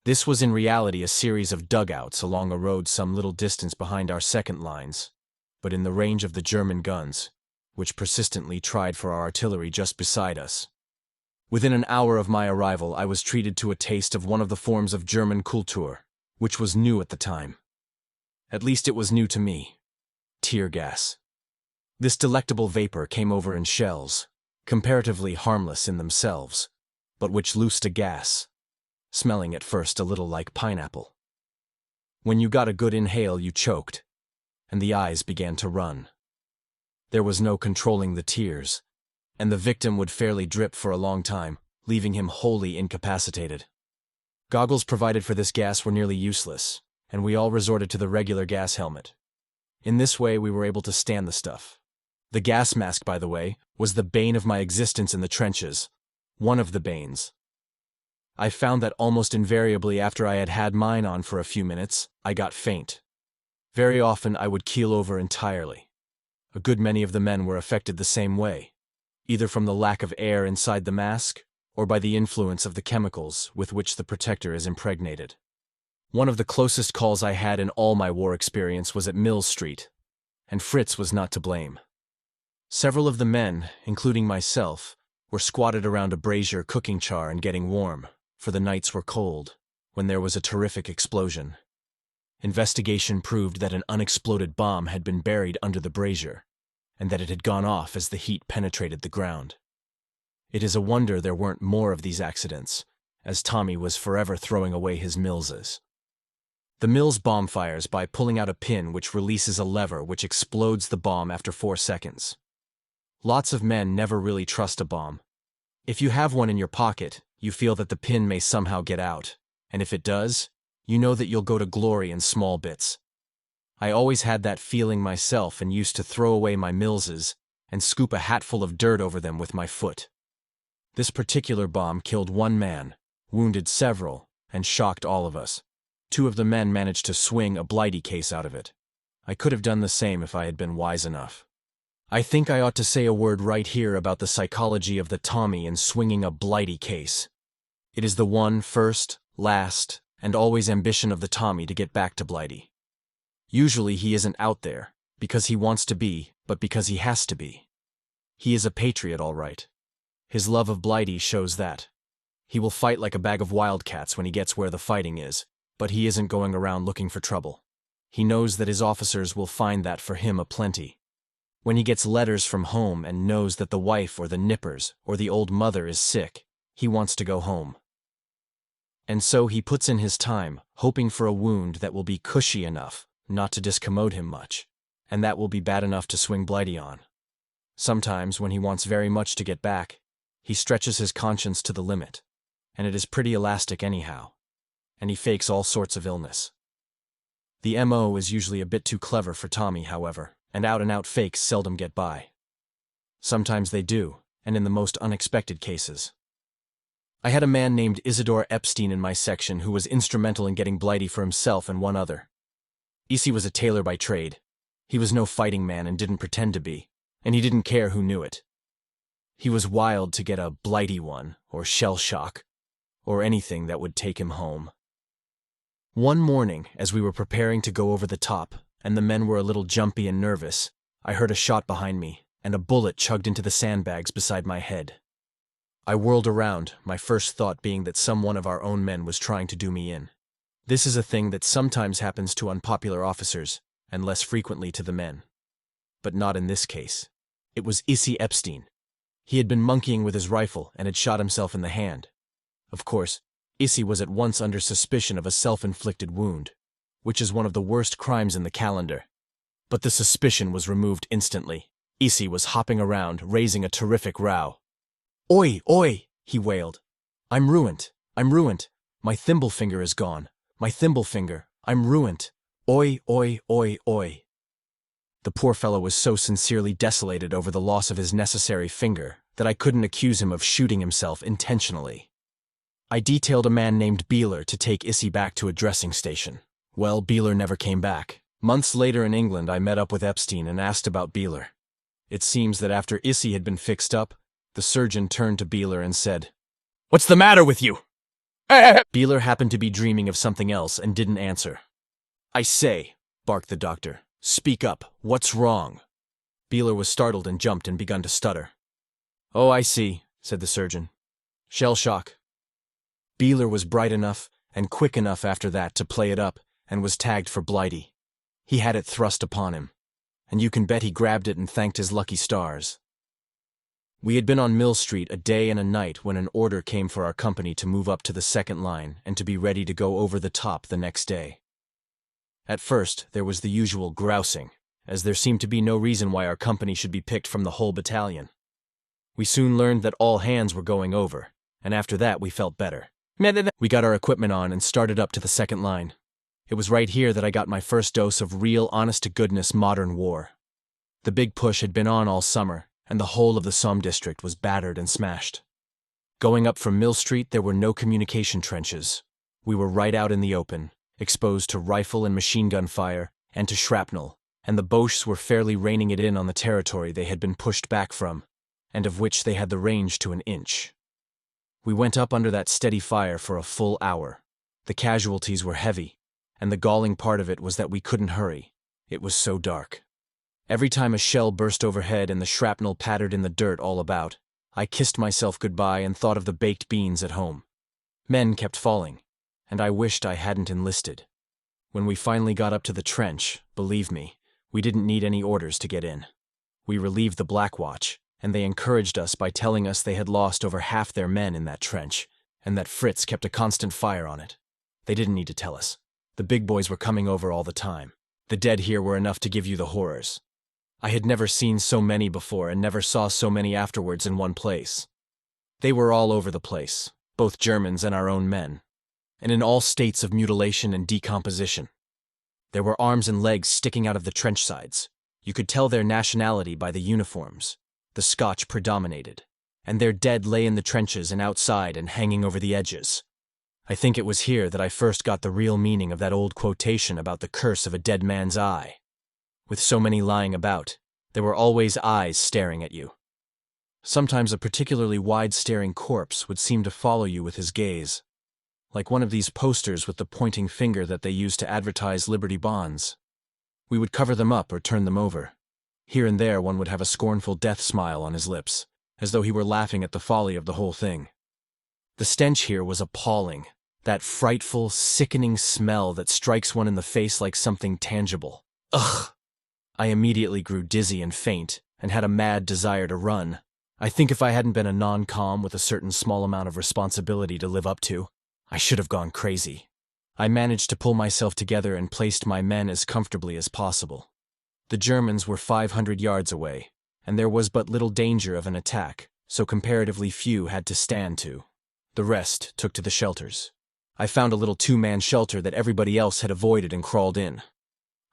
This was in reality a series of dugouts along a road some little distance behind our second lines, but in the range of the German guns, which persistently tried for our artillery just beside us. Within an hour of my arrival, I was treated to a taste of one of the forms of German Kultur, which was new at the time. At least it was new to me. Tear gas. This delectable vapor came over in shells, comparatively harmless in themselves, but which loosed a gas, smelling at first a little like pineapple. When you got a good inhale, you choked, and the eyes began to run. There was no controlling the tears, and the victim would fairly drip for a long time, leaving him wholly incapacitated. Goggles provided for this gas were nearly useless, and we all resorted to the regular gas helmet. In this way we were able to stand the stuff. The gas mask, by the way, was the bane of my existence in the trenches, one of the banes. I found that almost invariably after I had had mine on for a few minutes, I got faint. Very often I would keel over entirely. A good many of the men were affected the same way, either from the lack of air inside the mask or by the influence of the chemicals with which the protector is impregnated. One of the closest calls I had in all my war experience was at Mill Street, and Fritz was not to blame. Several of the men, including myself, were squatted around a brazier cooking char and getting warm, for the nights were cold, when there was a terrific explosion. Investigation proved that an unexploded bomb had been buried under the brazier, and that it had gone off as the heat penetrated the ground. It is a wonder there weren't more of these accidents, as Tommy was forever throwing away his Millses. The Mills bomb fires by pulling out a pin which releases a lever which explodes the bomb after 4 seconds. Lots of men never really trust a bomb. If you have one in your pocket, you feel that the pin may somehow get out, and if it does, you know that you'll go to glory in small bits. I always had that feeling myself and used to throw away my Millses and scoop a hatful of dirt over them with my foot. This particular bomb killed one man, wounded several, and shocked all of us. 2 of the men managed to swing a Blighty case out of it. I could have done the same if I had been wise enough. I think I ought to say a word right here about the psychology of the Tommy in swinging a Blighty case. It is the one first, last, and always ambition of the Tommy to get back to Blighty. Usually he isn't out there, because he wants to be, but because he has to be. He is a patriot, all right. His love of Blighty shows that. He will fight like a bag of wildcats when he gets where the fighting is, but he isn't going around looking for trouble. He knows that his officers will find that for him aplenty. When he gets letters from home and knows that the wife or the nippers or the old mother is sick, he wants to go home. And so he puts in his time, hoping for a wound that will be cushy enough not to discommode him much, and that will be bad enough to swing Blighty on. Sometimes, when he wants very much to get back, he stretches his conscience to the limit, and it is pretty elastic anyhow, and he fakes all sorts of illness. The M.O. is usually a bit too clever for Tommy, however, and out-and-out fakes seldom get by. Sometimes they do, and in the most unexpected cases. I had a man named Isidore Epstein in my section who was instrumental in getting Blighty for himself and one other. Issy was a tailor by trade. He was no fighting man and didn't pretend to be, and he didn't care who knew it. He was wild to get a Blighty one, or shell shock, or anything that would take him home. One morning, as we were preparing to go over the top, and the men were a little jumpy and nervous, I heard a shot behind me, and a bullet chugged into the sandbags beside my head. I whirled around, my first thought being that some one of our own men was trying to do me in. This is a thing that sometimes happens to unpopular officers, and less frequently to the men. But not in this case. It was Issy Epstein. He had been monkeying with his rifle and had shot himself in the hand. Of course, Issy was at once under suspicion of a self-inflicted wound, which is one of the worst crimes in the calendar. But the suspicion was removed instantly. Issy was hopping around, raising a terrific row. "Oi, oi!" he wailed. I'm ruined. My thimble finger is gone. My thimble finger. I'm ruined. Oi, oi, oi, oi." The poor fellow was so sincerely desolated over the loss of his necessary finger that I couldn't accuse him of shooting himself intentionally. I detailed a man named Billets to take Issy back to a dressing station. Well, Billets never came back. Months later in England, I met up with Epstein and asked about Billets. It seems that after Issy had been fixed up, the surgeon turned to Billets and said, "What's the matter with you?" Billets happened to be dreaming of something else and didn't answer. "I say," barked the doctor, "speak up. What's wrong?" Billets was startled and jumped and begun to stutter. "Oh, I see," said the surgeon. "Shell shock." Billets was bright enough and quick enough after that to play it up and was tagged for Blighty. He had it thrust upon him, and you can bet he grabbed it and thanked his lucky stars. We had been on Mill Street a day and a night when an order came for our company to move up to the second line and to be ready to go over the top the next day. At first, there was the usual grousing, as there seemed to be no reason why our company should be picked from the whole battalion. We soon learned that all hands were going over, and after that we felt better. We got our equipment on and started up to the second line. It was right here that I got my first dose of real, honest-to-goodness modern war. The big push had been on all summer, and the whole of the Somme district was battered and smashed. Going up from Mill Street, there were no communication trenches. We were right out in the open, exposed to rifle and machine gun fire and to shrapnel, and the Boches were fairly reining it in on the territory they had been pushed back from, and of which they had the range to an inch. We went up under that steady fire for a full hour. The casualties were heavy, and the galling part of it was that we couldn't hurry. It was so dark. Every time a shell burst overhead and the shrapnel pattered in the dirt all about, I kissed myself goodbye and thought of the baked beans at home. Men kept falling, and I wished I hadn't enlisted. When we finally got up to the trench, believe me, we didn't need any orders to get in. We relieved the Black Watch, and they encouraged us by telling us they had lost over half their men in that trench, and that Fritz kept a constant fire on it. They didn't need to tell us. The big boys were coming over all the time. The dead here were enough to give you the horrors. I had never seen so many before and never saw so many afterwards in one place. They were all over the place, both Germans and our own men. and in all states of mutilation and decomposition. There were arms and legs sticking out of the trench sides. You could tell their nationality by the uniforms. The Scotch predominated, and their dead lay in the trenches and outside and hanging over the edges. I think it was here that I first got the real meaning of that old quotation about the curse of a dead man's eye. With so many lying about, there were always eyes staring at you. Sometimes a particularly wide-staring corpse would seem to follow you with his gaze, like one of these posters with the pointing finger that they use to advertise Liberty bonds. We would cover them up or turn them over. Here and there one would have a scornful death smile on his lips, as though he were laughing at the folly of the whole thing. The stench here was appalling, that frightful, sickening smell that strikes one in the face like something tangible. Ugh! I immediately grew dizzy and faint, and had a mad desire to run. I think if I hadn't been a non-com with a certain small amount of responsibility to live up to, I should have gone crazy. I managed to pull myself together and placed my men as comfortably as possible. The Germans were 500 yards away, and there was but little danger of an attack, so comparatively few had to stand to. The rest took to the shelters. I found a little two-man shelter that everybody else had avoided and crawled in.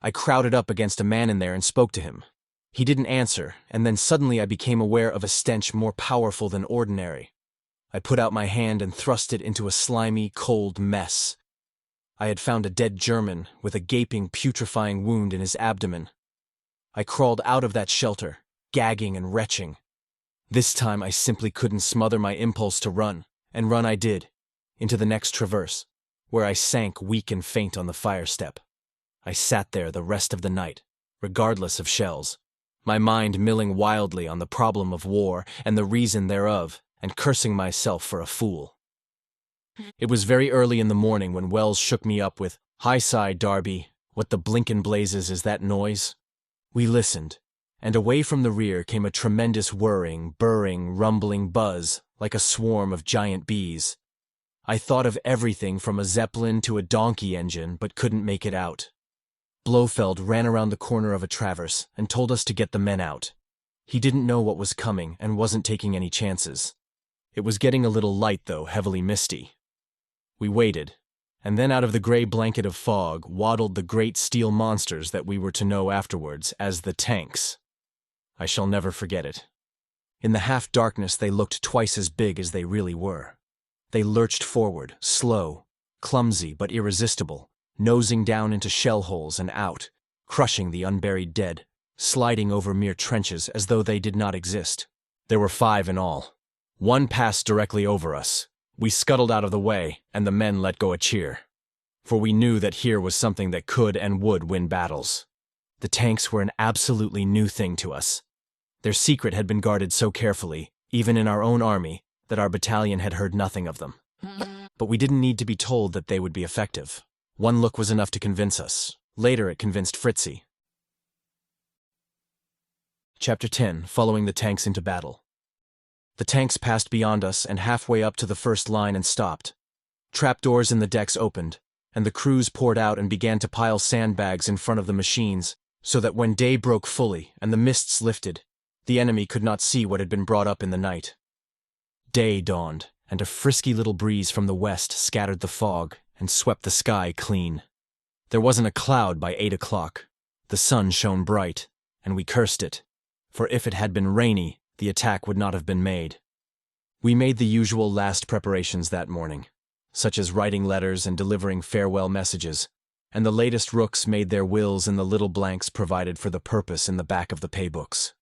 I crowded up against a man in there and spoke to him. He didn't answer, and then suddenly I became aware of a stench more powerful than ordinary. I put out my hand and thrust it into a slimy, cold mess. I had found a dead German with a gaping, putrefying wound in his abdomen. I crawled out of that shelter, gagging and retching. This time I simply couldn't smother my impulse to run, and run I did, into the next traverse, where I sank weak and faint on the fire step. I sat there the rest of the night, regardless of shells, my mind milling wildly on the problem of war and the reason thereof, and cursing myself for a fool. It was very early in the morning when Wells shook me up with, "Hi, side, Darby, what the blinkin' blazes is that noise?" We listened, and away from the rear came a tremendous whirring, burring, rumbling buzz, like a swarm of giant bees. I thought of everything from a Zeppelin to a donkey engine, but couldn't make it out. Blofeld ran around the corner of a traverse and told us to get the men out. He didn't know what was coming and wasn't taking any chances. It was getting a little light, though heavily misty. We waited, and then out of the gray blanket of fog waddled the great steel monsters that we were to know afterwards as the tanks. I shall never forget it. In the half-darkness they looked twice as big as they really were. They lurched forward, slow, clumsy but irresistible, nosing down into shell holes and out, crushing the unburied dead, sliding over mere trenches as though they did not exist. There were 5 in all. One passed directly over us. We scuttled out of the way, and the men let go a cheer. For we knew that here was something that could and would win battles. The tanks were an absolutely new thing to us. Their secret had been guarded so carefully, even in our own army, that our battalion had heard nothing of them. But we didn't need to be told that they would be effective. One look was enough to convince us. Later it convinced Fritzy. Chapter 10, Following the Tanks into Battle. The tanks passed beyond us and halfway up to the first line and stopped. Trapdoors in the decks opened, and the crews poured out and began to pile sandbags in front of the machines, so that when day broke fully and the mists lifted, the enemy could not see what had been brought up in the night. Day dawned, and a frisky little breeze from the west scattered the fog and swept the sky clean. There wasn't a cloud by 8 o'clock. The sun shone bright, and we cursed it, for if it had been rainy, the attack would not have been made. We made the usual last preparations that morning, such as writing letters and delivering farewell messages, and the latest rooks made their wills in the little blanks provided for the purpose in the back of the paybooks.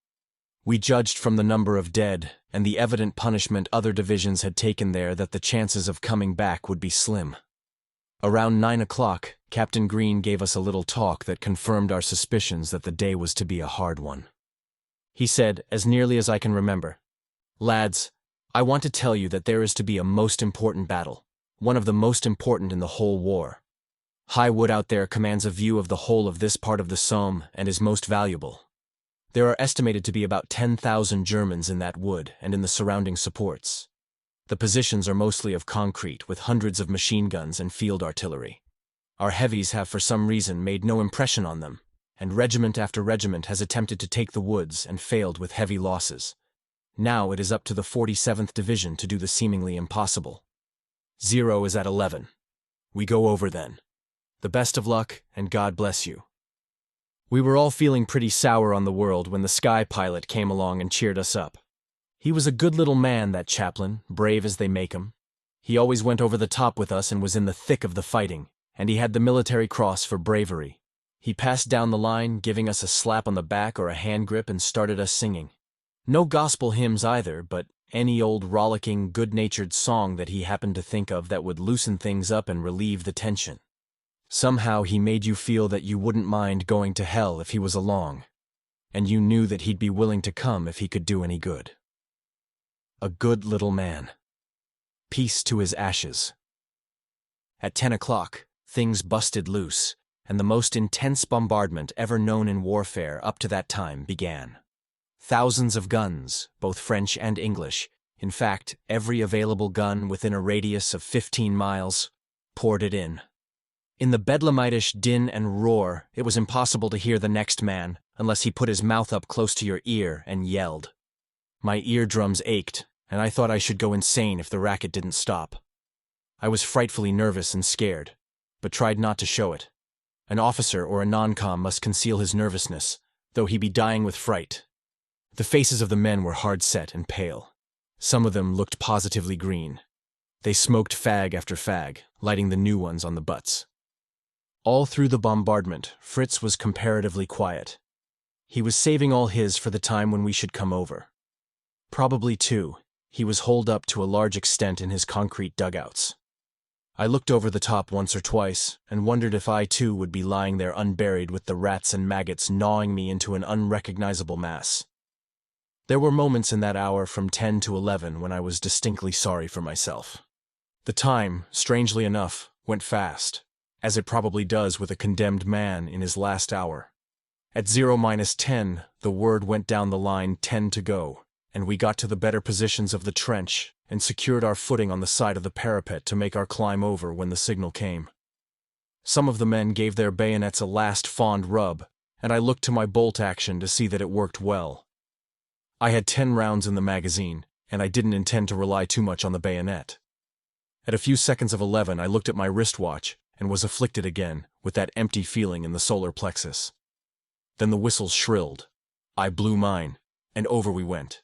We judged from the number of dead and the evident punishment other divisions had taken there that the chances of coming back would be slim. Around 9 o'clock, Captain Green gave us a little talk that confirmed our suspicions that the day was to be a hard one. He said, as nearly as I can remember, "Lads, I want to tell you that there is to be a most important battle, one of the most important in the whole war. High wood out there commands a view of the whole of this part of the Somme and is most valuable. There are estimated to be about 10,000 Germans in that wood and in the surrounding supports. The positions are mostly of concrete with hundreds of machine guns and field artillery. Our heavies have for some reason made no impression on them, and regiment after regiment has attempted to take the woods and failed with heavy losses. Now it is up to the 47th Division to do the seemingly impossible. 0 is at 11. We go over then. The best of luck, and God bless you. We were all feeling pretty sour on the world when the sky pilot came along and cheered us up. He was a good little man, that chaplain, brave as they make 'em. He always went over the top with us and was in the thick of the fighting, and he had the military cross for bravery. He passed down the line, giving us a slap on the back or a hand grip, and started us singing. No gospel hymns either, but any old rollicking, good-natured song that he happened to think of that would loosen things up and relieve the tension. Somehow he made you feel that you wouldn't mind going to hell if he was along, and you knew that he'd be willing to come if he could do any good. A good little man. Peace to his ashes. At 10 o'clock, things busted loose, and the most intense bombardment ever known in warfare up to that time began. Thousands of guns, both French and English, in fact, every available gun within a radius of 15 miles, poured it in. In the bedlamitish din and roar, it was impossible to hear the next man unless he put his mouth up close to your ear and yelled. My eardrums ached, and I thought I should go insane if the racket didn't stop. I was frightfully nervous and scared, but tried not to show it. An officer or a non-com must conceal his nervousness, though he be dying with fright. The faces of the men were hard-set and pale. Some of them looked positively green. They smoked fag after fag, lighting the new ones on the butts. All through the bombardment, Fritz was comparatively quiet. He was saving all his for the time when we should come over. Probably, too, he was holed up to a large extent in his concrete dugouts. I looked over the top once or twice and wondered if I, too, would be lying there unburied with the rats and maggots gnawing me into an unrecognizable mass. There were moments in that hour from 10 to 11 when I was distinctly sorry for myself. The time, strangely enough, went fast, as it probably does with a condemned man in his last hour. At 0-10, the word went down the line 10 to go, and we got to the better positions of the trench and secured our footing on the side of the parapet to make our climb over when the signal came. Some of the men gave their bayonets a last fond rub, and I looked to my bolt action to see that it worked well. I had 10 rounds in the magazine, and I didn't intend to rely too much on the bayonet. At a few seconds of 11, I looked at my wristwatch and was afflicted again with that empty feeling in the solar plexus. Then the whistles shrilled. I blew mine, and over we went.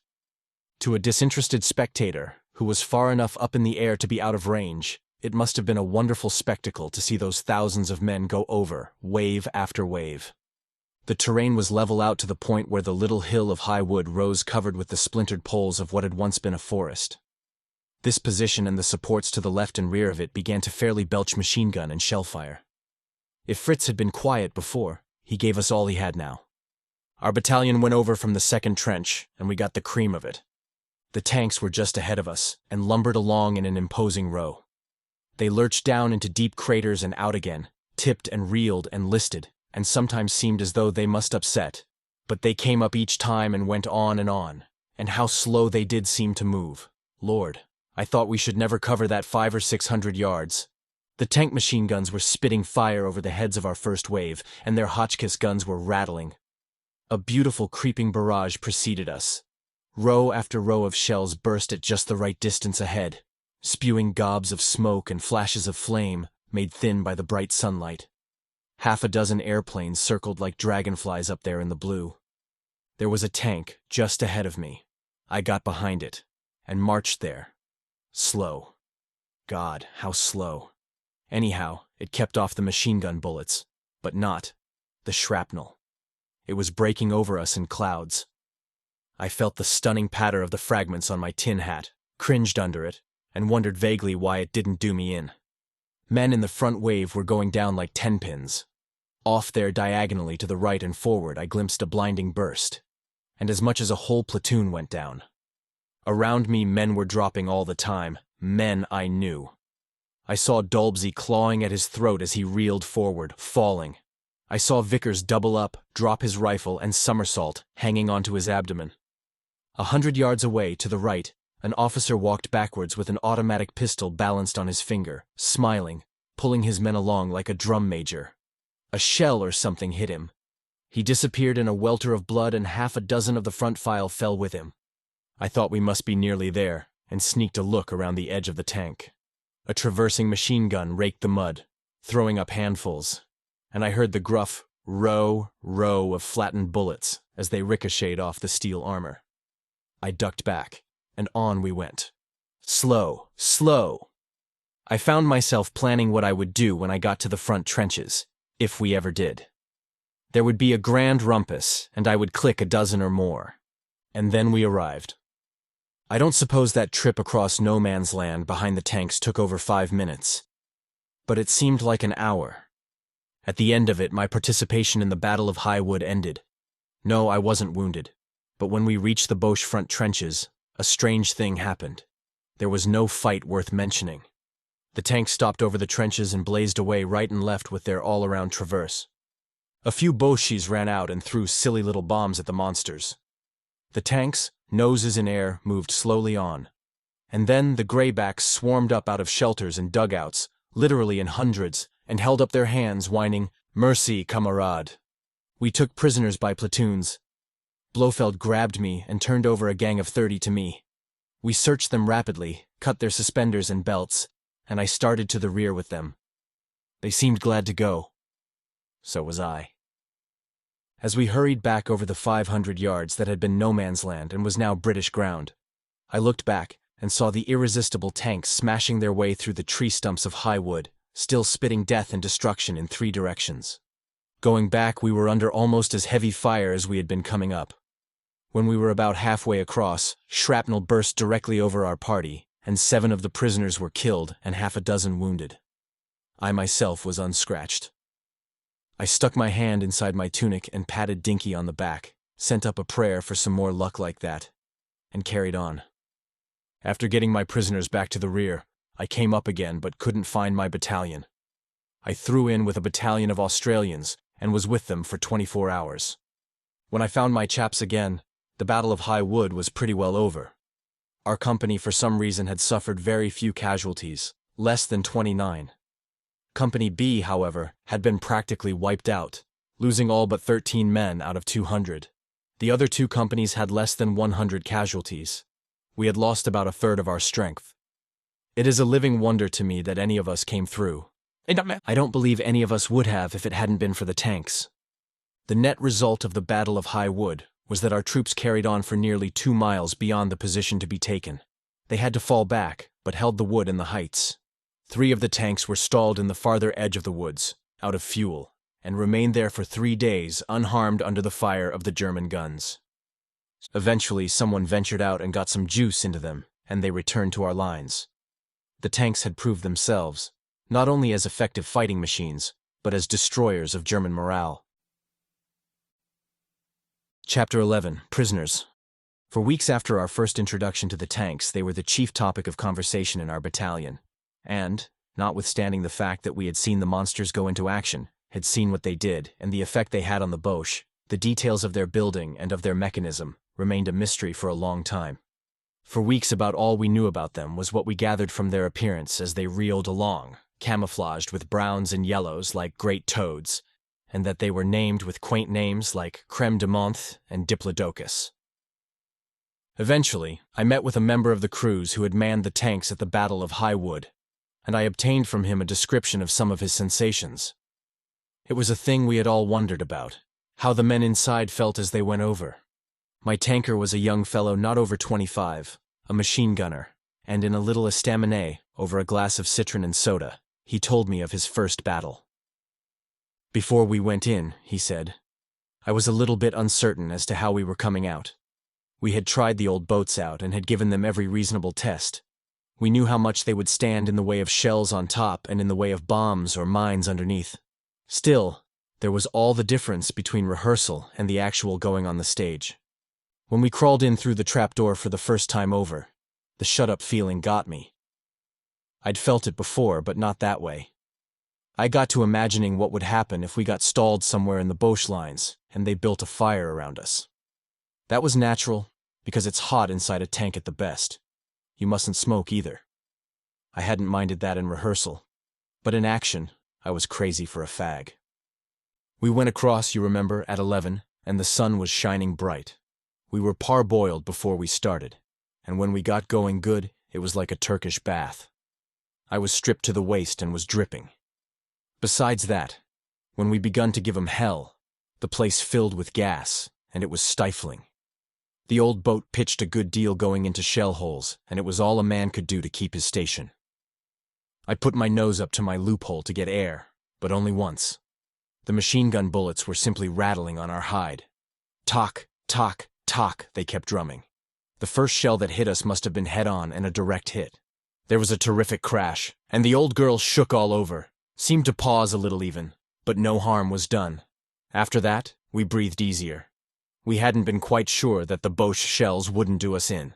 To a disinterested spectator, who was far enough up in the air to be out of range, it must have been a wonderful spectacle to see those thousands of men go over, wave after wave. The terrain was level out to the point where the little hill of high wood rose covered with the splintered poles of what had once been a forest. This position and the supports to the left and rear of it began to fairly belch machine gun and shell fire. If Fritz had been quiet before, he gave us all he had now. Our battalion went over from the second trench, and we got the cream of it. The tanks were just ahead of us, and lumbered along in an imposing row. They lurched down into deep craters and out again, tipped and reeled and listed, and sometimes seemed as though they must upset, but they came up each time and went on, and how slow they did seem to move. Lord, I thought we should never cover that 500 or 600 yards. The tank machine guns were spitting fire over the heads of our first wave, and their Hotchkiss guns were rattling. A beautiful creeping barrage preceded us. Row after row of shells burst at just the right distance ahead, spewing gobs of smoke and flashes of flame, made thin by the bright sunlight. Half a dozen airplanes circled like dragonflies up there in the blue. There was a tank just ahead of me. I got behind it, and marched there. Slow. God, how slow. Anyhow, it kept off the machine gun bullets, but not the shrapnel. It was breaking over us in clouds. I felt the stunning patter of the fragments on my tin hat, cringed under it, and wondered vaguely why it didn't do me in. Men in the front wave were going down like 10-pins. Off there diagonally to the right and forward I glimpsed a blinding burst, and as much as a whole platoon went down. Around me men were dropping all the time, men I knew. I saw Dolbsy clawing at his throat as he reeled forward, falling. I saw Vickers double up, drop his rifle, and somersault, hanging onto his abdomen. 100 yards away, to the right, an officer walked backwards with an automatic pistol balanced on his finger, smiling, pulling his men along like a drum major. A shell or something hit him. He disappeared in a welter of blood, and half a dozen of the front file fell with him. I thought we must be nearly there, and sneaked a look around the edge of the tank. A traversing machine gun raked the mud, throwing up handfuls, and I heard the gruff row of flattened bullets as they ricocheted off the steel armor. I ducked back, and on we went. Slow, slow. I found myself planning what I would do when I got to the front trenches, if we ever did. There would be a grand rumpus, and I would click a dozen or more. And then we arrived. I don't suppose that trip across no man's land behind the tanks took over 5 minutes, but it seemed like an hour. At the end of it, my participation in the Battle of High Wood ended. No, I wasn't wounded, but when we reached the Boche front trenches, a strange thing happened. There was no fight worth mentioning. The tanks stopped over the trenches and blazed away right and left with their all-around traverse. A few Boches ran out and threw silly little bombs at the monsters. The tanks, noses in air, moved slowly on. And then the graybacks swarmed up out of shelters and dugouts, literally in hundreds, and held up their hands, whining, "Mercy, camarade." We took prisoners by platoons. Blofeld grabbed me and turned over a gang of 30 to me. We searched them rapidly, cut their suspenders and belts, and I started to the rear with them. They seemed glad to go. So was I. As we hurried back over the 500 yards that had been no man's land and was now British ground, I looked back and saw the irresistible tanks smashing their way through the tree stumps of High Wood, still spitting death and destruction in 3 directions. Going back, we were under almost as heavy fire as we had been coming up. When we were about halfway across, shrapnel burst directly over our party, and 7 of the prisoners were killed and half a dozen wounded. I myself was unscratched. I stuck my hand inside my tunic and patted Dinky on the back, sent up a prayer for some more luck like that, and carried on. After getting my prisoners back to the rear, I came up again but couldn't find my battalion. I threw in with a battalion of Australians and was with them for 24 hours. When I found my chaps again, the Battle of High Wood was pretty well over. Our company for some reason had suffered very few casualties, less than 29. Company B, however, had been practically wiped out, losing all but 13 men out of 200. The other 2 companies had less than 100 casualties. We had lost about a third of our strength. It is a living wonder to me that any of us came through. I don't believe any of us would have if it hadn't been for the tanks. The net result of the Battle of High Wood was that our troops carried on for nearly 2 miles beyond the position to be taken. They had to fall back, but held the wood and the heights. 3 of the tanks were stalled in the farther edge of the woods, out of fuel, and remained there for 3 days unharmed under the fire of the German guns. Eventually, someone ventured out and got some juice into them, and they returned to our lines. The tanks had proved themselves, not only as effective fighting machines, but as destroyers of German morale. Chapter 11. Prisoners. For weeks after our first introduction to the tanks, they were the chief topic of conversation in our battalion. And, notwithstanding the fact that we had seen the monsters go into action, had seen what they did and the effect they had on the Boche, the details of their building and of their mechanism remained a mystery for a long time. For weeks about all we knew about them was what we gathered from their appearance as they reeled along, camouflaged with browns and yellows like great toads, and that they were named with quaint names like Creme de Menthe and Diplodocus. Eventually, I met with a member of the crews who had manned the tanks at the Battle of High Wood, and I obtained from him a description of some of his sensations. It was a thing we had all wondered about, how the men inside felt as they went over. My tanker was a young fellow not over 25, a machine gunner, and in a little estaminet, over a glass of citron and soda, he told me of his first battle. Before we went in, he said, I was a little bit uncertain as to how we were coming out. We had tried the old boats out and had given them every reasonable test. We knew how much they would stand in the way of shells on top and in the way of bombs or mines underneath. Still, there was all the difference between rehearsal and the actual going on the stage. When we crawled in through the trapdoor for the first time over, the shut-up feeling got me. I'd felt it before, but not that way. I got to imagining what would happen if we got stalled somewhere in the Boche lines and they built a fire around us. That was natural, because it's hot inside a tank at the best. You mustn't smoke either. I hadn't minded that in rehearsal, but in action, I was crazy for a fag. We went across, you remember, at 11, and the sun was shining bright. We were parboiled before we started, and when we got going good, it was like a Turkish bath. I was stripped to the waist and was dripping. Besides that, when we begun to give 'em hell, the place filled with gas, and it was stifling. The old boat pitched a good deal going into shell holes, and it was all a man could do to keep his station. I put my nose up to my loophole to get air, but only once. The machine gun bullets were simply rattling on our hide. Tock, tock, tock, they kept drumming. The first shell that hit us must have been head-on and a direct hit. There was a terrific crash, and the old girl shook all over, seemed to pause a little even, but no harm was done. After that, we breathed easier. We hadn't been quite sure that the Boche shells wouldn't do us in.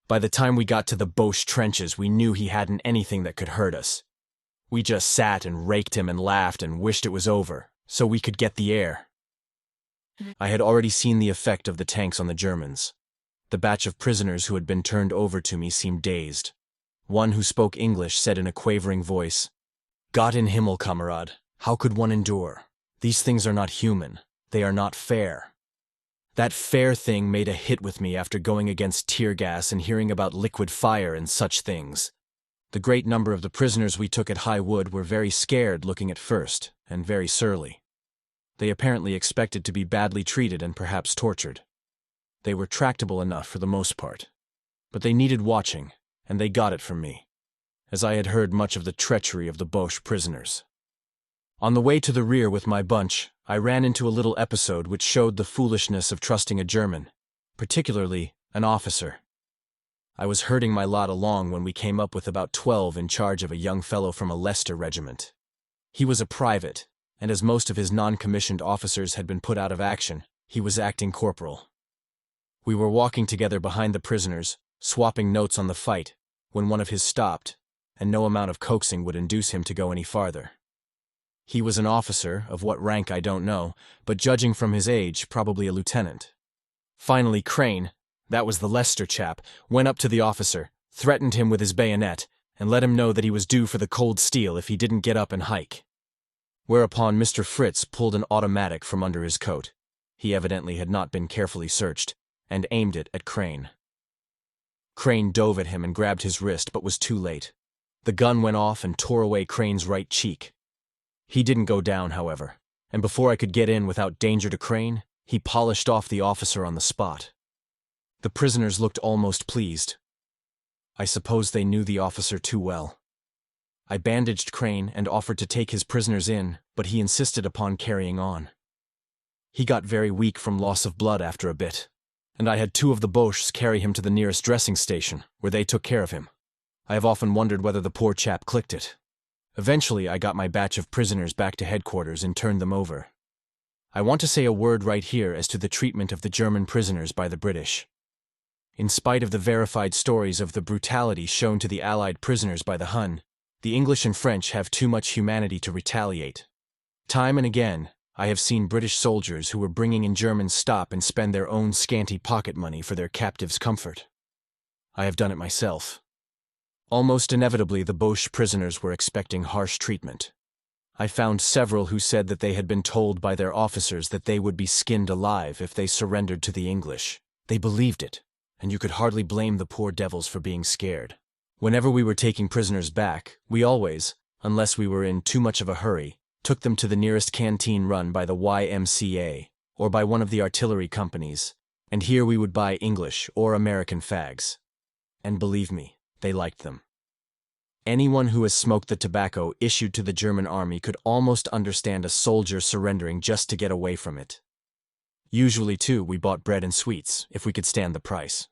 By the time we got to the Boche trenches, we knew he hadn't anything that could hurt us. We just sat and raked him and laughed and wished it was over, so we could get the air. I had already seen the effect of the tanks on the Germans. The batch of prisoners who had been turned over to me seemed dazed. One who spoke English said in a quavering voice, "Gott in Himmel, Kamerad, how could one endure? These things are not human. They are not fair." That fair thing made a hit with me after going against tear gas and hearing about liquid fire and such things. The great number of the prisoners we took at High Wood were very scared looking at first, and very surly. They apparently expected to be badly treated and perhaps tortured. They were tractable enough for the most part. But they needed watching, and they got it from me, as I had heard much of the treachery of the Boche prisoners. On the way to the rear with my bunch, I ran into a little episode which showed the foolishness of trusting a German, particularly an officer. I was herding my lot along when we came up with about 12 in charge of a young fellow from a Leicester regiment. He was a private, and as most of his non-commissioned officers had been put out of action, he was acting corporal. We were walking together behind the prisoners, swapping notes on the fight, when one of his stopped, and no amount of coaxing would induce him to go any farther. He was an officer, of what rank I don't know, but judging from his age, probably a lieutenant. Finally Crane, that was the Leicester chap, went up to the officer, threatened him with his bayonet, and let him know that he was due for the cold steel if he didn't get up and hike. Whereupon Mr. Fritz pulled an automatic from under his coat. He evidently had not been carefully searched, and aimed it at Crane. Crane dove at him and grabbed his wrist, but was too late. The gun went off and tore away Crane's right cheek. He didn't go down, however, and before I could get in without danger to Crane, he polished off the officer on the spot. The prisoners looked almost pleased. I suppose they knew the officer too well. I bandaged Crane and offered to take his prisoners in, but he insisted upon carrying on. He got very weak from loss of blood after a bit, and I had 2 of the Boches carry him to the nearest dressing station, where they took care of him. I have often wondered whether the poor chap clicked it. Eventually, I got my batch of prisoners back to headquarters and turned them over. I want to say a word right here as to the treatment of the German prisoners by the British. In spite of the verified stories of the brutality shown to the Allied prisoners by the Hun, the English and French have too much humanity to retaliate. Time and again, I have seen British soldiers who were bringing in Germans stop and spend their own scanty pocket money for their captives' comfort. I have done it myself. Almost inevitably, the Boche prisoners were expecting harsh treatment. I found several who said that they had been told by their officers that they would be skinned alive if they surrendered to the English. They believed it, and you could hardly blame the poor devils for being scared. Whenever we were taking prisoners back, we always, unless we were in too much of a hurry, took them to the nearest canteen run by the YMCA, or by one of the artillery companies, and here we would buy English or American fags. And believe me, they liked them. Anyone who has smoked the tobacco issued to the German army could almost understand a soldier surrendering just to get away from it. Usually, too, we bought bread and sweets, if we could stand the price.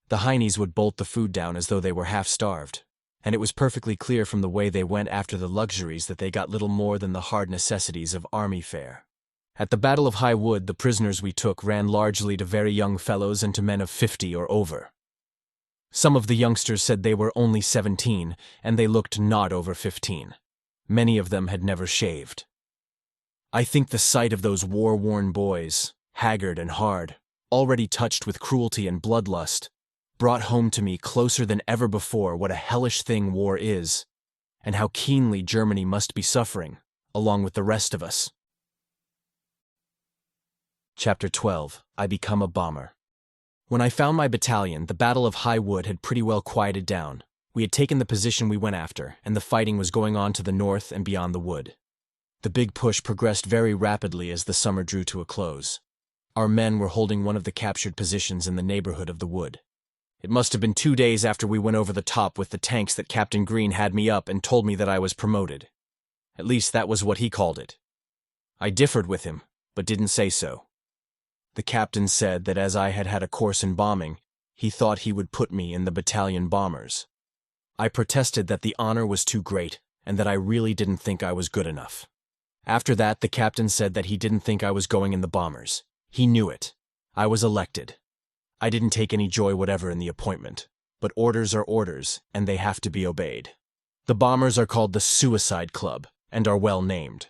The heinies would bolt the food down as though they were half-starved, and it was perfectly clear from the way they went after the luxuries that they got little more than the hard necessities of army fare. At the Battle of High Wood, the prisoners we took ran largely to very young fellows and to men of 50 or over. Some of the youngsters said they were only 17, and they looked not over 15. Many of them had never shaved. I think the sight of those war-worn boys, haggard and hard, already touched with cruelty and bloodlust, brought home to me closer than ever before what a hellish thing war is, and how keenly Germany must be suffering, along with the rest of us. Chapter 12. I Become a Bomber. When I found my battalion, the Battle of High Wood had pretty well quieted down, We had taken the position we went after, and the fighting was going on to the north and beyond the wood. The big push progressed very rapidly as the summer drew to a close. Our men were holding one of the captured positions in the neighborhood of the wood. It must have been 2 days after we went over the top with the tanks that Captain Green had me up and told me that I was promoted. At least that was what he called it. I differed with him, but didn't say so. The captain said that as I had had a course in bombing, he thought he would put me in the battalion bombers. I protested that the honor was too great and that I really didn't think I was good enough. After that, the captain said that he didn't think I was going in the bombers. He knew it. I was elected. I didn't take any joy whatever in the appointment, but orders are orders, and they have to be obeyed. The bombers are called the Suicide Club, and are well named.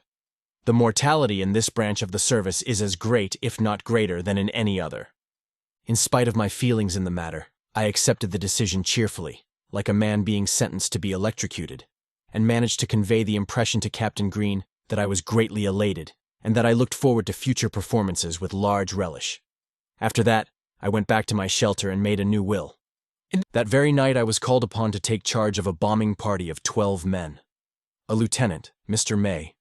The mortality in this branch of the service is as great, if not greater, than in any other. In spite of my feelings in the matter, I accepted the decision cheerfully, like a man being sentenced to be electrocuted, and managed to convey the impression to Captain Green that I was greatly elated, and that I looked forward to future performances with large relish. After that, I went back to my shelter and made a new will. That very night I was called upon to take charge of a bombing party of 12 men. A lieutenant, Mr. May,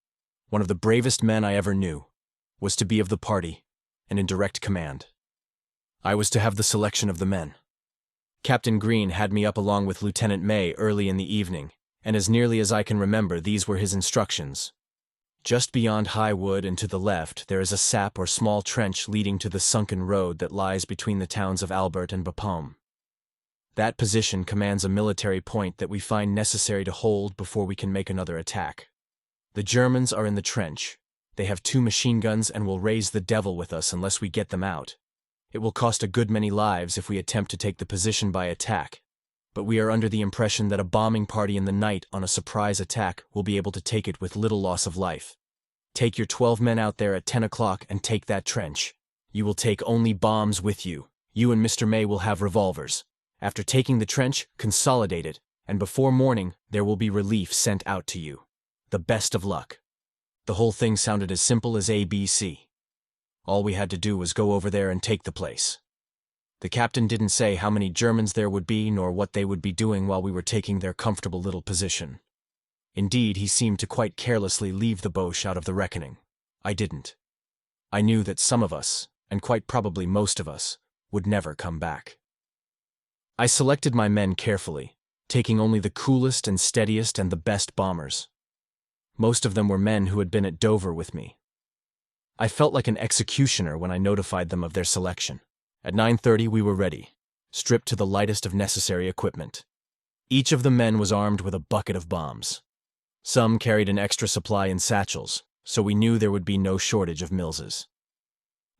one of the bravest men I ever knew, was to be of the party and in direct command. I was to have the selection of the men. Captain Green had me up along with Lieutenant May early in the evening, and as nearly as I can remember, these were his instructions. Just beyond High Wood and to the left, there is a sap or small trench leading to the sunken road that lies between the towns of Albert and Bapaume. That position commands a military point that we find necessary to hold before we can make another attack. The Germans are in the trench. They have 2 machine guns and will raise the devil with us unless we get them out. It will cost a good many lives if we attempt to take the position by attack, but we are under the impression that a bombing party in the night on a surprise attack will be able to take it with little loss of life. Take your 12 men out there at 10 o'clock and take that trench. You will take only bombs with you. You and Mr. May will have revolvers. After taking the trench, consolidate it, and before morning there will be relief sent out to you. The best of luck. The whole thing sounded as simple as ABC. All we had to do was go over there and take the place. The captain didn't say how many Germans there would be nor what they would be doing while we were taking their comfortable little position. Indeed, he seemed to quite carelessly leave the Boche out of the reckoning. I didn't. I knew that some of us, and quite probably most of us, would never come back. I selected my men carefully, taking only the coolest and steadiest and the best bombers. Most of them were men who had been at Dover with me. I felt like an executioner when I notified them of their selection. At 9:30 we were ready, stripped to the lightest of necessary equipment. Each of the men was armed with a bucket of bombs. Some carried an extra supply in satchels, so we knew there would be no shortage of Millses.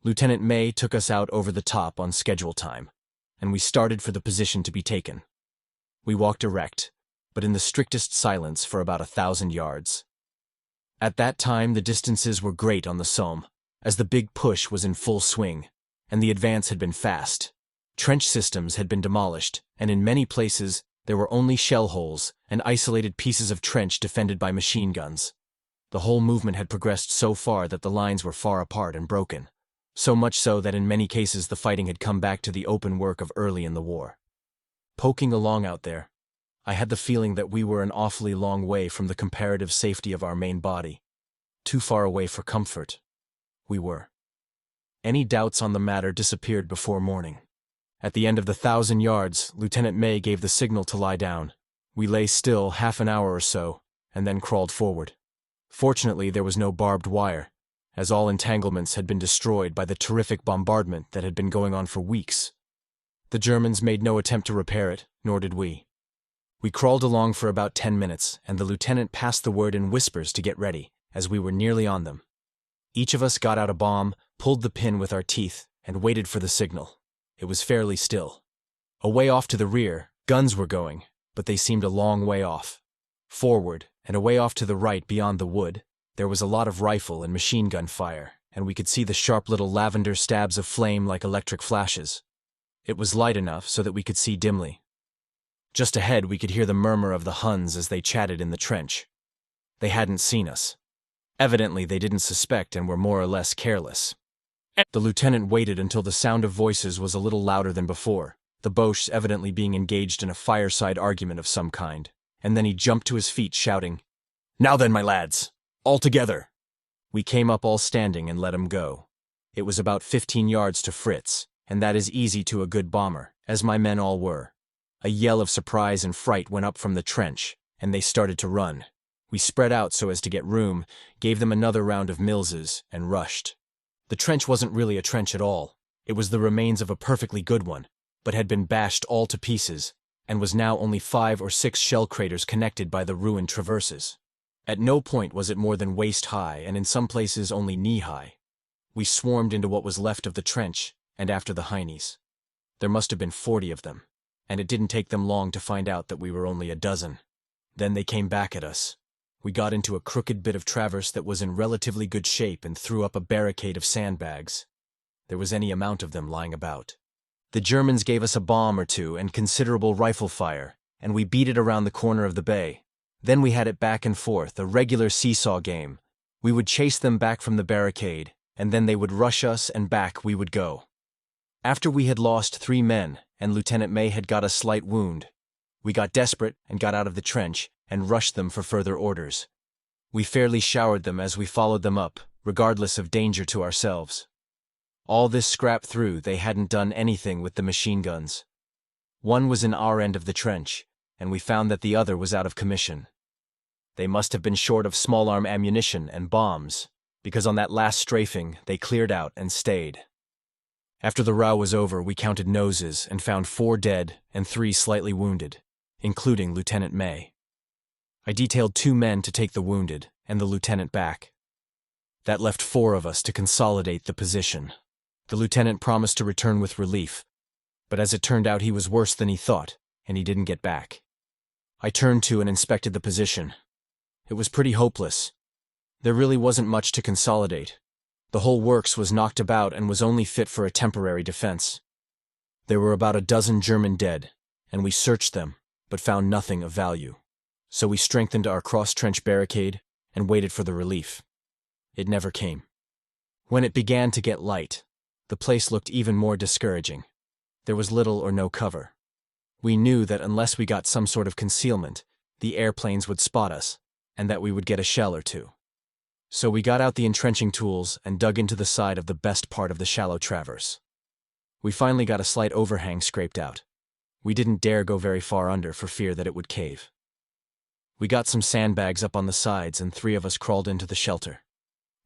Lieutenant May took us out over the top on schedule time, and we started for the position to be taken. We walked erect, but in the strictest silence for about 1,000 yards. At that time the distances were great on the Somme, as the big push was in full swing, and the advance had been fast. Trench systems had been demolished, and in many places there were only shell holes and isolated pieces of trench defended by machine guns. The whole movement had progressed so far that the lines were far apart and broken, so much so that in many cases the fighting had come back to the open work of early in the war. Poking along out there, I had the feeling that we were an awfully long way from the comparative safety of our main body. Too far away for comfort. We were. Any doubts on the matter disappeared before morning. At the end of the 1,000 yards, Lieutenant May gave the signal to lie down. We lay still half an hour or so, and then crawled forward. Fortunately, there was no barbed wire, as all entanglements had been destroyed by the terrific bombardment that had been going on for weeks. The Germans made no attempt to repair it, nor did we. We crawled along for about 10 minutes, and the lieutenant passed the word in whispers to get ready, as we were nearly on them. Each of us got out a bomb, pulled the pin with our teeth, and waited for the signal. It was fairly still. Away off to the rear, guns were going, but they seemed a long way off. Forward, and away off to the right beyond the wood, there was a lot of rifle and machine gun fire, and we could see the sharp little lavender stabs of flame like electric flashes. It was light enough so that we could see dimly. Just ahead we could hear the murmur of the Huns as they chatted in the trench. They hadn't seen us. Evidently they didn't suspect and were more or less careless. The lieutenant waited until the sound of voices was a little louder than before, the Boche evidently being engaged in a fireside argument of some kind, and then he jumped to his feet, shouting, "Now then, my lads! All together!" We came up all standing and let him go. It was about 15 yards to Fritz, and that is easy to a good bomber, as my men all were. A yell of surprise and fright went up from the trench, and they started to run. We spread out so as to get room, gave them another round of Millses, and rushed. The trench wasn't really a trench at all. It was the remains of a perfectly good one, but had been bashed all to pieces, and was now only 5 or 6 shell craters connected by the ruined traverses. At no point was it more than waist-high, and in some places only knee-high. We swarmed into what was left of the trench, and after the heinies. There must have been 40 of them, and it didn't take them long to find out that we were only a dozen. Then they came back at us. We got into a crooked bit of traverse that was in relatively good shape and threw up a barricade of sandbags. There was any amount of them lying about. The Germans gave us a bomb or two and considerable rifle fire, and we beat it around the corner of the bay. Then we had it back and forth, a regular seesaw game. We would chase them back from the barricade, and then they would rush us, and back we would go. After we had lost 3 men, and Lieutenant May had got a slight wound, we got desperate and got out of the trench and rushed them for further orders. We fairly showered them as we followed them up, regardless of danger to ourselves. All this scrap through, they hadn't done anything with the machine guns. One was in our end of the trench, and we found that the other was out of commission. They must have been short of small-arm ammunition and bombs, because on that last strafing they cleared out and stayed. After the row was over, we counted noses and found 4 dead and 3 slightly wounded, including Lieutenant May. I detailed 2 men to take the wounded and the lieutenant back. That left 4 of us to consolidate the position. The lieutenant promised to return with relief, but as it turned out he was worse than he thought, and he didn't get back. I turned to and inspected the position. It was pretty hopeless. There really wasn't much to consolidate. The whole works was knocked about and was only fit for a temporary defense. There were about a dozen German dead, and we searched them, but found nothing of value. So we strengthened our cross-trench barricade and waited for the relief. It never came. When it began to get light, the place looked even more discouraging. There was little or no cover. We knew that unless we got some sort of concealment, the airplanes would spot us, and that we would get a shell or 2. So we got out the entrenching tools and dug into the side of the best part of the shallow traverse. We finally got a slight overhang scraped out. We didn't dare go very far under for fear that it would cave. We got some sandbags up on the sides and 3 of us crawled into the shelter.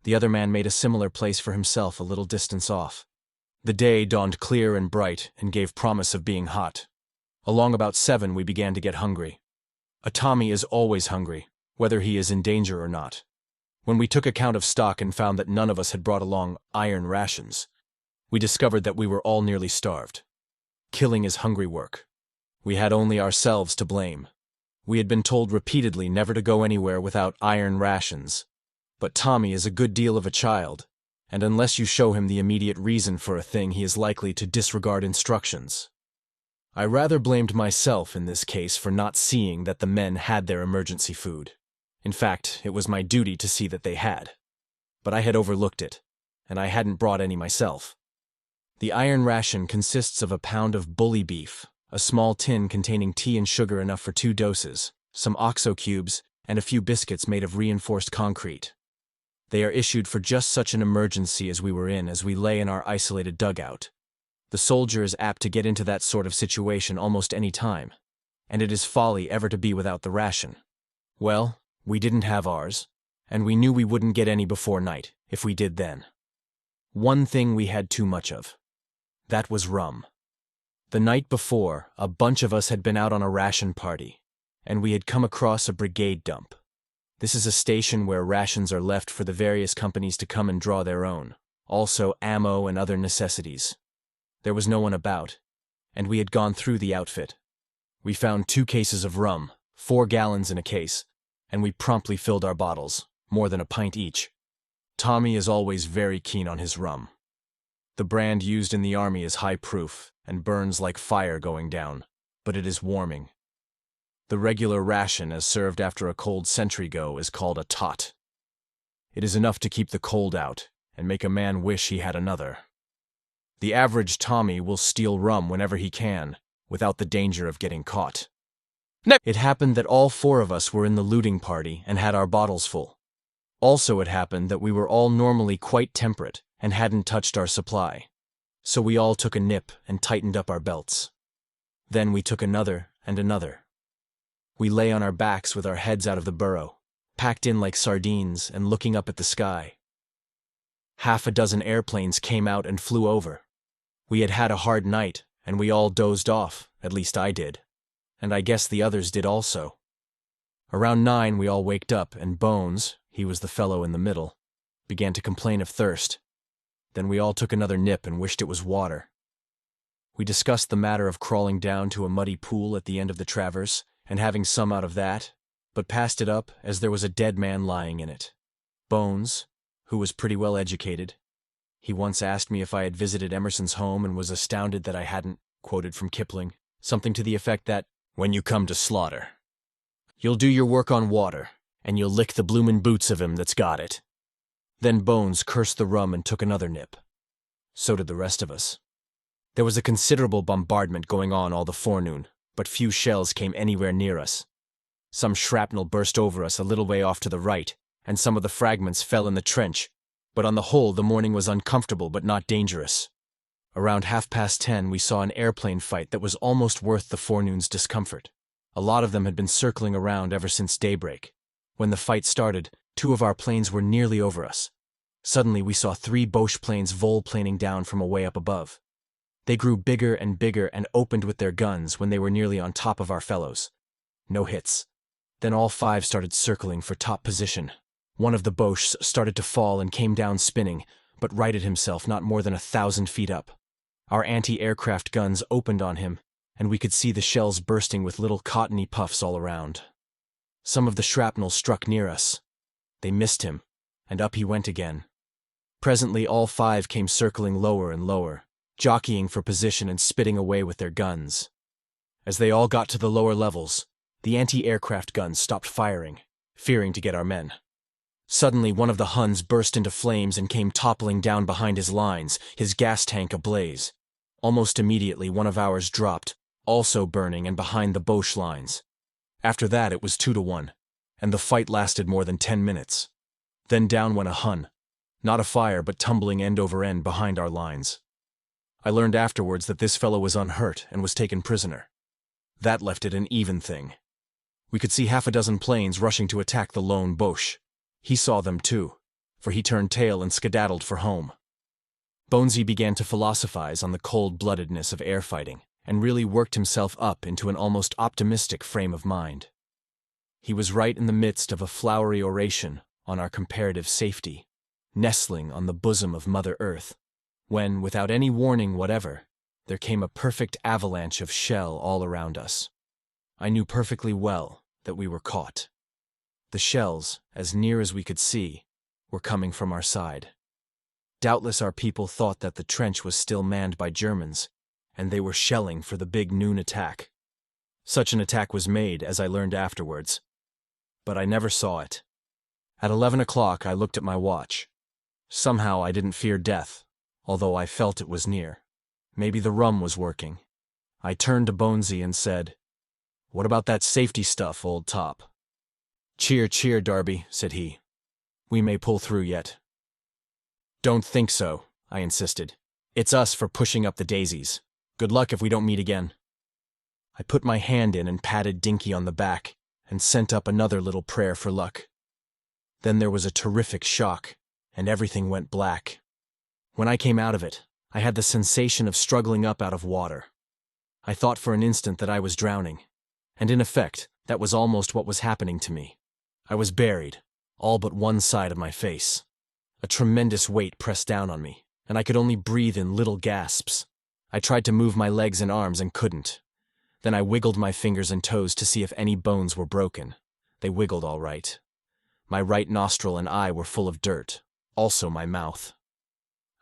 The other man made a similar place for himself a little distance off. The day dawned clear and bright and gave promise of being hot. Along about 7 we began to get hungry. A Tommy is always hungry, whether he is in danger or not. When we took account of stock and found that none of us had brought along iron rations, we discovered that we were all nearly starved. Killing is hungry work. We had only ourselves to blame. We had been told repeatedly never to go anywhere without iron rations. But Tommy is a good deal of a child, and unless you show him the immediate reason for a thing, he is likely to disregard instructions. I rather blamed myself in this case for not seeing that the men had their emergency food. In fact, it was my duty to see that they had. But I had overlooked it, and I hadn't brought any myself. The iron ration consists of a pound of bully beef, a small tin containing tea and sugar enough for 2 doses, some OXO cubes, and a few biscuits made of reinforced concrete. They are issued for just such an emergency as we were in as we lay in our isolated dugout. The soldier is apt to get into that sort of situation almost any time, and it is folly ever to be without the ration. Well, we didn't have ours, and we knew we wouldn't get any before night, if we did then. One thing we had too much of. That was rum. The night before, a bunch of us had been out on a ration party, and we had come across a brigade dump. This is a station where rations are left for the various companies to come and draw their own, also ammo and other necessities. There was no one about, and we had gone through the outfit. We found 2 cases of rum, 4 gallons in a case, and we promptly filled our bottles, more than a pint each. Tommy is always very keen on his rum. The brand used in the army is high proof and burns like fire going down, but it is warming. The regular ration as served after a cold sentry go is called a tot. It is enough to keep the cold out and make a man wish he had another. The average Tommy will steal rum whenever he can, without the danger of getting caught. It happened that all four of us were in the looting party and had our bottles full. Also, it happened that we were all normally quite temperate and hadn't touched our supply. So we all took a nip and tightened up our belts. Then we took another and another. We lay on our backs with our heads out of the burrow, packed in like sardines and looking up at the sky. Half a dozen airplanes came out and flew over. We had had a hard night, and we all dozed off, at least I did. And I guess the others did also. Around 9 we all waked up, and Bones, he was the fellow in the middle, began to complain of thirst. Then we all took another nip and wished it was water. We discussed the matter of crawling down to a muddy pool at the end of the traverse, and having some out of that, but passed it up as there was a dead man lying in it. Bones, who was pretty well educated, he once asked me if I had visited Emerson's home and was astounded that I hadn't, quoted from Kipling, something to the effect that, "When you come to slaughter, you'll do your work on water, and you'll lick the bloomin' boots of him that's got it." Then Bones cursed the rum and took another nip. So did the rest of us. There was a considerable bombardment going on all the forenoon, but few shells came anywhere near us. Some shrapnel burst over us a little way off to the right, and some of the fragments fell in the trench, but on the whole the morning was uncomfortable but not dangerous. Around 10:30 we saw an airplane fight that was almost worth the forenoon's discomfort. A lot of them had been circling around ever since daybreak. When the fight started, 2 of our planes were nearly over us. Suddenly we saw 3 Boche planes vol-planing down from away up above. They grew bigger and bigger and opened with their guns when they were nearly on top of our fellows. No hits. Then all 5 started circling for top position. One of the Boches started to fall and came down spinning, but righted himself not more than 1,000 feet up. Our anti-aircraft guns opened on him, and we could see the shells bursting with little cottony puffs all around. Some of the shrapnel struck near us. They missed him, and up he went again. Presently all 5 came circling lower and lower, jockeying for position and spitting away with their guns. As they all got to the lower levels, the anti-aircraft guns stopped firing, fearing to get our men. Suddenly one of the Huns burst into flames and came toppling down behind his lines, his gas tank ablaze. Almost immediately one of ours dropped, also burning and behind the Boche lines. After that it was 2-1, and the fight lasted more than 10 minutes. Then down went a Hun, not afire but tumbling end over end behind our lines. I learned afterwards that this fellow was unhurt and was taken prisoner. That left it an even thing. We could see 6 planes rushing to attack the lone Boche. He saw them too, for he turned tail and skedaddled for home. Bonesy began to philosophize on the cold-bloodedness of air fighting, and really worked himself up into an almost optimistic frame of mind. He was right in the midst of a flowery oration on our comparative safety, nestling on the bosom of Mother Earth, when, without any warning whatever, there came a perfect avalanche of shell all around us. I knew perfectly well that we were caught. The shells, as near as we could see, were coming from our side. Doubtless our people thought that the trench was still manned by Germans, and they were shelling for the big noon attack. Such an attack was made, as I learned afterwards. But I never saw it. At 11 o'clock I looked at my watch. Somehow I didn't fear death, although I felt it was near. Maybe the rum was working. I turned to Bonesy and said, "What about that safety stuff, old top?" "Cheer, cheer, Darby," said he. "We may pull through yet." "Don't think so," I insisted. "It's us for pushing up the daisies. Good luck if we don't meet again." I put my hand in and patted Dinky on the back, and sent up another little prayer for luck. Then there was a terrific shock, and everything went black. When I came out of it, I had the sensation of struggling up out of water. I thought for an instant that I was drowning, and in effect, that was almost what was happening to me. I was buried, all but one side of my face. A tremendous weight pressed down on me, and I could only breathe in little gasps. I tried to move my legs and arms and couldn't. Then I wiggled my fingers and toes to see if any bones were broken. They wiggled all right. My right nostril and eye were full of dirt, also my mouth.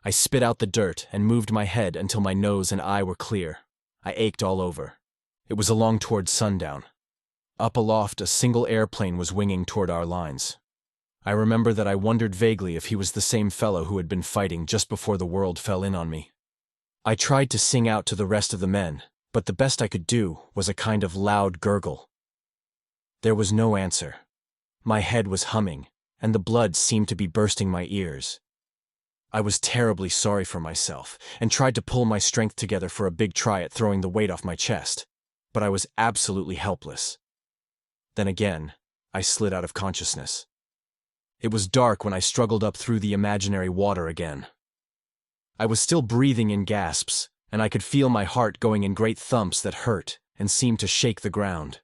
I spit out the dirt and moved my head until my nose and eye were clear. I ached all over. It was along toward sundown. Up aloft, a single airplane was winging toward our lines. I remember that I wondered vaguely if he was the same fellow who had been fighting just before the world fell in on me. I tried to sing out to the rest of the men, but the best I could do was a kind of loud gurgle. There was no answer. My head was humming, and the blood seemed to be bursting my ears. I was terribly sorry for myself, and tried to pull my strength together for a big try at throwing the weight off my chest, but I was absolutely helpless. Then again, I slid out of consciousness. It was dark when I struggled up through the imaginary water again. I was still breathing in gasps, and I could feel my heart going in great thumps that hurt and seemed to shake the ground.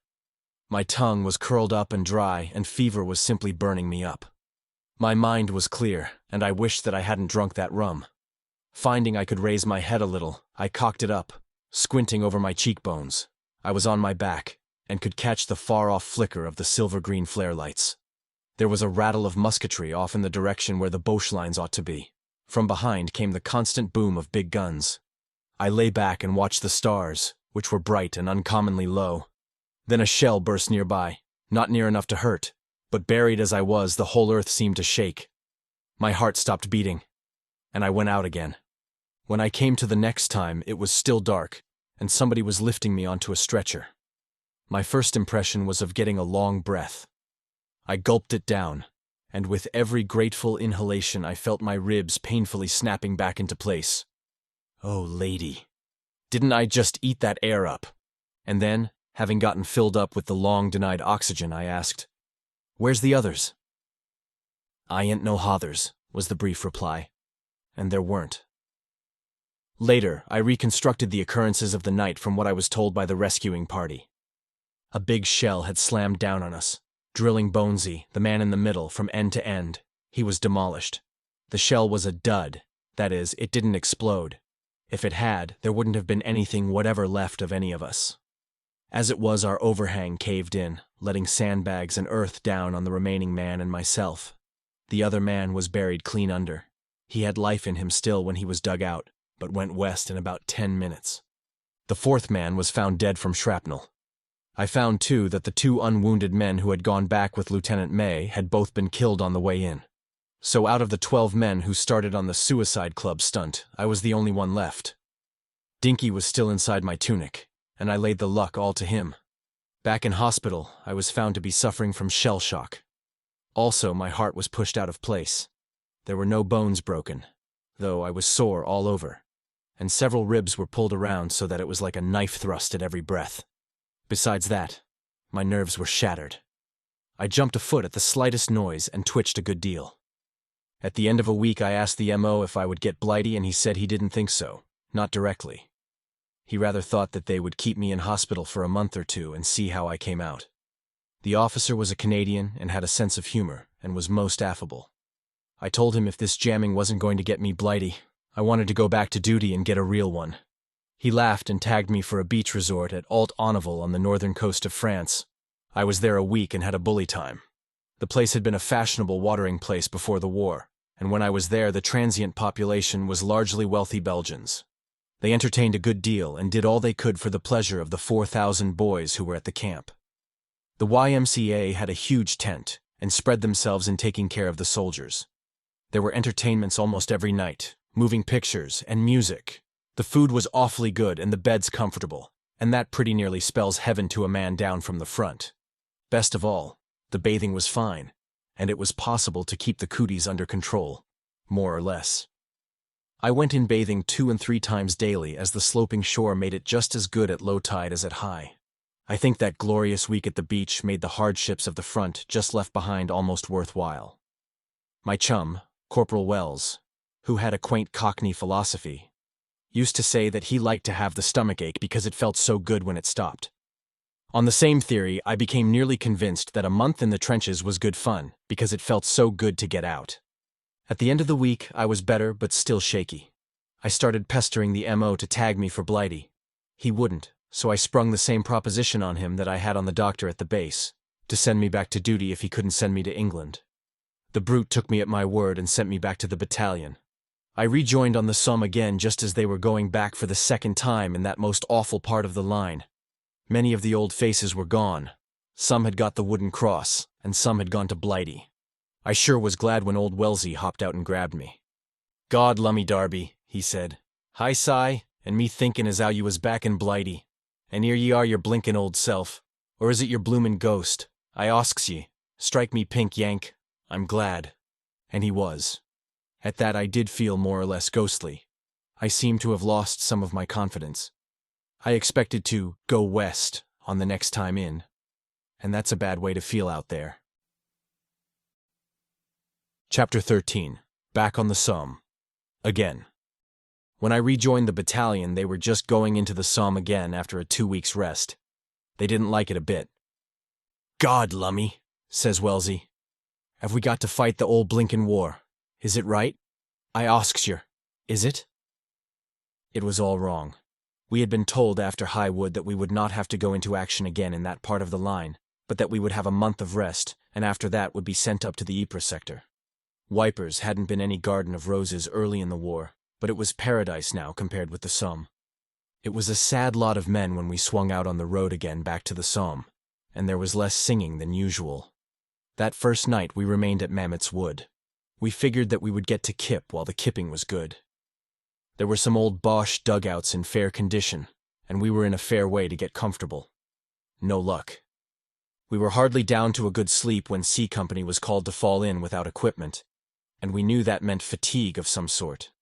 My tongue was curled up and dry, and fever was simply burning me up. My mind was clear, and I wished that I hadn't drunk that rum. Finding I could raise my head a little, I cocked it up, squinting over my cheekbones. I was on my back, and could catch the far-off flicker of the silver-green flare lights. There was a rattle of musketry off in the direction where the Boche lines ought to be. From behind came the constant boom of big guns. I lay back and watched the stars, which were bright and uncommonly low. Then a shell burst nearby, not near enough to hurt, but buried as I was, the whole earth seemed to shake. My heart stopped beating, and I went out again. When I came to the next time, it was still dark, and somebody was lifting me onto a stretcher. My first impression was of getting a long breath. I gulped it down, and with every grateful inhalation I felt my ribs painfully snapping back into place. Oh, lady. Didn't I just eat that air up? And then, having gotten filled up with the long-denied oxygen, I asked, "Where's the others?" "I ain't no hothers," was the brief reply, and there weren't. Later, I reconstructed the occurrences of the night from what I was told by the rescuing party. A big shell had slammed down on us, drilling Bonesy, the man in the middle, from end to end. He was demolished. The shell was a dud, that is, it didn't explode. If it had, there wouldn't have been anything whatever left of any of us. As it was, our overhang caved in, letting sandbags and earth down on the remaining man and myself. The other man was buried clean under. He had life in him still when he was dug out, but went west in about 10 minutes. The fourth man was found dead from shrapnel. I found, too, that the 2 unwounded men who had gone back with Lieutenant May had both been killed on the way in. So out of the 12 men who started on the Suicide Club stunt, I was the only one left. Dinky was still inside my tunic, and I laid the luck all to him. Back in hospital, I was found to be suffering from shell shock. Also, my heart was pushed out of place. There were no bones broken, though I was sore all over, and several ribs were pulled around so that it was like a knife thrust at every breath. Besides that, my nerves were shattered. I jumped a foot at the slightest noise and twitched a good deal. At the end of a week, I asked the MO if I would get Blighty, and he said he didn't think so, not directly. He rather thought that they would keep me in hospital for a month or 2 and see how I came out. The officer was a Canadian and had a sense of humor and was most affable. I told him if this jamming wasn't going to get me Blighty, I wanted to go back to duty and get a real one. He laughed and tagged me for a beach resort at Alt-Onneval on the northern coast of France. I was there a week and had a bully time. The place had been a fashionable watering place before the war, and when I was there, the transient population was largely wealthy Belgians. They entertained a good deal and did all they could for the pleasure of the 4,000 boys who were at the camp. The YMCA had a huge tent and spread themselves in taking care of the soldiers. There were entertainments almost every night, moving pictures and music. The food was awfully good and the beds comfortable, and that pretty nearly spells heaven to a man down from the front. Best of all, the bathing was fine, and it was possible to keep the cooties under control, more or less. I went in bathing 2 and 3 times daily, as the sloping shore made it just as good at low tide as at high. I think that glorious week at the beach made the hardships of the front just left behind almost worthwhile. My chum, Corporal Wells, who had a quaint Cockney philosophy, used to say that he liked to have the stomachache because it felt so good when it stopped. On the same theory, I became nearly convinced that a month in the trenches was good fun because it felt so good to get out. At the end of the week, I was better but still shaky. I started pestering the MO to tag me for Blighty. He wouldn't, so I sprung the same proposition on him that I had on the doctor at the base, to send me back to duty if he couldn't send me to England. The brute took me at my word and sent me back to the battalion. I rejoined on the Somme again just as they were going back for the second time in that most awful part of the line. Many of the old faces were gone. Some had got the wooden cross, and some had gone to Blighty. I sure was glad when old Wellesley hopped out and grabbed me. "God lummy Darby," he said. "Hi, Si, and me thinkin' as how you was back in Blighty. And here ye are your blinkin' old self. Or is it your bloomin' ghost? I asks ye. Strike me pink, Yank. I'm glad. And he was. At that I did feel more or less ghostly. I seemed to have lost some of my confidence. I expected to go west on the next time in. And that's a bad way to feel out there. Chapter 13. Back on the Somme. Again. When I rejoined the battalion, they were just going into the Somme again after a 2 weeks' rest. They didn't like it a bit. God, lummy, says Wellesley. Have we got to fight the old blinkin' war? Is it right? I asks yer, is it? It was all wrong. We had been told after High Wood that we would not have to go into action again in that part of the line, but that we would have a month of rest, and after that would be sent up to the Ypres sector. Wipers hadn't been any garden of roses early in the war, but it was paradise now compared with the Somme. It was a sad lot of men when we swung out on the road again back to the Somme, and there was less singing than usual. That first night we remained at Mammoth's Wood. We figured that we would get to kip while the kipping was good. There were some old Boche dugouts in fair condition, and we were in a fair way to get comfortable. No luck. We were hardly down to a good sleep when C Company was called to fall in without equipment, and we knew that meant fatigue of some sort.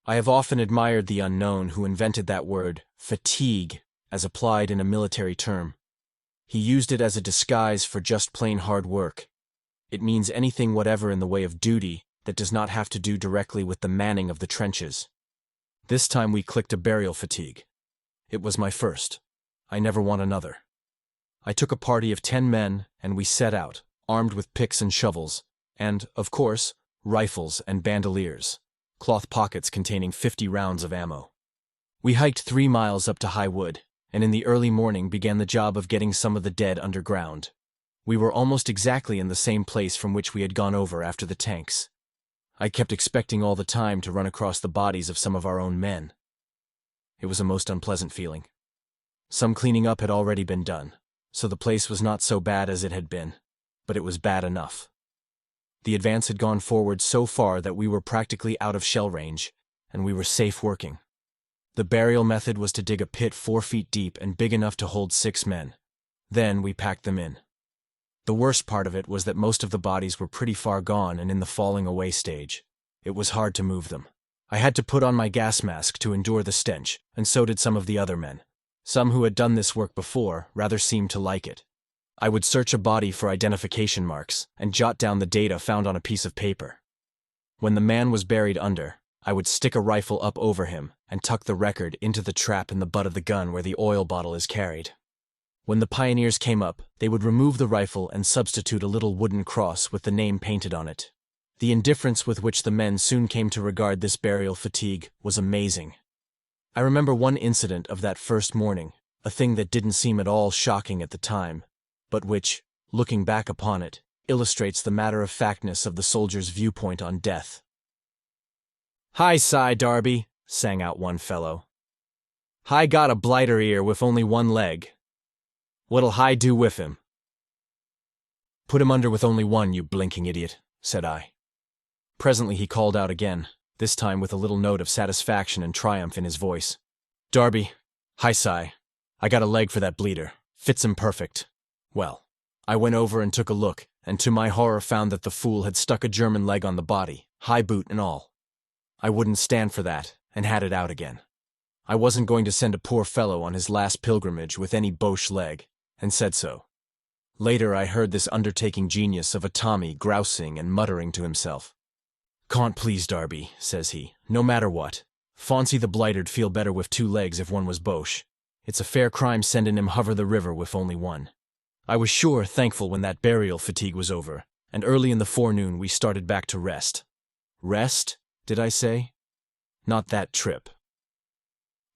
I have often admired the unknown who invented that word, fatigue, as applied in a military term. He used it as a disguise for just plain hard work. It means anything whatever in the way of duty that does not have to do directly with the manning of the trenches. This time we clicked a burial fatigue. It was my first. I never want another. I took a party of 10 men, and we set out, armed with picks and shovels, and, of course, rifles and bandoliers, cloth pockets containing 50 rounds of ammo. We hiked 3 miles up to High Wood, and in the early morning began the job of getting some of the dead underground. We were almost exactly in the same place from which we had gone over after the tanks. I kept expecting all the time to run across the bodies of some of our own men. It was a most unpleasant feeling. Some cleaning up had already been done, so the place was not so bad as it had been, but it was bad enough. The advance had gone forward so far that we were practically out of shell range, and we were safe working. The burial method was to dig a pit 4 feet deep and big enough to hold 6 men. Then we packed them in. The worst part of it was that most of the bodies were pretty far gone and in the falling away stage. It was hard to move them. I had to put on my gas mask to endure the stench, and so did some of the other men. Some who had done this work before rather seemed to like it. I would search a body for identification marks and jot down the data found on a piece of paper. When the man was buried under, I would stick a rifle up over him and tuck the record into the trap in the butt of the gun where the oil bottle is carried. When the pioneers came up, they would remove the rifle and substitute a little wooden cross with the name painted on it. The indifference with which the men soon came to regard this burial fatigue was amazing. I remember one incident of that first morning, a thing that didn't seem at all shocking at the time, but which, looking back upon it, illustrates the matter-of-factness of the soldier's viewpoint on death. "Hi, Si Darby," sang out one fellow. "Hi got a blighter ear with only 1 leg. What'll Hi do with him?" "Put him under with only 1, you blinking idiot," said I. Presently he called out again, this time with a little note of satisfaction and triumph in his voice. "Darby, hi Si, I got a leg for that bleeder. Fits him perfect." Well, I went over and took a look, and to my horror found that the fool had stuck a German leg on the body, high boot and all. I wouldn't stand for that, and had it out again. I wasn't going to send a poor fellow on his last pilgrimage with any Boche leg, and said so. Later I heard this undertaking genius of a Tommy grousing and muttering to himself. "Can't please Darby," says he, "no matter what. Fancy the blighter'd feel better with 2 legs if one was Boche. It's a fair crime sending him hover the river with only 1. I was sure thankful when that burial fatigue was over, and early in the forenoon we started back to rest. Rest, did I say? Not that trip.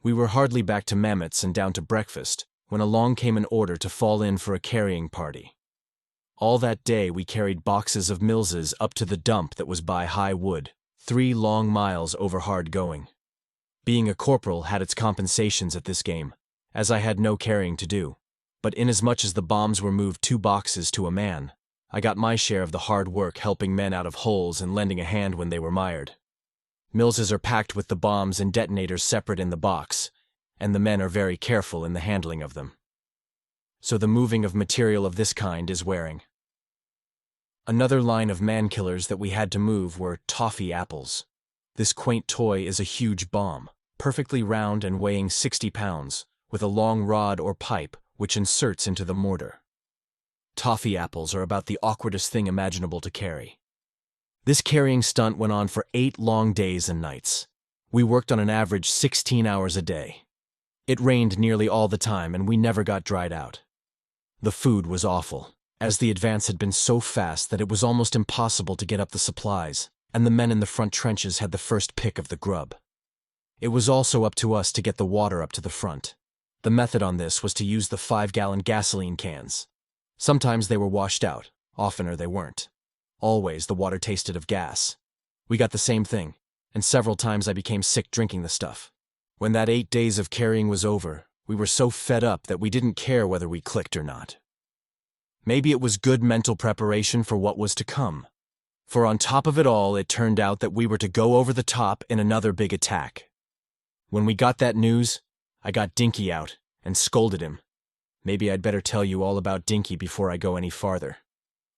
We were hardly back to Mammoth's and down to breakfast, when along came an order to fall in for a carrying party. All that day we carried boxes of Millses up to the dump that was by High Wood, 3 long miles over hard going. Being a corporal had its compensations at this game, as I had no carrying to do, but inasmuch as the bombs were moved 2 boxes to a man, I got my share of the hard work helping men out of holes and lending a hand when they were mired. Millses are packed with the bombs and detonators separate in the box, and the men are very careful in the handling of them. So the moving of material of this kind is wearing. Another line of man-killers that we had to move were toffee apples. This quaint toy is a huge bomb, perfectly round and weighing 60 pounds, with a long rod or pipe which inserts into the mortar. Toffee apples are about the awkwardest thing imaginable to carry. This carrying stunt went on for 8 long days and nights. We worked on an average 16 hours a day. It rained nearly all the time and we never got dried out. The food was awful, as the advance had been so fast that it was almost impossible to get up the supplies, and the men in the front trenches had the first pick of the grub. It was also up to us to get the water up to the front. The method on this was to use the 5-gallon gasoline cans. Sometimes they were washed out, oftener they weren't. Always the water tasted of gas. We got the same thing, and several times I became sick drinking the stuff. When that 8 days of carrying was over, we were so fed up that we didn't care whether we clicked or not. Maybe it was good mental preparation for what was to come. For on top of it all, it turned out that we were to go over the top in another big attack. When we got that news, I got Dinky out and scolded him. Maybe I'd better tell you all about Dinky before I go any farther.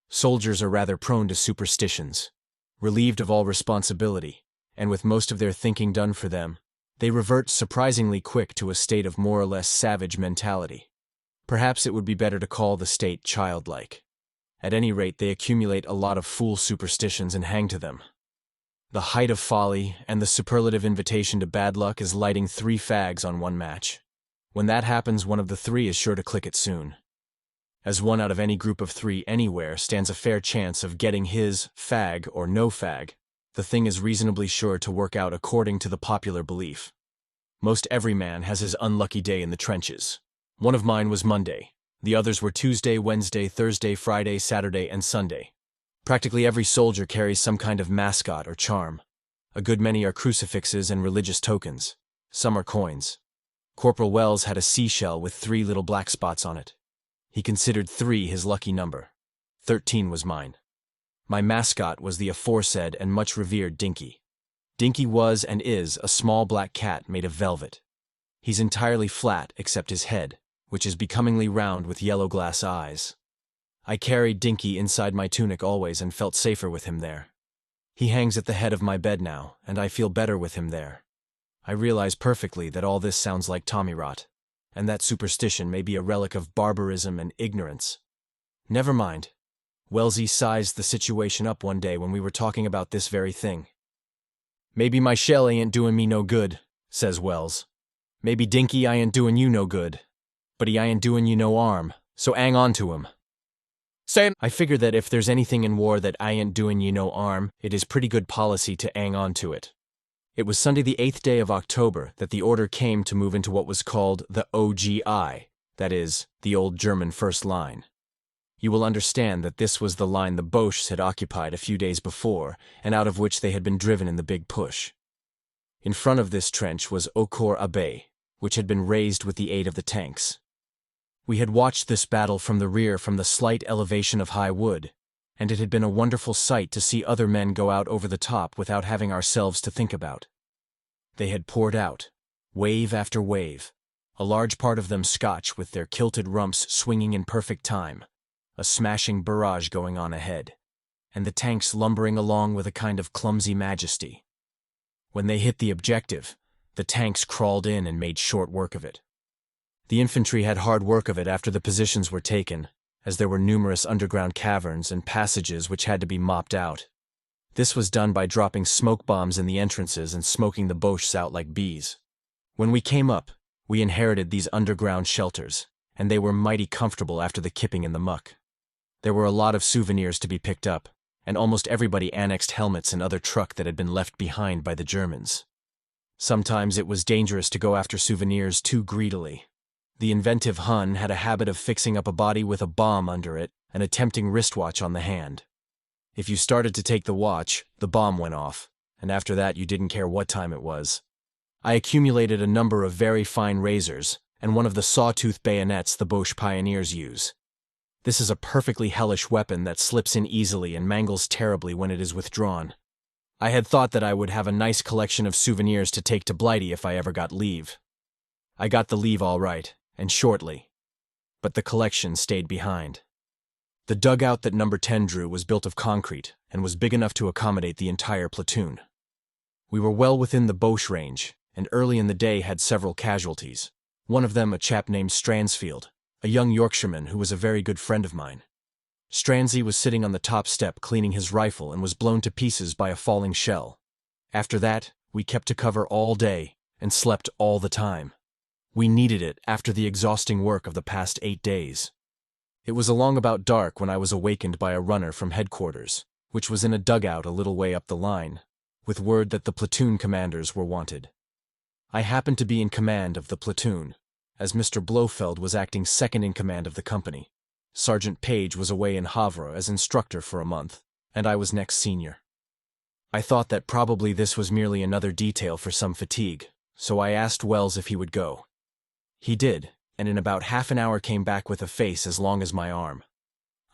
Soldiers are rather prone to superstitions. Relieved of all responsibility, and with most of their thinking done for them, they revert surprisingly quick to a state of more or less savage mentality. Perhaps it would be better to call the state childlike. At any rate, they accumulate a lot of fool superstitions and hang to them. The height of folly and the superlative invitation to bad luck is lighting 3 fags on one match. When that happens, one of the 3 is sure to click it soon. As one out of any group of 3 anywhere stands a fair chance of getting his fag or no fag, the thing is reasonably sure to work out according to the popular belief. Most every man has his unlucky day in the trenches. One of mine was Monday. The others were Tuesday, Wednesday, Thursday, Friday, Saturday, and Sunday. Practically every soldier carries some kind of mascot or charm. A good many are crucifixes and religious tokens. Some are coins. Corporal Wells had a seashell with 3 little black spots on it. He considered 3 his lucky number. 13 was mine. My mascot was the aforesaid and much revered Dinky. Dinky was and is a small black cat made of velvet. He's entirely flat except his head, which is becomingly round with yellow glass eyes. I carried Dinky inside my tunic always and felt safer with him there. He hangs at the head of my bed now, and I feel better with him there. I realize perfectly that all this sounds like Tommy rot, and that superstition may be a relic of barbarism and ignorance. Never mind. Wellesley sized the situation up one day when we were talking about this very thing. "Maybe my shell ain't doing me no good," says Wells. "Maybe Dinky I ain't doing you no good. But he ain't doing you no harm, so hang on to him." Same. I figure that if there's anything in war that I ain't doing you no harm, it is pretty good policy to hang on to it. It was Sunday the 8th day of October that the order came to move into what was called the OGI, that is, the old German first line. You will understand that this was the line the Boches had occupied a few days before, and out of which they had been driven in the big push. In front of this trench was Eaucourt Abbé, which had been raised with the aid of the tanks. We had watched this battle from the rear from the slight elevation of high wood, and it had been a wonderful sight to see other men go out over the top without having ourselves to think about. They had poured out, wave after wave, a large part of them Scotch with their kilted rumps swinging in perfect time, a smashing barrage going on ahead, and the tanks lumbering along with a kind of clumsy majesty. When they hit the objective, the tanks crawled in and made short work of it. The infantry had hard work of it after the positions were taken, as there were numerous underground caverns and passages which had to be mopped out. This was done by dropping smoke bombs in the entrances and smoking the Boches out like bees. When we came up, we inherited these underground shelters, and they were mighty comfortable after the kipping in the muck. There were a lot of souvenirs to be picked up, and almost everybody annexed helmets and other truck that had been left behind by the Germans. Sometimes it was dangerous to go after souvenirs too greedily. The inventive Hun had a habit of fixing up a body with a bomb under it and a tempting wristwatch on the hand. If you started to take the watch, the bomb went off, and after that you didn't care what time it was. I accumulated a number of very fine razors, and one of the sawtooth bayonets the Boche pioneers use. This is a perfectly hellish weapon that slips in easily and mangles terribly when it is withdrawn. I had thought that I would have a nice collection of souvenirs to take to Blighty if I ever got leave. I got the leave all right, and shortly. But the collection stayed behind. The dugout that number 10 drew was built of concrete and was big enough to accommodate the entire platoon. We were well within the Boche range, and early in the day had several casualties. One of them a chap named Stransfield, a young Yorkshireman who was a very good friend of mine. Stransy was sitting on the top step cleaning his rifle and was blown to pieces by a falling shell. After that, we kept to cover all day and slept all the time. We needed it after the exhausting work of the past 8 days. It was along about dark when I was awakened by a runner from headquarters, which was in a dugout a little way up the line, with word that the platoon commanders were wanted. I happened to be in command of the platoon, as Mr. Blofeld was acting second in command of the company. Sergeant Page was away in Havre as instructor for a month, and I was next senior. I thought that probably this was merely another detail for some fatigue, so I asked Wells if he would go. He did, and in about half an hour came back with a face as long as my arm.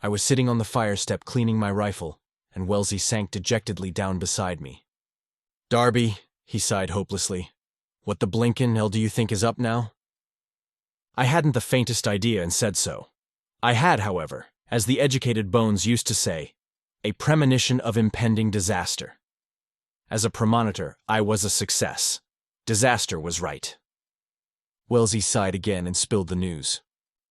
I was sitting on the fire step cleaning my rifle, and Wellesley sank dejectedly down beside me. "Darby," he sighed hopelessly, "what the blinkin' hell do you think is up now?" I hadn't the faintest idea and said so. I had, however, as the educated Bones used to say, a premonition of impending disaster. As a premonitor, I was a success. Disaster was right. Wellesley sighed again and spilled the news.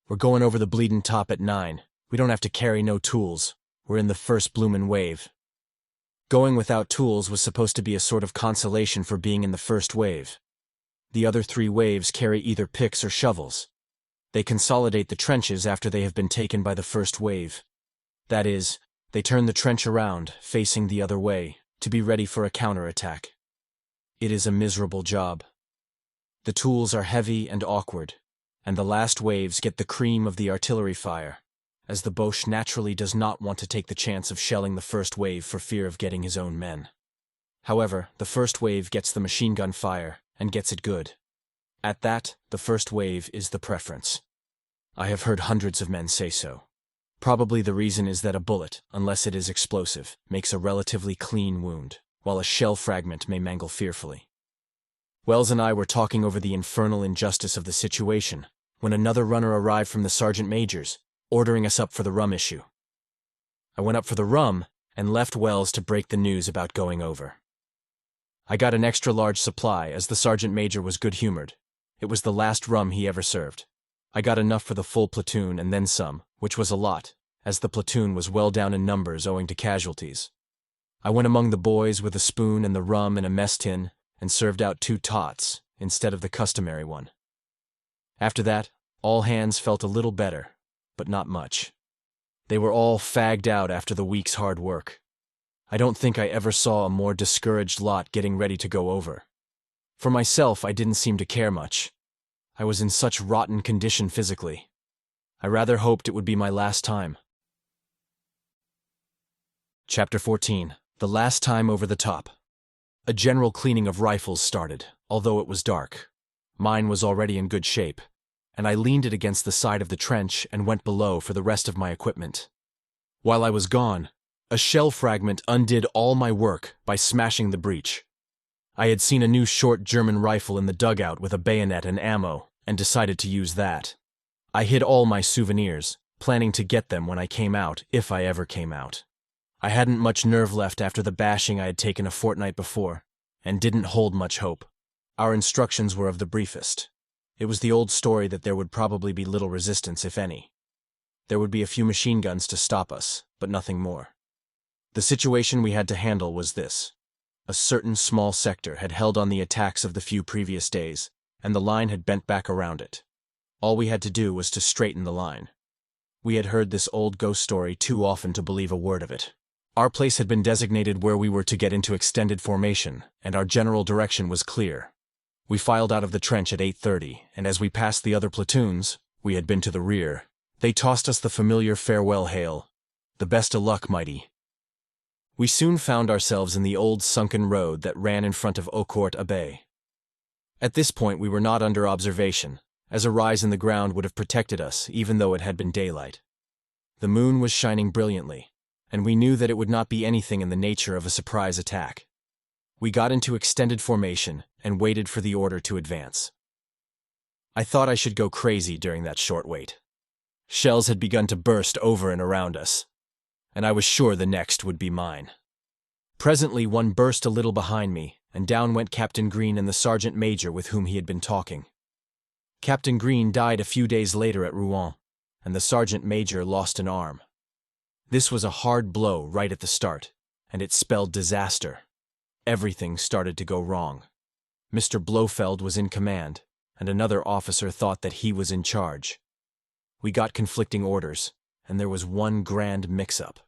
"We're going over the bleedin' top at 9. We don't have to carry no tools. We're in the first bloomin' wave." Going without tools was supposed to be a sort of consolation for being in the first wave. The other 3 waves carry either picks or shovels. They consolidate the trenches after they have been taken by the first wave. That is, they turn the trench around, facing the other way, to be ready for a counterattack. It is a miserable job. The tools are heavy and awkward, and the last waves get the cream of the artillery fire, as the Boche naturally does not want to take the chance of shelling the first wave for fear of getting his own men. However, the first wave gets the machine gun fire, and gets it good. At that, the first wave is the preference. I have heard hundreds of men say so. Probably the reason is that a bullet, unless it is explosive, makes a relatively clean wound, while a shell fragment may mangle fearfully. Wells and I were talking over the infernal injustice of the situation, when another runner arrived from the sergeant major's, ordering us up for the rum issue. I went up for the rum, and left Wells to break the news about going over. I got an extra large supply, as the sergeant major was good-humored. It was the last rum he ever served. I got enough for the full platoon and then some, which was a lot, as the platoon was well down in numbers owing to casualties. I went among the boys with a spoon and the rum in a mess tin, and served out 2 tots, instead of the customary one. After that, all hands felt a little better, but not much. They were all fagged out after the week's hard work. I don't think I ever saw a more discouraged lot getting ready to go over. For myself, I didn't seem to care much. I was in such rotten condition physically. I rather hoped it would be my last time. Chapter 14. The Last Time Over the Top. A general cleaning of rifles started, although it was dark. Mine was already in good shape, and I leaned it against the side of the trench and went below for the rest of my equipment. While I was gone, a shell fragment undid all my work by smashing the breech. I had seen a new short German rifle in the dugout with a bayonet and ammo, and decided to use that. I hid all my souvenirs, planning to get them when I came out, if I ever came out. I hadn't much nerve left after the bashing I had taken a fortnight before, and didn't hold much hope. Our instructions were of the briefest. It was the old story that there would probably be little resistance, if any. There would be a few machine guns to stop us, but nothing more. The situation we had to handle was this. A certain small sector had held on the attacks of the few previous days, and the line had bent back around it. All we had to do was to straighten the line. We had heard this old ghost story too often to believe a word of it. Our place had been designated where we were to get into extended formation, and our general direction was clear. We filed out of the trench at 8:30, and as we passed the other platoons, we had been to the rear, they tossed us the familiar farewell hail, "The best o' luck, mighty." We soon found ourselves in the old sunken road that ran in front of Eaucourt Abbey. At this point we were not under observation, as a rise in the ground would have protected us even though it had been daylight. The moon was shining brilliantly, and we knew that it would not be anything in the nature of a surprise attack. We got into extended formation and waited for the order to advance. I thought I should go crazy during that short wait. Shells had begun to burst over and around us, and I was sure the next would be mine. Presently, one burst a little behind me, and down went Captain Green and the sergeant major with whom he had been talking. Captain Green died a few days later at Rouen, and the sergeant major lost an arm. This was a hard blow right at the start, and it spelled disaster. Everything started to go wrong. Mr. Blofeld was in command, and another officer thought that he was in charge. We got conflicting orders, and there was one grand mix-up.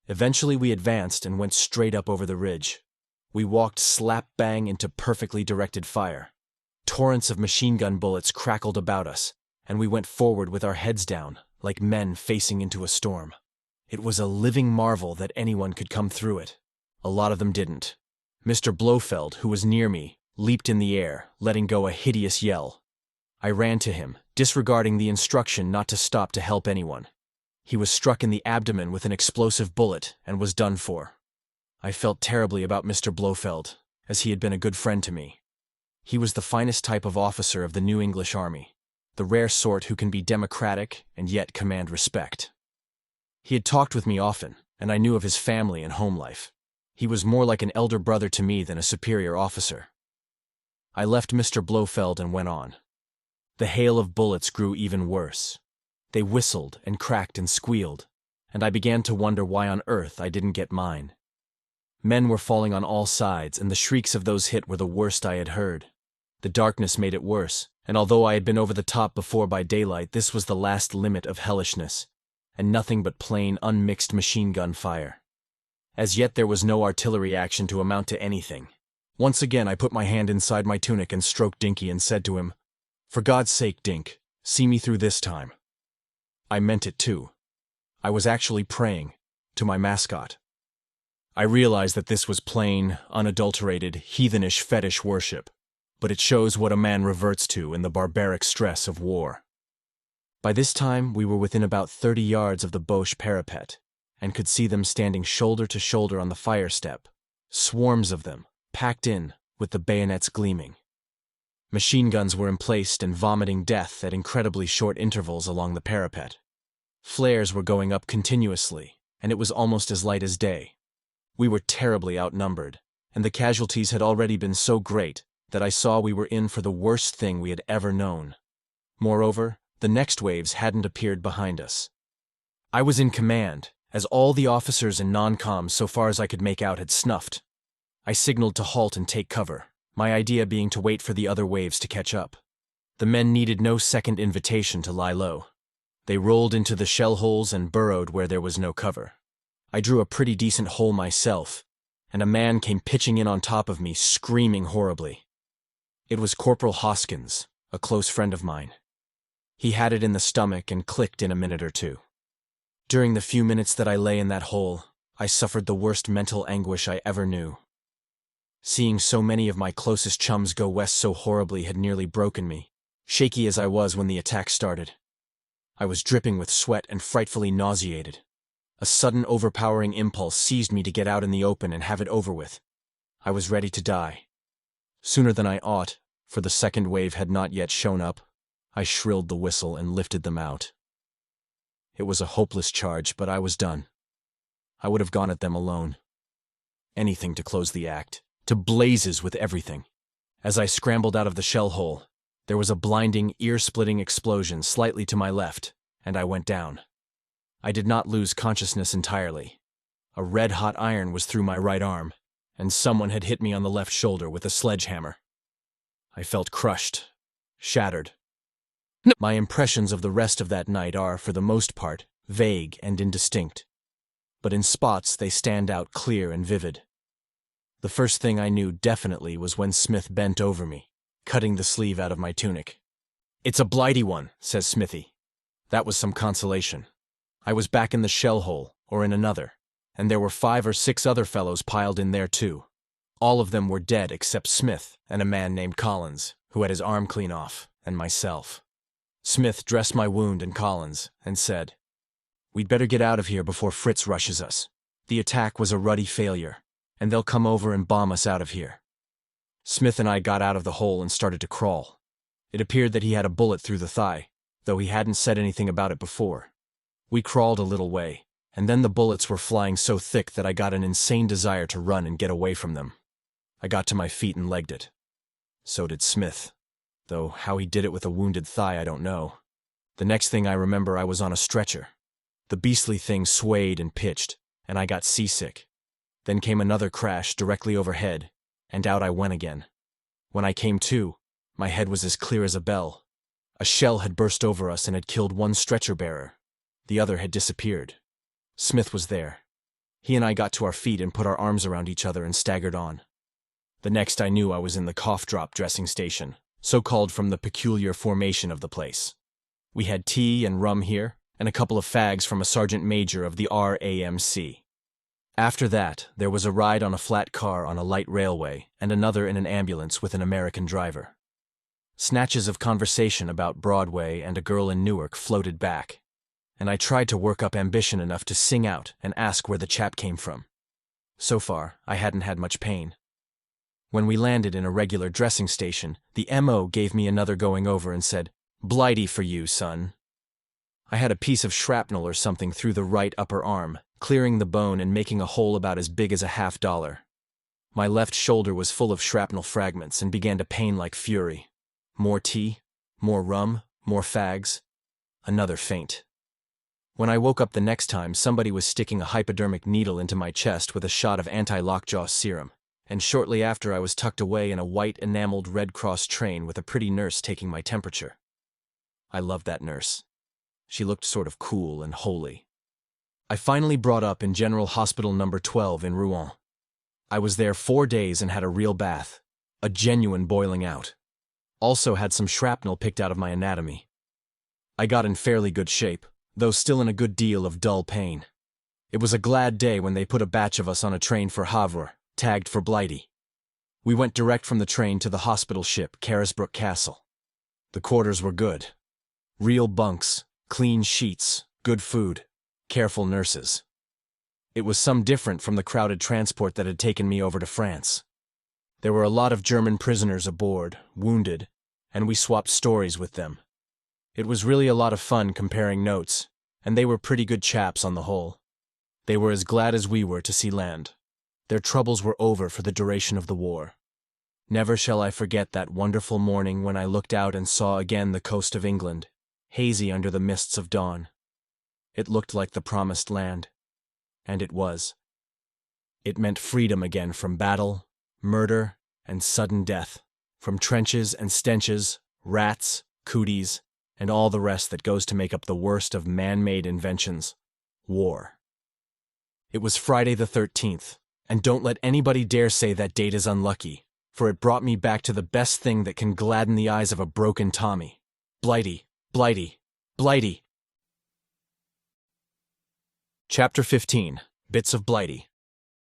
Eventually we advanced and went straight up over the ridge. We walked slap-bang into perfectly directed fire. Torrents of machine gun bullets crackled about us, and we went forward with our heads down, like men facing into a storm. It was a living marvel that anyone could come through it. A lot of them didn't. Mr. Blofeld, who was near me, leaped in the air, letting go a hideous yell. I ran to him, disregarding the instruction not to stop to help anyone. He was struck in the abdomen with an explosive bullet and was done for. I felt terribly about Mr. Blofeld, as he had been a good friend to me. He was the finest type of officer of the New English Army, the rare sort who can be democratic and yet command respect. He had talked with me often, and I knew of his family and home life. He was more like an elder brother to me than a superior officer. I left Mr. Blofeld and went on. The hail of bullets grew even worse. They whistled and cracked and squealed, and I began to wonder why on earth I didn't get mine. Men were falling on all sides, and the shrieks of those hit were the worst I had heard. The darkness made it worse, and although I had been over the top before by daylight, this was the last limit of hellishness, and nothing but plain, unmixed machine gun fire. As yet there was no artillery action to amount to anything. Once again I put my hand inside my tunic and stroked Dinky and said to him, "For God's sake, Dink, see me through this time." I meant it too. I was actually praying to my mascot. I realized that this was plain, unadulterated, heathenish fetish worship, but it shows what a man reverts to in the barbaric stress of war. By this time we were within about 30 yards of the Boche parapet, and could see them standing shoulder to shoulder on the fire step, swarms of them, packed in, with the bayonets gleaming. Machine guns were emplaced and vomiting death at incredibly short intervals along the parapet. Flares were going up continuously, and it was almost as light as day. We were terribly outnumbered, and the casualties had already been so great that I saw we were in for the worst thing we had ever known. Moreover, the next waves hadn't appeared behind us. I was in command, as all the officers and non-coms, so far as I could make out, had snuffed. I signaled to halt and take cover, my idea being to wait for the other waves to catch up. The men needed no second invitation to lie low. They rolled into the shell holes and burrowed where there was no cover. I drew a pretty decent hole myself, and a man came pitching in on top of me, screaming horribly. It was Corporal Hoskins, a close friend of mine. He had it in the stomach and clicked in a minute or two. During the few minutes that I lay in that hole, I suffered the worst mental anguish I ever knew. Seeing so many of my closest chums go west so horribly had nearly broken me, shaky as I was when the attack started. I was dripping with sweat and frightfully nauseated. A sudden overpowering impulse seized me to get out in the open and have it over with. I was ready to die. Sooner than I ought, for the second wave had not yet shown up, I shrilled the whistle and lifted them out. It was a hopeless charge, but I was done. I would have gone at them alone. Anything to close the act, to blazes with everything. As I scrambled out of the shell hole, there was a blinding, ear-splitting explosion slightly to my left, and I went down. I did not lose consciousness entirely. A red-hot iron was through my right arm, and someone had hit me on the left shoulder with a sledgehammer. I felt crushed, shattered. My impressions of the rest of that night are, for the most part, vague and indistinct, but in spots they stand out clear and vivid. The first thing I knew definitely was when Smith bent over me, cutting the sleeve out of my tunic. "It's a Blighty one," says Smithy. That was some consolation. I was back in the shell hole, or in another, and there were 5 or 6 other fellows piled in there too. All of them were dead except Smith and a man named Collins, who had his arm clean off, and myself. Smith dressed my wound and Collins, and said, "We'd better get out of here before Fritz rushes us. The attack was a ruddy failure, and they'll come over and bomb us out of here." Smith and I got out of the hole and started to crawl. It appeared that he had a bullet through the thigh, though he hadn't said anything about it before. We crawled a little way, and then the bullets were flying so thick that I got an insane desire to run and get away from them. I got to my feet and legged it. So did Smith, though how he did it with a wounded thigh I don't know. The next thing I remember, I was on a stretcher. The beastly thing swayed and pitched, and I got seasick. Then came another crash directly overhead, and out I went again. When I came to, my head was as clear as a bell. A shell had burst over us and had killed one stretcher-bearer. The other had disappeared. Smith was there. He and I got to our feet and put our arms around each other and staggered on. The next I knew, I was in the cough-drop dressing station, so called from the peculiar formation of the place. We had tea and rum here, and a couple of fags from a sergeant major of the RAMC. After that, there was a ride on a flat car on a light railway, and another in an ambulance with an American driver. Snatches of conversation about Broadway and a girl in Newark floated back, and I tried to work up ambition enough to sing out and ask where the chap came from. So far, I hadn't had much pain. When we landed in a regular dressing station, the M.O. gave me another going over and said, "Blighty for you, son." I had a piece of shrapnel or something through the right upper arm, clearing the bone and making a hole about as big as a $50. My left shoulder was full of shrapnel fragments and began to pain like fury. More tea, more rum, more fags. Another faint. When I woke up the next time, somebody was sticking a hypodermic needle into my chest with a shot of anti-lockjaw serum, and shortly after I was tucked away in a white enameled Red Cross train with a pretty nurse taking my temperature. I loved that nurse. She looked sort of cool and holy. I finally brought up in General Hospital No. 12 in Rouen. I was there 4 days and had a real bath, a genuine boiling out. Also had some shrapnel picked out of my anatomy. I got in fairly good shape, though still in a good deal of dull pain. It was a glad day when they put a batch of us on a train for Havre, tagged for Blighty. We went direct from the train to the hospital ship, Carisbrooke Castle. The quarters were good. Real bunks, clean sheets, good food, careful nurses. It was some different from the crowded transport that had taken me over to France. There were a lot of German prisoners aboard, wounded, and we swapped stories with them. It was really a lot of fun comparing notes, and they were pretty good chaps on the whole. They were as glad as we were to see land. Their troubles were over for the duration of the war. Never shall I forget that wonderful morning when I looked out and saw again the coast of England, hazy under the mists of dawn. It looked like the promised land. And it was. It meant freedom again from battle, murder, and sudden death, from trenches and stenches, rats, cooties, and all the rest that goes to make up the worst of man-made inventions, war. It was Friday the 13th, and don't let anybody dare say that date is unlucky, for it brought me back to the best thing that can gladden the eyes of a broken Tommy. Blighty, Blighty, Blighty. Chapter 15. Bits of Blighty.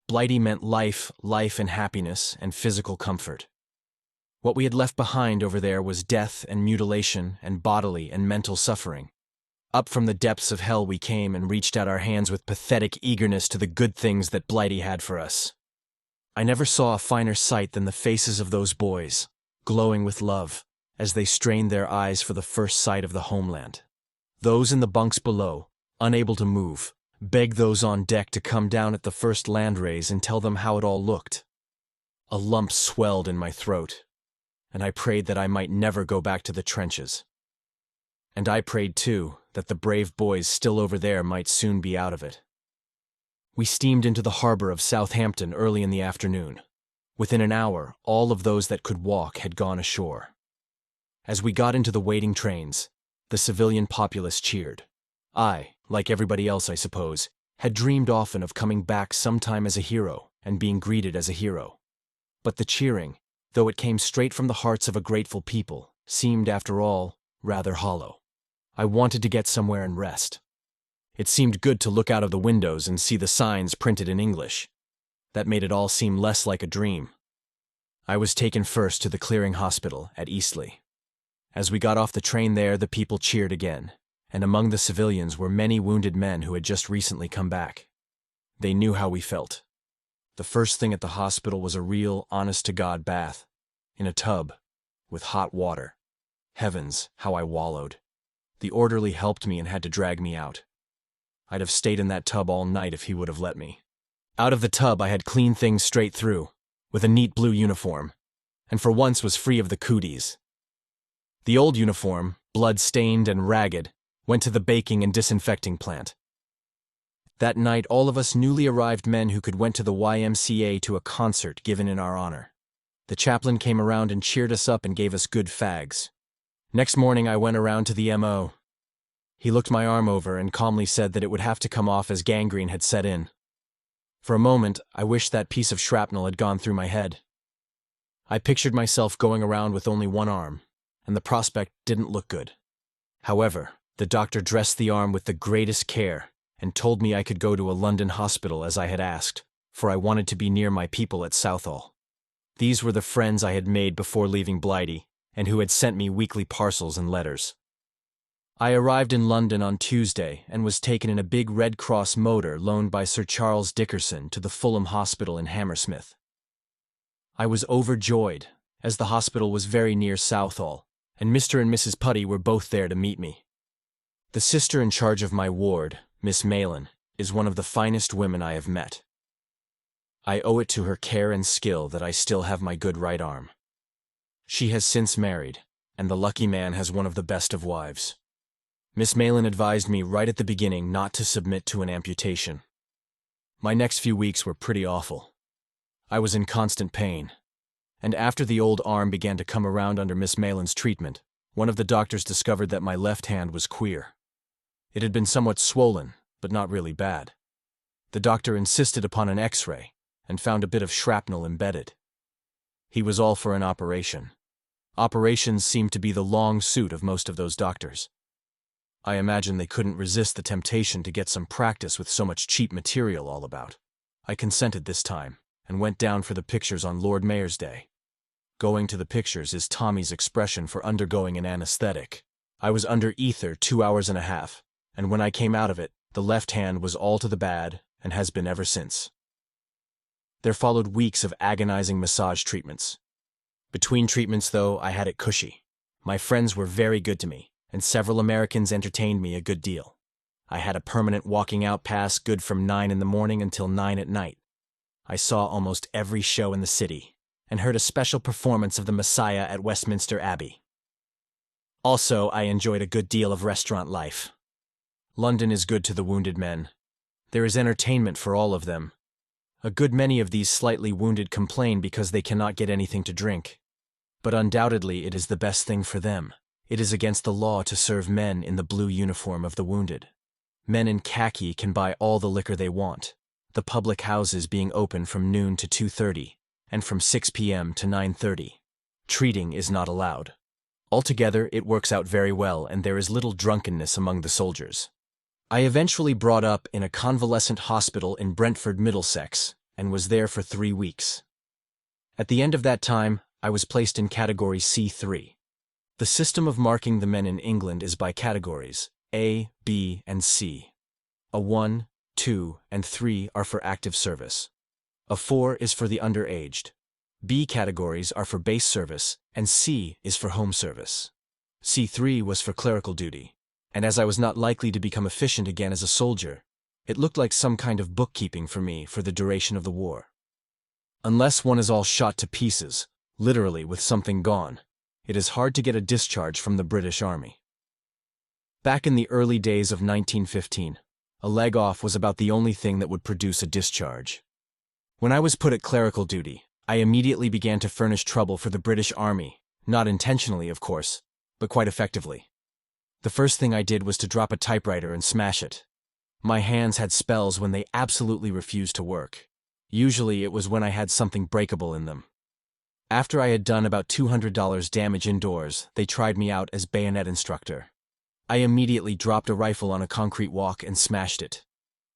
Blighty meant life, and happiness, and physical comfort. What we had left behind over there was death and mutilation and bodily and mental suffering. Up from the depths of hell we came and reached out our hands with pathetic eagerness to the good things that Blighty had for us. I never saw a finer sight than the faces of those boys, glowing with love, as they strained their eyes for the first sight of the homeland. Those in the bunks below, unable to move, begged those on deck to come down at the first land raise and tell them how it all looked. A lump swelled in my throat, and I prayed that I might never go back to the trenches. And I prayed, too, that the brave boys still over there might soon be out of it. We steamed into the harbor of Southampton early in the afternoon. Within an hour, all of those that could walk had gone ashore. As we got into the waiting trains, the civilian populace cheered. I, like everybody else I suppose, had dreamed often of coming back sometime as a hero and being greeted as a hero. But the cheering, though it came straight from the hearts of a grateful people, seemed, after all, rather hollow. I wanted to get somewhere and rest. It seemed good to look out of the windows and see the signs printed in English. That made it all seem less like a dream. I was taken first to the clearing hospital at Eastleigh. As we got off the train there, the people cheered again, and among the civilians were many wounded men who had just recently come back. They knew how we felt. The first thing at the hospital was a real, honest-to-God bath, in a tub, with hot water. Heavens, how I wallowed. The orderly helped me and had to drag me out. I'd have stayed in that tub all night if he would have let me. Out of the tub I had clean things straight through, with a neat blue uniform, and for once was free of the cooties. The old uniform, blood-stained and ragged, went to the baking and disinfecting plant. That night all of us newly arrived men who could went to the YMCA to a concert given in our honor. The chaplain came around and cheered us up and gave us good fags. Next morning I went around to the M.O. He looked my arm over and calmly said that it would have to come off as gangrene had set in. For a moment, I wished that piece of shrapnel had gone through my head. I pictured myself going around with only one arm, and the prospect didn't look good. However, the doctor dressed the arm with the greatest care and told me I could go to a London hospital as I had asked, for I wanted to be near my people at Southall. These were the friends I had made before leaving Blighty, and who had sent me weekly parcels and letters. I arrived in London on Tuesday and was taken in a big Red Cross motor loaned by Sir Charles Dickerson to the Fulham Hospital in Hammersmith. I was overjoyed, as the hospital was very near Southall, and Mr. and Mrs. Putty were both there to meet me. The sister in charge of my ward, Miss Malin, is one of the finest women I have met. I owe it to her care and skill that I still have my good right arm. She has since married, and the lucky man has one of the best of wives. Miss Malin advised me right at the beginning not to submit to an amputation. My next few weeks were pretty awful. I was in constant pain, and after the old arm began to come around under Miss Malin's treatment, one of the doctors discovered that my left hand was queer. It had been somewhat swollen, but not really bad. The doctor insisted upon an X-ray and found a bit of shrapnel embedded. He was all for an operation. Operations seemed to be the long suit of most of those doctors. I imagine they couldn't resist the temptation to get some practice with so much cheap material all about. I consented this time, and went down for the pictures on Lord Mayor's Day. Going to the pictures is Tommy's expression for undergoing an anesthetic. I was under ether 2 hours and a half, and when I came out of it, the left hand was all to the bad, and has been ever since. There followed weeks of agonizing massage treatments. Between treatments, though, I had it cushy. My friends were very good to me, and several Americans entertained me a good deal. I had a permanent walking out pass good from 9 in the morning until 9 at night. I saw almost every show in the city, and heard a special performance of the Messiah at Westminster Abbey. Also, I enjoyed a good deal of restaurant life. London is good to the wounded men. There is entertainment for all of them. A good many of these slightly wounded complain because they cannot get anything to drink. But undoubtedly it is the best thing for them. It is against the law to serve men in the blue uniform of the wounded. Men in khaki can buy all the liquor they want, the public houses being open from noon to 2:30, and from 6 p.m. to 9:30. Treating is not allowed. Altogether, it works out very well, and there is little drunkenness among the soldiers. I eventually brought up in a convalescent hospital in Brentford, Middlesex, and was there for 3 weeks. At the end of that time, I was placed in category C3. The system of marking the men in England is by categories, A, B, and C. A 1, 2, and 3 are for active service. A 4 is for the underaged. B categories are for base service, and C is for home service. C3 was for clerical duty, and as I was not likely to become efficient again as a soldier, it looked like some kind of bookkeeping for me for the duration of the war. Unless one is all shot to pieces, literally with something gone, it is hard to get a discharge from the British Army. Back in the early days of 1915, a leg off was about the only thing that would produce a discharge. When I was put at clerical duty, I immediately began to furnish trouble for the British Army, not intentionally, of course, but quite effectively. The first thing I did was to drop a typewriter and smash it. My hands had spells when they absolutely refused to work. Usually it was when I had something breakable in them. After I had done about $200 damage indoors, they tried me out as bayonet instructor. I immediately dropped a rifle on a concrete walk and smashed it.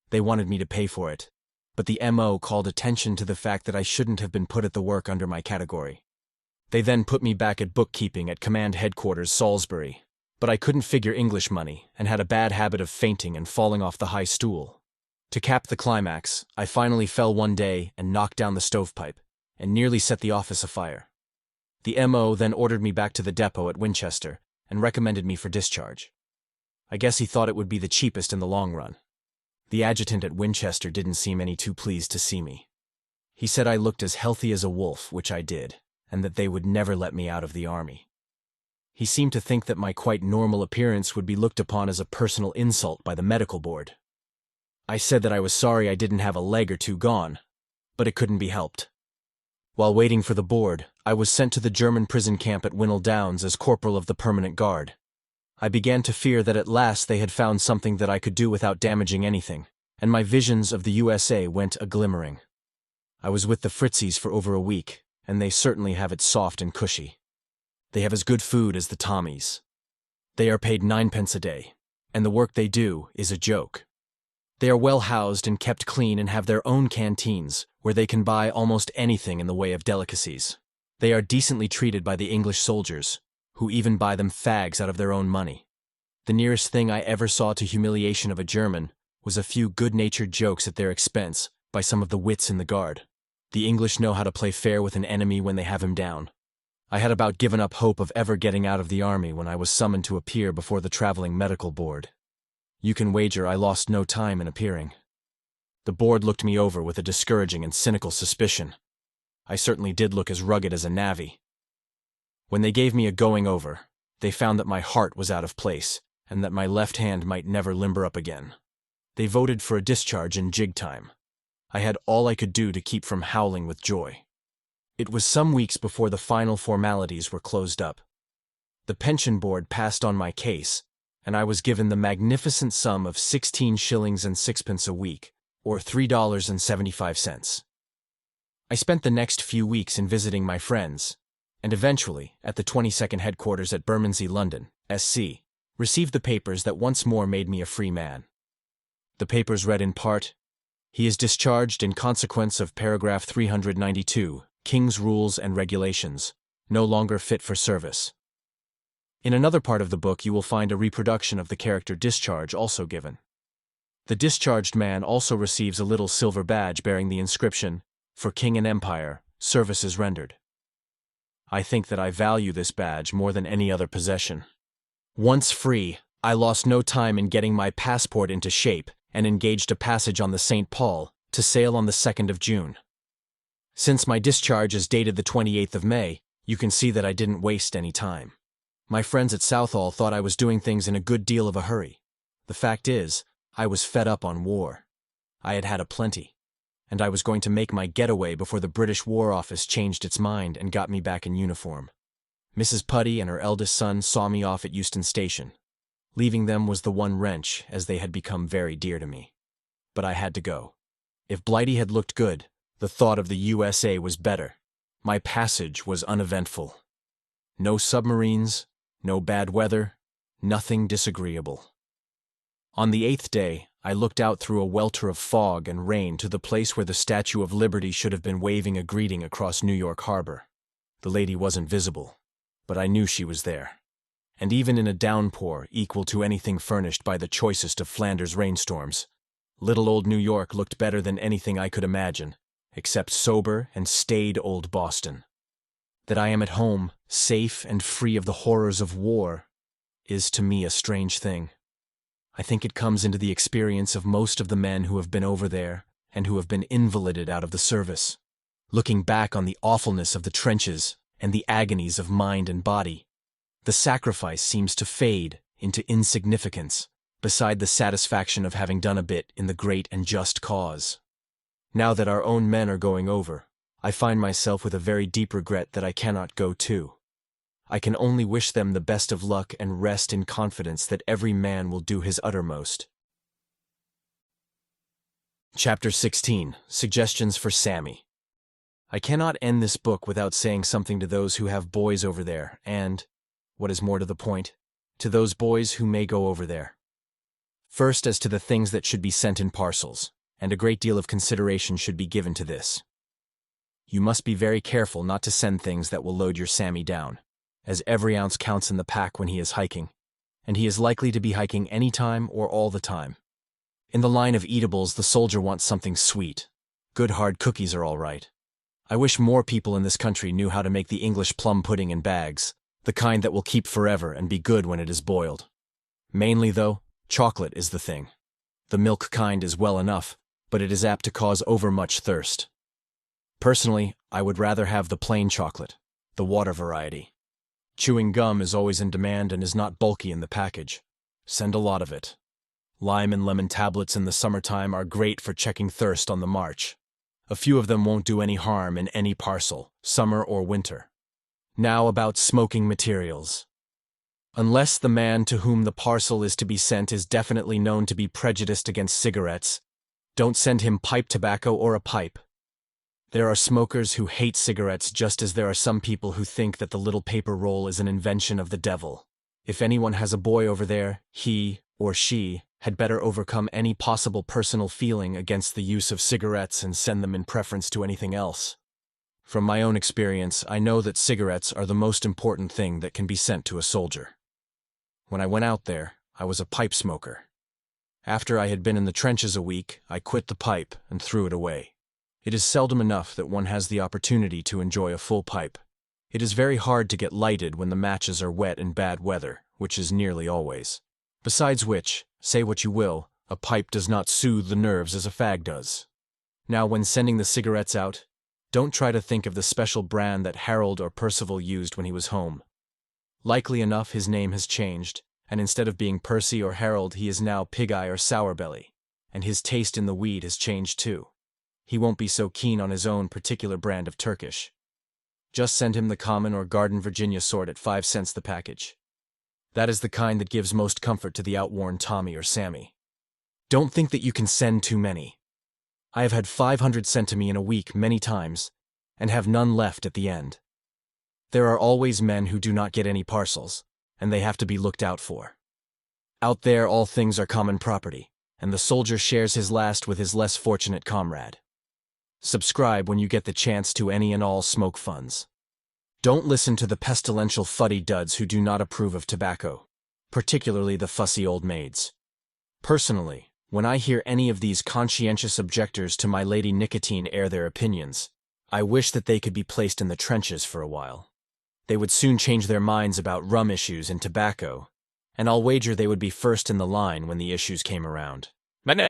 They wanted me to pay for it, but the MO called attention to the fact that I shouldn't have been put at the work under my category. They then put me back at bookkeeping at Command Headquarters Salisbury, but I couldn't figure English money and had a bad habit of fainting and falling off the high stool. To cap the climax, I finally fell one day and knocked down the stovepipe, and nearly set the office afire. The MO then ordered me back to the depot at Winchester and recommended me for discharge. I guess he thought it would be the cheapest in the long run. The adjutant at Winchester didn't seem any too pleased to see me. He said I looked as healthy as a wolf, which I did, and that they would never let me out of the army. He seemed to think that my quite normal appearance would be looked upon as a personal insult by the medical board. I said that I was sorry I didn't have a leg or two gone, but it couldn't be helped. While waiting for the board, I was sent to the German prison camp at Winnell Downs as corporal of the permanent guard. I began to fear that at last they had found something that I could do without damaging anything, and my visions of the USA went a-glimmering. I was with the Fritzies for over a week, and they certainly have it soft and cushy. They have as good food as the Tommies. They are paid 9 pence a day, and the work they do is a joke. They are well housed and kept clean and have their own canteens, where they can buy almost anything in the way of delicacies. They are decently treated by the English soldiers, who even buy them fags out of their own money. The nearest thing I ever saw to humiliation of a German was a few good-natured jokes at their expense by some of the wits in the guard. The English know how to play fair with an enemy when they have him down. I had about given up hope of ever getting out of the army when I was summoned to appear before the traveling medical board. You can wager I lost no time in appearing. The board looked me over with a discouraging and cynical suspicion. I certainly did look as rugged as a navvy. When they gave me a going over, they found that my heart was out of place and that my left hand might never limber up again. They voted for a discharge in jig time. I had all I could do to keep from howling with joy. It was some weeks before the final formalities were closed up. The pension board passed on my case, and I was given the magnificent sum of 16 shillings and sixpence a week, or $3.75. I spent the next few weeks in visiting my friends, and eventually, at the 22nd headquarters at Bermondsey, London, SC, received the papers that once more made me a free man. The papers read in part, "He is discharged in consequence of paragraph 392, King's Rules and Regulations, no longer fit for service." In another part of the book you will find a reproduction of the character discharge also given. The discharged man also receives a little silver badge bearing the inscription, "For King and Empire, services rendered." I think that I value this badge more than any other possession. Once free, I lost no time in getting my passport into shape and engaged a passage on the St. Paul to sail on the 2nd of June. Since my discharge is dated the 28th of May, you can see that I didn't waste any time. My friends at Southall thought I was doing things in a good deal of a hurry. The fact is, I was fed up on war. I had had a plenty, and I was going to make my getaway before the British War Office changed its mind and got me back in uniform. Mrs. Putty and her eldest son saw me off at Euston Station. Leaving them was the one wrench, as they had become very dear to me. But I had to go. If Blighty had looked good, the thought of the USA was better. My passage was uneventful. No submarines, no bad weather, nothing disagreeable. On the 8th day, I looked out through a welter of fog and rain to the place where the Statue of Liberty should have been waving a greeting across New York Harbor. The lady wasn't visible, but I knew she was there. And even in a downpour equal to anything furnished by the choicest of Flanders rainstorms, little old New York looked better than anything I could imagine, except sober and staid old Boston. That I am at home, safe and free of the horrors of war, is to me a strange thing. I think it comes into the experience of most of the men who have been over there and who have been invalided out of the service. Looking back on the awfulness of the trenches and the agonies of mind and body, the sacrifice seems to fade into insignificance beside the satisfaction of having done a bit in the great and just cause. Now that our own men are going over, I find myself with a very deep regret that I cannot go too. I can only wish them the best of luck and rest in confidence that every man will do his uttermost. Chapter 16. Suggestions for Sammy. I cannot end this book without saying something to those who have boys over there and, what is more to the point, to those boys who may go over there. First, as to the things that should be sent in parcels, and a great deal of consideration should be given to this. You must be very careful not to send things that will load your Sammy down, as every ounce counts in the pack when he is hiking, and he is likely to be hiking any time or all the time. In the line of eatables, the soldier wants something sweet. Good hard cookies are all right. I wish more people in this country knew how to make the English plum pudding in bags, The kind that will keep forever and be good when it is boiled. Mainly, though, chocolate is the thing. The milk kind is well enough, but it is apt to cause overmuch thirst. Personally, I would rather have the plain chocolate, the water variety. Chewing gum is always in demand and is not bulky in the package. Send a lot of it. Lime and lemon tablets in the summertime are great for checking thirst on the march. A few of them won't do any harm in any parcel, summer or winter. Now about smoking materials. Unless the man to whom the parcel is to be sent is definitely known to be prejudiced against cigarettes, don't send him pipe tobacco or a pipe. There are smokers who hate cigarettes just as there are some people who think that the little paper roll is an invention of the devil. If anyone has a boy over there, he, or she, had better overcome any possible personal feeling against the use of cigarettes and send them in preference to anything else. From my own experience, I know that cigarettes are the most important thing that can be sent to a soldier. When I went out there, I was a pipe smoker. After I had been in the trenches a week, I quit the pipe and threw it away. It is seldom enough that one has the opportunity to enjoy a full pipe. It is very hard to get lighted when the matches are wet in bad weather, which is nearly always. Besides which, say what you will, a pipe does not soothe the nerves as a fag does. Now, when sending the cigarettes out, don't try to think of the special brand that Harold or Percival used when he was home. Likely enough, his name has changed, and instead of being Percy or Harold, he is now Pig-Eye or Sourbelly, and his taste in the weed has changed too. He won't be so keen on his own particular brand of Turkish. Just send him the common or Garden Virginia sort at 5 cents the package. That is the kind that gives most comfort to the outworn Tommy or Sammy. Don't think that you can send too many. I have had 500 sent to me in a week many times, and have none left at the end. There are always men who do not get any parcels, and they have to be looked out for. Out there all things are common property, and the soldier shares his last with his less fortunate comrade. Subscribe when you get the chance to any and all smoke funds. Don't listen to the pestilential fuddy-duds who do not approve of tobacco, particularly the fussy old maids. Personally, when I hear any of these conscientious objectors to my lady nicotine air their opinions, I wish that they could be placed in the trenches for a while. They would soon change their minds about rum issues and tobacco, and I'll wager they would be first in the line when the issues came around.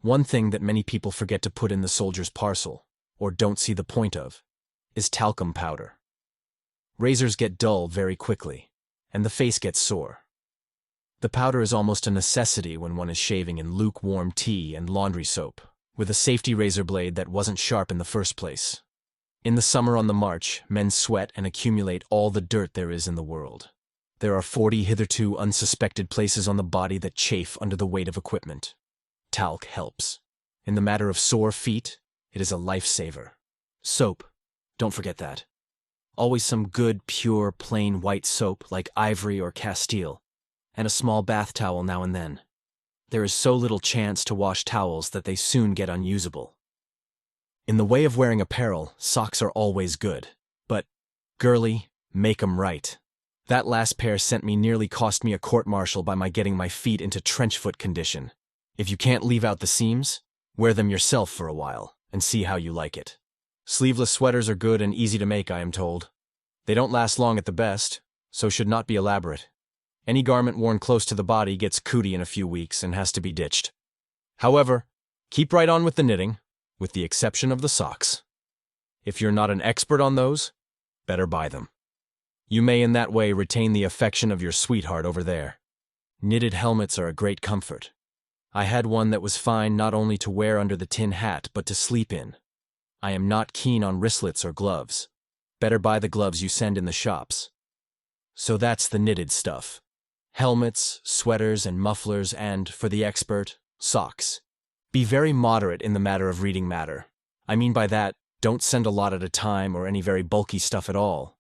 One thing that many people forget to put in the soldier's parcel, or don't see the point of, is talcum powder. Razors get dull very quickly, and the face gets sore. The powder is almost a necessity when one is shaving in lukewarm tea and laundry soap, with a safety razor blade that wasn't sharp in the first place. In the summer on the march, men sweat and accumulate all the dirt there is in the world. There are 40 hitherto unsuspected places on the body that chafe under the weight of equipment. Talc helps. In the matter of sore feet, it is a lifesaver. Soap, don't forget that. Always some good, pure, plain white soap like Ivory or Castile, and a small bath towel now and then. There is so little chance to wash towels that they soon get unusable. In the way of wearing apparel, socks are always good, but, girly, make 'em right. That last pair sent me nearly cost me a court-martial by my getting my feet into trench-foot condition. If you can't leave out the seams, wear them yourself for a while, and see how you like it. Sleeveless sweaters are good and easy to make, I am told. They don't last long at the best, so should not be elaborate. Any garment worn close to the body gets cootie in a few weeks and has to be ditched. However, keep right on with the knitting, with the exception of the socks. If you're not an expert on those, better buy them. You may in that way retain the affection of your sweetheart over there. Knitted helmets are a great comfort. I had one that was fine not only to wear under the tin hat, but to sleep in. I am not keen on wristlets or gloves. Better buy the gloves you send in the shops. So that's the knitted stuff. Helmets, sweaters, and mufflers, and, for the expert, socks. Be very moderate in the matter of reading matter. I mean by that, don't send a lot at a time or any very bulky stuff at all.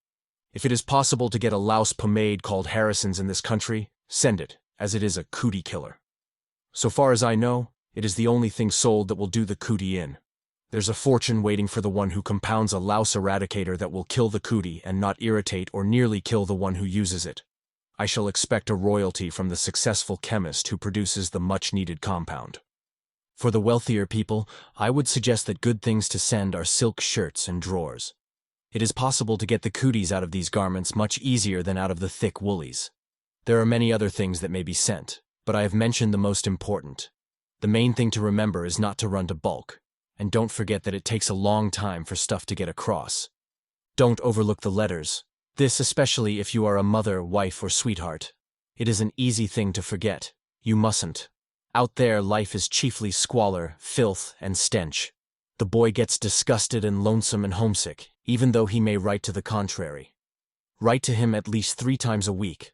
If it is possible to get a louse pomade called Harrison's in this country, send it, as it is a cootie killer. So far as I know, it is the only thing sold that will do the cootie in. There's a fortune waiting for the one who compounds a louse eradicator that will kill the cootie and not irritate or nearly kill the one who uses it. I shall expect a royalty from the successful chemist who produces the much-needed compound. For the wealthier people, I would suggest that good things to send are silk shirts and drawers. It is possible to get the cooties out of these garments much easier than out of the thick woolies. There are many other things that may be sent, but I have mentioned the most important. The main thing to remember is not to run to bulk, and don't forget that it takes a long time for stuff to get across. Don't overlook the letters. This especially if you are a mother, wife, or sweetheart. It is an easy thing to forget. You mustn't. Out there, life is chiefly squalor, filth, and stench. The boy gets disgusted and lonesome and homesick, even though he may write to the contrary. Write to him at least 3 times a week.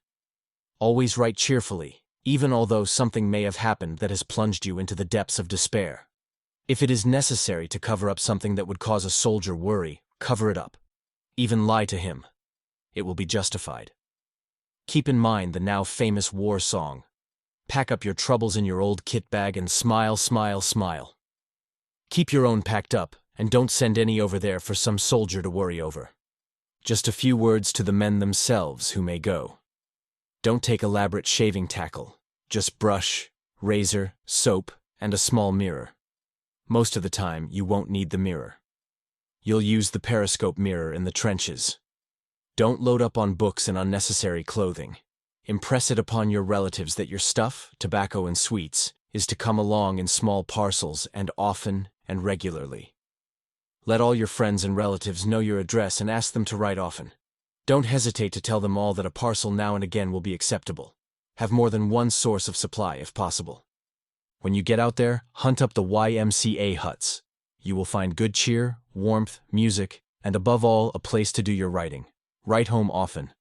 Always write cheerfully, even although something may have happened that has plunged you into the depths of despair. If it is necessary to cover up something that would cause a soldier worry, cover it up. Even lie to him. It will be justified. Keep in mind the now famous war song. Pack up your troubles in your old kit bag and smile, smile, smile. Keep your own packed up, and don't send any over there for some soldier to worry over. Just a few words to the men themselves who may go. Don't take elaborate shaving tackle. Just brush, razor, soap, and a small mirror. Most of the time, you won't need the mirror. You'll use the periscope mirror in the trenches. Don't load up on books and unnecessary clothing. Impress it upon your relatives that your stuff, tobacco and sweets, is to come along in small parcels and often and regularly. Let all your friends and relatives know your address and ask them to write often. Don't hesitate to tell them all that a parcel now and again will be acceptable. Have more than one source of supply if possible. When you get out there, hunt up the YMCA huts. You will find good cheer, warmth, music, and above all, a place to do your writing. Write home often.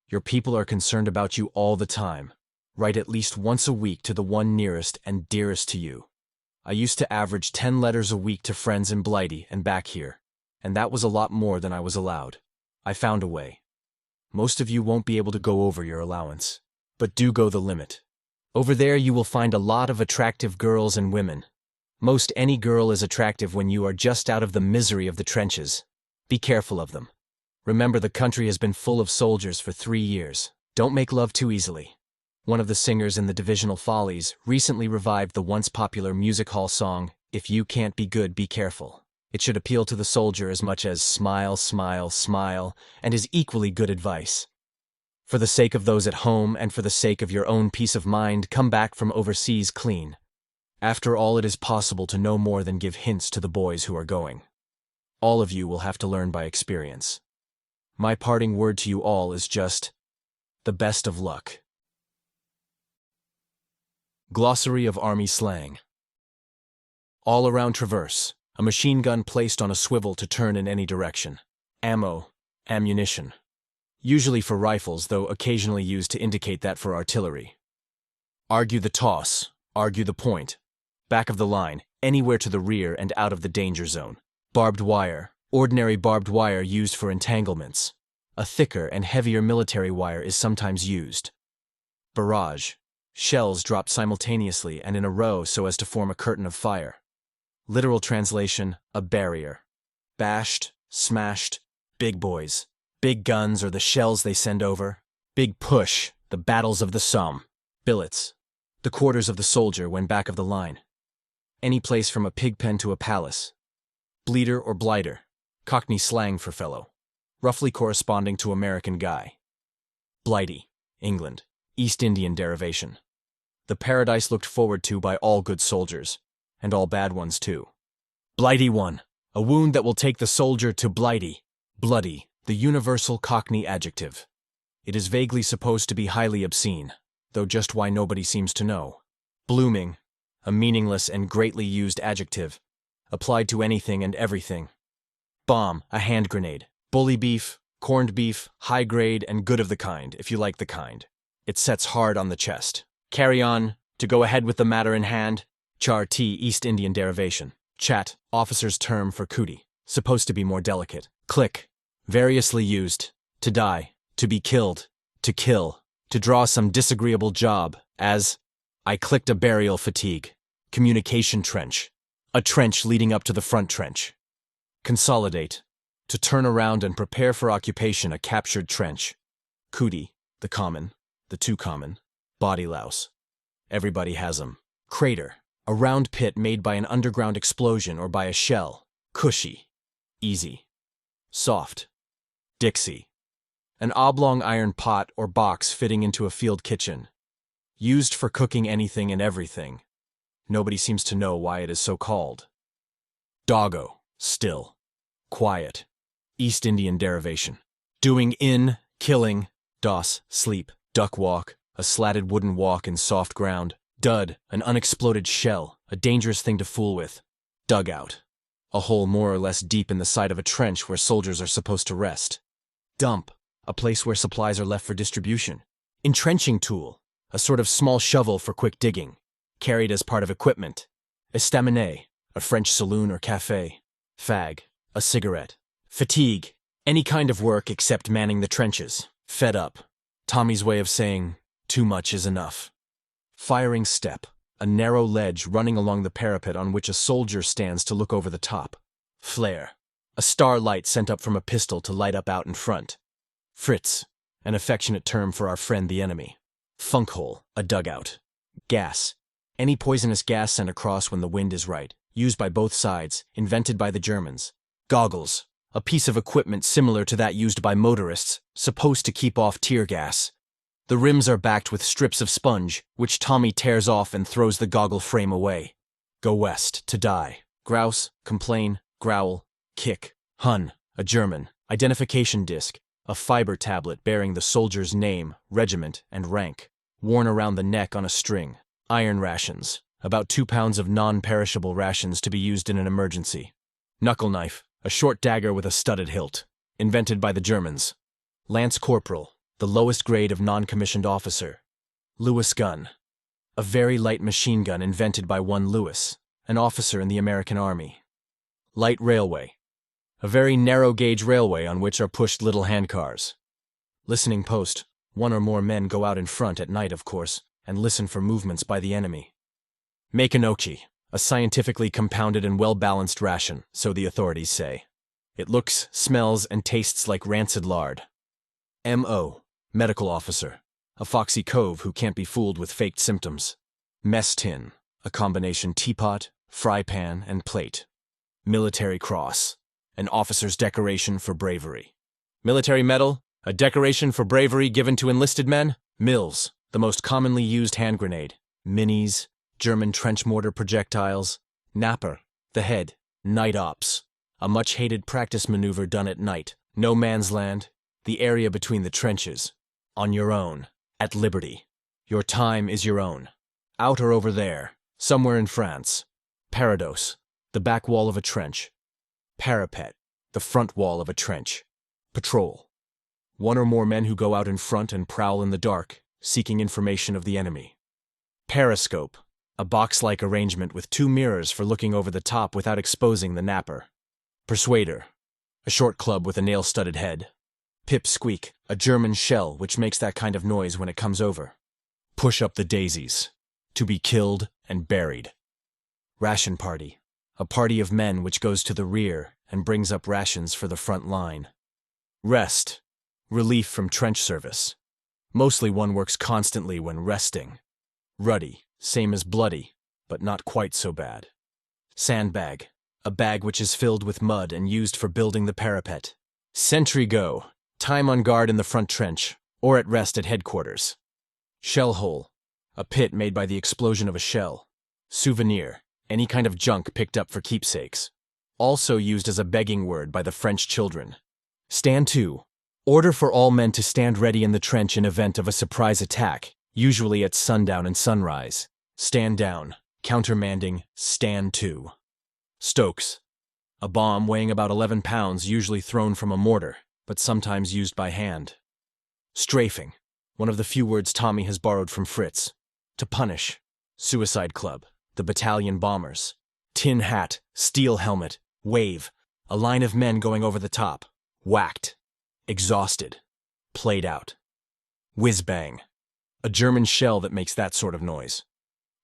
Your people are concerned about you all the time. Write at least once a week to the one nearest and dearest to you. I used to average 10 letters a week to friends in Blighty and back here, and that was a lot more than I was allowed. I found a way. Most of you won't be able to go over your allowance, but do go the limit. Over there you will find a lot of attractive girls and women. Most any girl is attractive when you are just out of the misery of the trenches. Be careful of them. Remember, the country has been full of soldiers for 3 years. Don't make love too easily. One of the singers in the Divisional Follies recently revived the once popular music hall song, "If You Can't Be Good, Be Careful." It should appeal to the soldier as much as "Smile, smile, smile," and is equally good advice. For the sake of those at home and for the sake of your own peace of mind, come back from overseas clean. After all, it is possible to no more than give hints to the boys who are going. All of you will have to learn by experience. My parting word to you all is just, the best of luck. Glossary of Army Slang. All-around traverse, a machine gun placed on a swivel to turn in any direction. Ammo, ammunition. Usually for rifles, though occasionally used to indicate that for artillery. Argue the toss, argue the point. Back of the line, anywhere to the rear and out of the danger zone. Barbed wire, ordinary barbed wire used for entanglements. A thicker and heavier military wire is sometimes used. Barrage, shells dropped simultaneously and in a row so as to form a curtain of fire. Literal translation, a barrier. Bashed, smashed, big boys. Big guns or the shells they send over. Big push, the battles of the Somme. Billets, the quarters of the soldier when back of the line. Any place from a pig pen to a palace. Bleeder or blighter, Cockney slang for fellow, roughly corresponding to American guy. Blighty, England, East Indian derivation. The paradise looked forward to by all good soldiers, and all bad ones too. Blighty one, a wound that will take the soldier to Blighty. Bloody, the universal Cockney adjective. It is vaguely supposed to be highly obscene, though just why nobody seems to know. Blooming, a meaningless and greatly used adjective, applied to anything and everything. Bomb, a hand grenade. Bully beef, corned beef, high grade and good of the kind, if you like the kind. It sets hard on the chest. Carry on, to go ahead with the matter in hand. Char tea, East Indian derivation. Chat, officer's term for cootie, supposed to be more delicate. Click, variously used. To die, to be killed, to kill, to draw some disagreeable job, as I clicked a burial fatigue. Communication trench, a trench leading up to the front trench. Consolidate, to turn around and prepare for occupation a captured trench. Cootie, the common, the too common. Body louse, everybody has 'em. Crater, a round pit made by an underground explosion or by a shell. Cushy, easy. Soft, Dixie. An oblong iron pot or box fitting into a field kitchen. Used for cooking anything and everything. Nobody seems to know why it is so called. Doggo, still. Quiet. East Indian derivation. Doing in, killing. Dos, sleep. Duck walk, a slatted wooden walk in soft ground. Dud, an unexploded shell, a dangerous thing to fool with. Dugout. A hole more or less deep in the side of a trench where soldiers are supposed to rest. Dump. A place where supplies are left for distribution. Entrenching tool, a sort of small shovel for quick digging, carried as part of equipment. Estaminet, a French saloon or café. Fag, a cigarette. Fatigue, any kind of work except manning the trenches. Fed up, Tommy's way of saying, too much is enough. Firing step, a narrow ledge running along the parapet on which a soldier stands to look over the top. Flare, a star light sent up from a pistol to light up out in front. Fritz, an affectionate term for our friend the enemy. Funk hole, a dugout. Gas, any poisonous gas sent across when the wind is right, used by both sides, invented by the Germans. Goggles, a piece of equipment similar to that used by motorists, supposed to keep off tear gas. The rims are backed with strips of sponge, which Tommy tears off and throws the goggle frame away. Go west, to die. Grouse, complain, growl, kick. Hun, a German. Identification disc, a fiber tablet bearing the soldier's name, regiment, and rank, worn around the neck on a string. Iron rations, about 2 pounds of non-perishable rations to be used in an emergency. Knuckle knife, a short dagger with a studded hilt, invented by the Germans. Lance corporal, the lowest grade of non-commissioned officer. Lewis gun, a very light machine gun invented by one Lewis, an officer in the American Army. Light railway, a very narrow-gauge railway on which are pushed little handcars. Listening post, 1 or more men go out in front at night, of course, and listen for movements by the enemy. Meikonochi, a scientifically compounded and well-balanced ration, so the authorities say. It looks, smells, and tastes like rancid lard. M.O., medical officer, a foxy cove who can't be fooled with faked symptoms. Mess tin, a combination teapot, fry pan, and plate. Military cross, an officer's decoration for bravery. Military medal, a decoration for bravery given to enlisted men. Mills, the most commonly used hand grenade. Minis, German trench mortar projectiles. Napper, the head. Night ops, a much-hated practice maneuver done at night. No man's land, the area between the trenches. On your own, at liberty. Your time is your own. Out or over there, somewhere in France. Parados, the back wall of a trench. Parapet, the front wall of a trench. Patrol, 1 or more men who go out in front and prowl in the dark, seeking information of the enemy. Periscope, a box-like arrangement with 2 mirrors for looking over the top without exposing the napper. Persuader, a short club with a nail-studded head. Pip-squeak, a German shell which makes that kind of noise when it comes over. Push up the daisies, to be killed and buried. Ration party, a party of men which goes to the rear and brings up rations for the front line. Rest, relief from trench service. Mostly one works constantly when resting. Ruddy, same as bloody, but not quite so bad. Sandbag, a bag which is filled with mud and used for building the parapet. Sentry go, time on guard in the front trench, or at rest at headquarters. Shell hole, a pit made by the explosion of a shell. Souvenir, any kind of junk picked up for keepsakes. Also used as a begging word by the French children. Stand to, order for all men to stand ready in the trench in event of a surprise attack, usually at sundown and sunrise. Stand down, countermanding, stand to. Stokes, a bomb weighing about 11 pounds usually thrown from a mortar, but sometimes used by hand. Strafing, one of the few words Tommy has borrowed from Fritz. To punish. Suicide club, the battalion bombers. Tin hat, steel helmet, wave, a line of men going over the top. Whacked. Exhausted. Played out. Whiz-bang, a German shell that makes that sort of noise.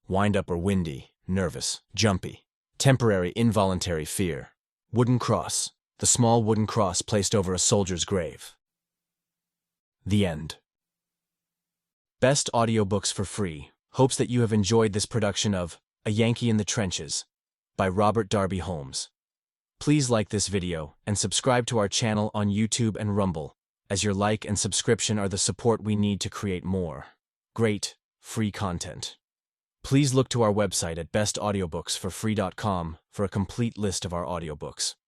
Wind-up or windy, nervous, jumpy. Temporary involuntary fear. Wooden cross, the small wooden cross placed over a soldier's grave. The end. Best audiobooks for free. Hopes that you have enjoyed this production of A Yankee in the Trenches by Robert Darby Holmes. Please like this video and subscribe to our channel on YouTube and Rumble, as your like and subscription are the support we need to create more great, free content. Please look to our website at bestaudiobooksforfree.com for a complete list of our audiobooks.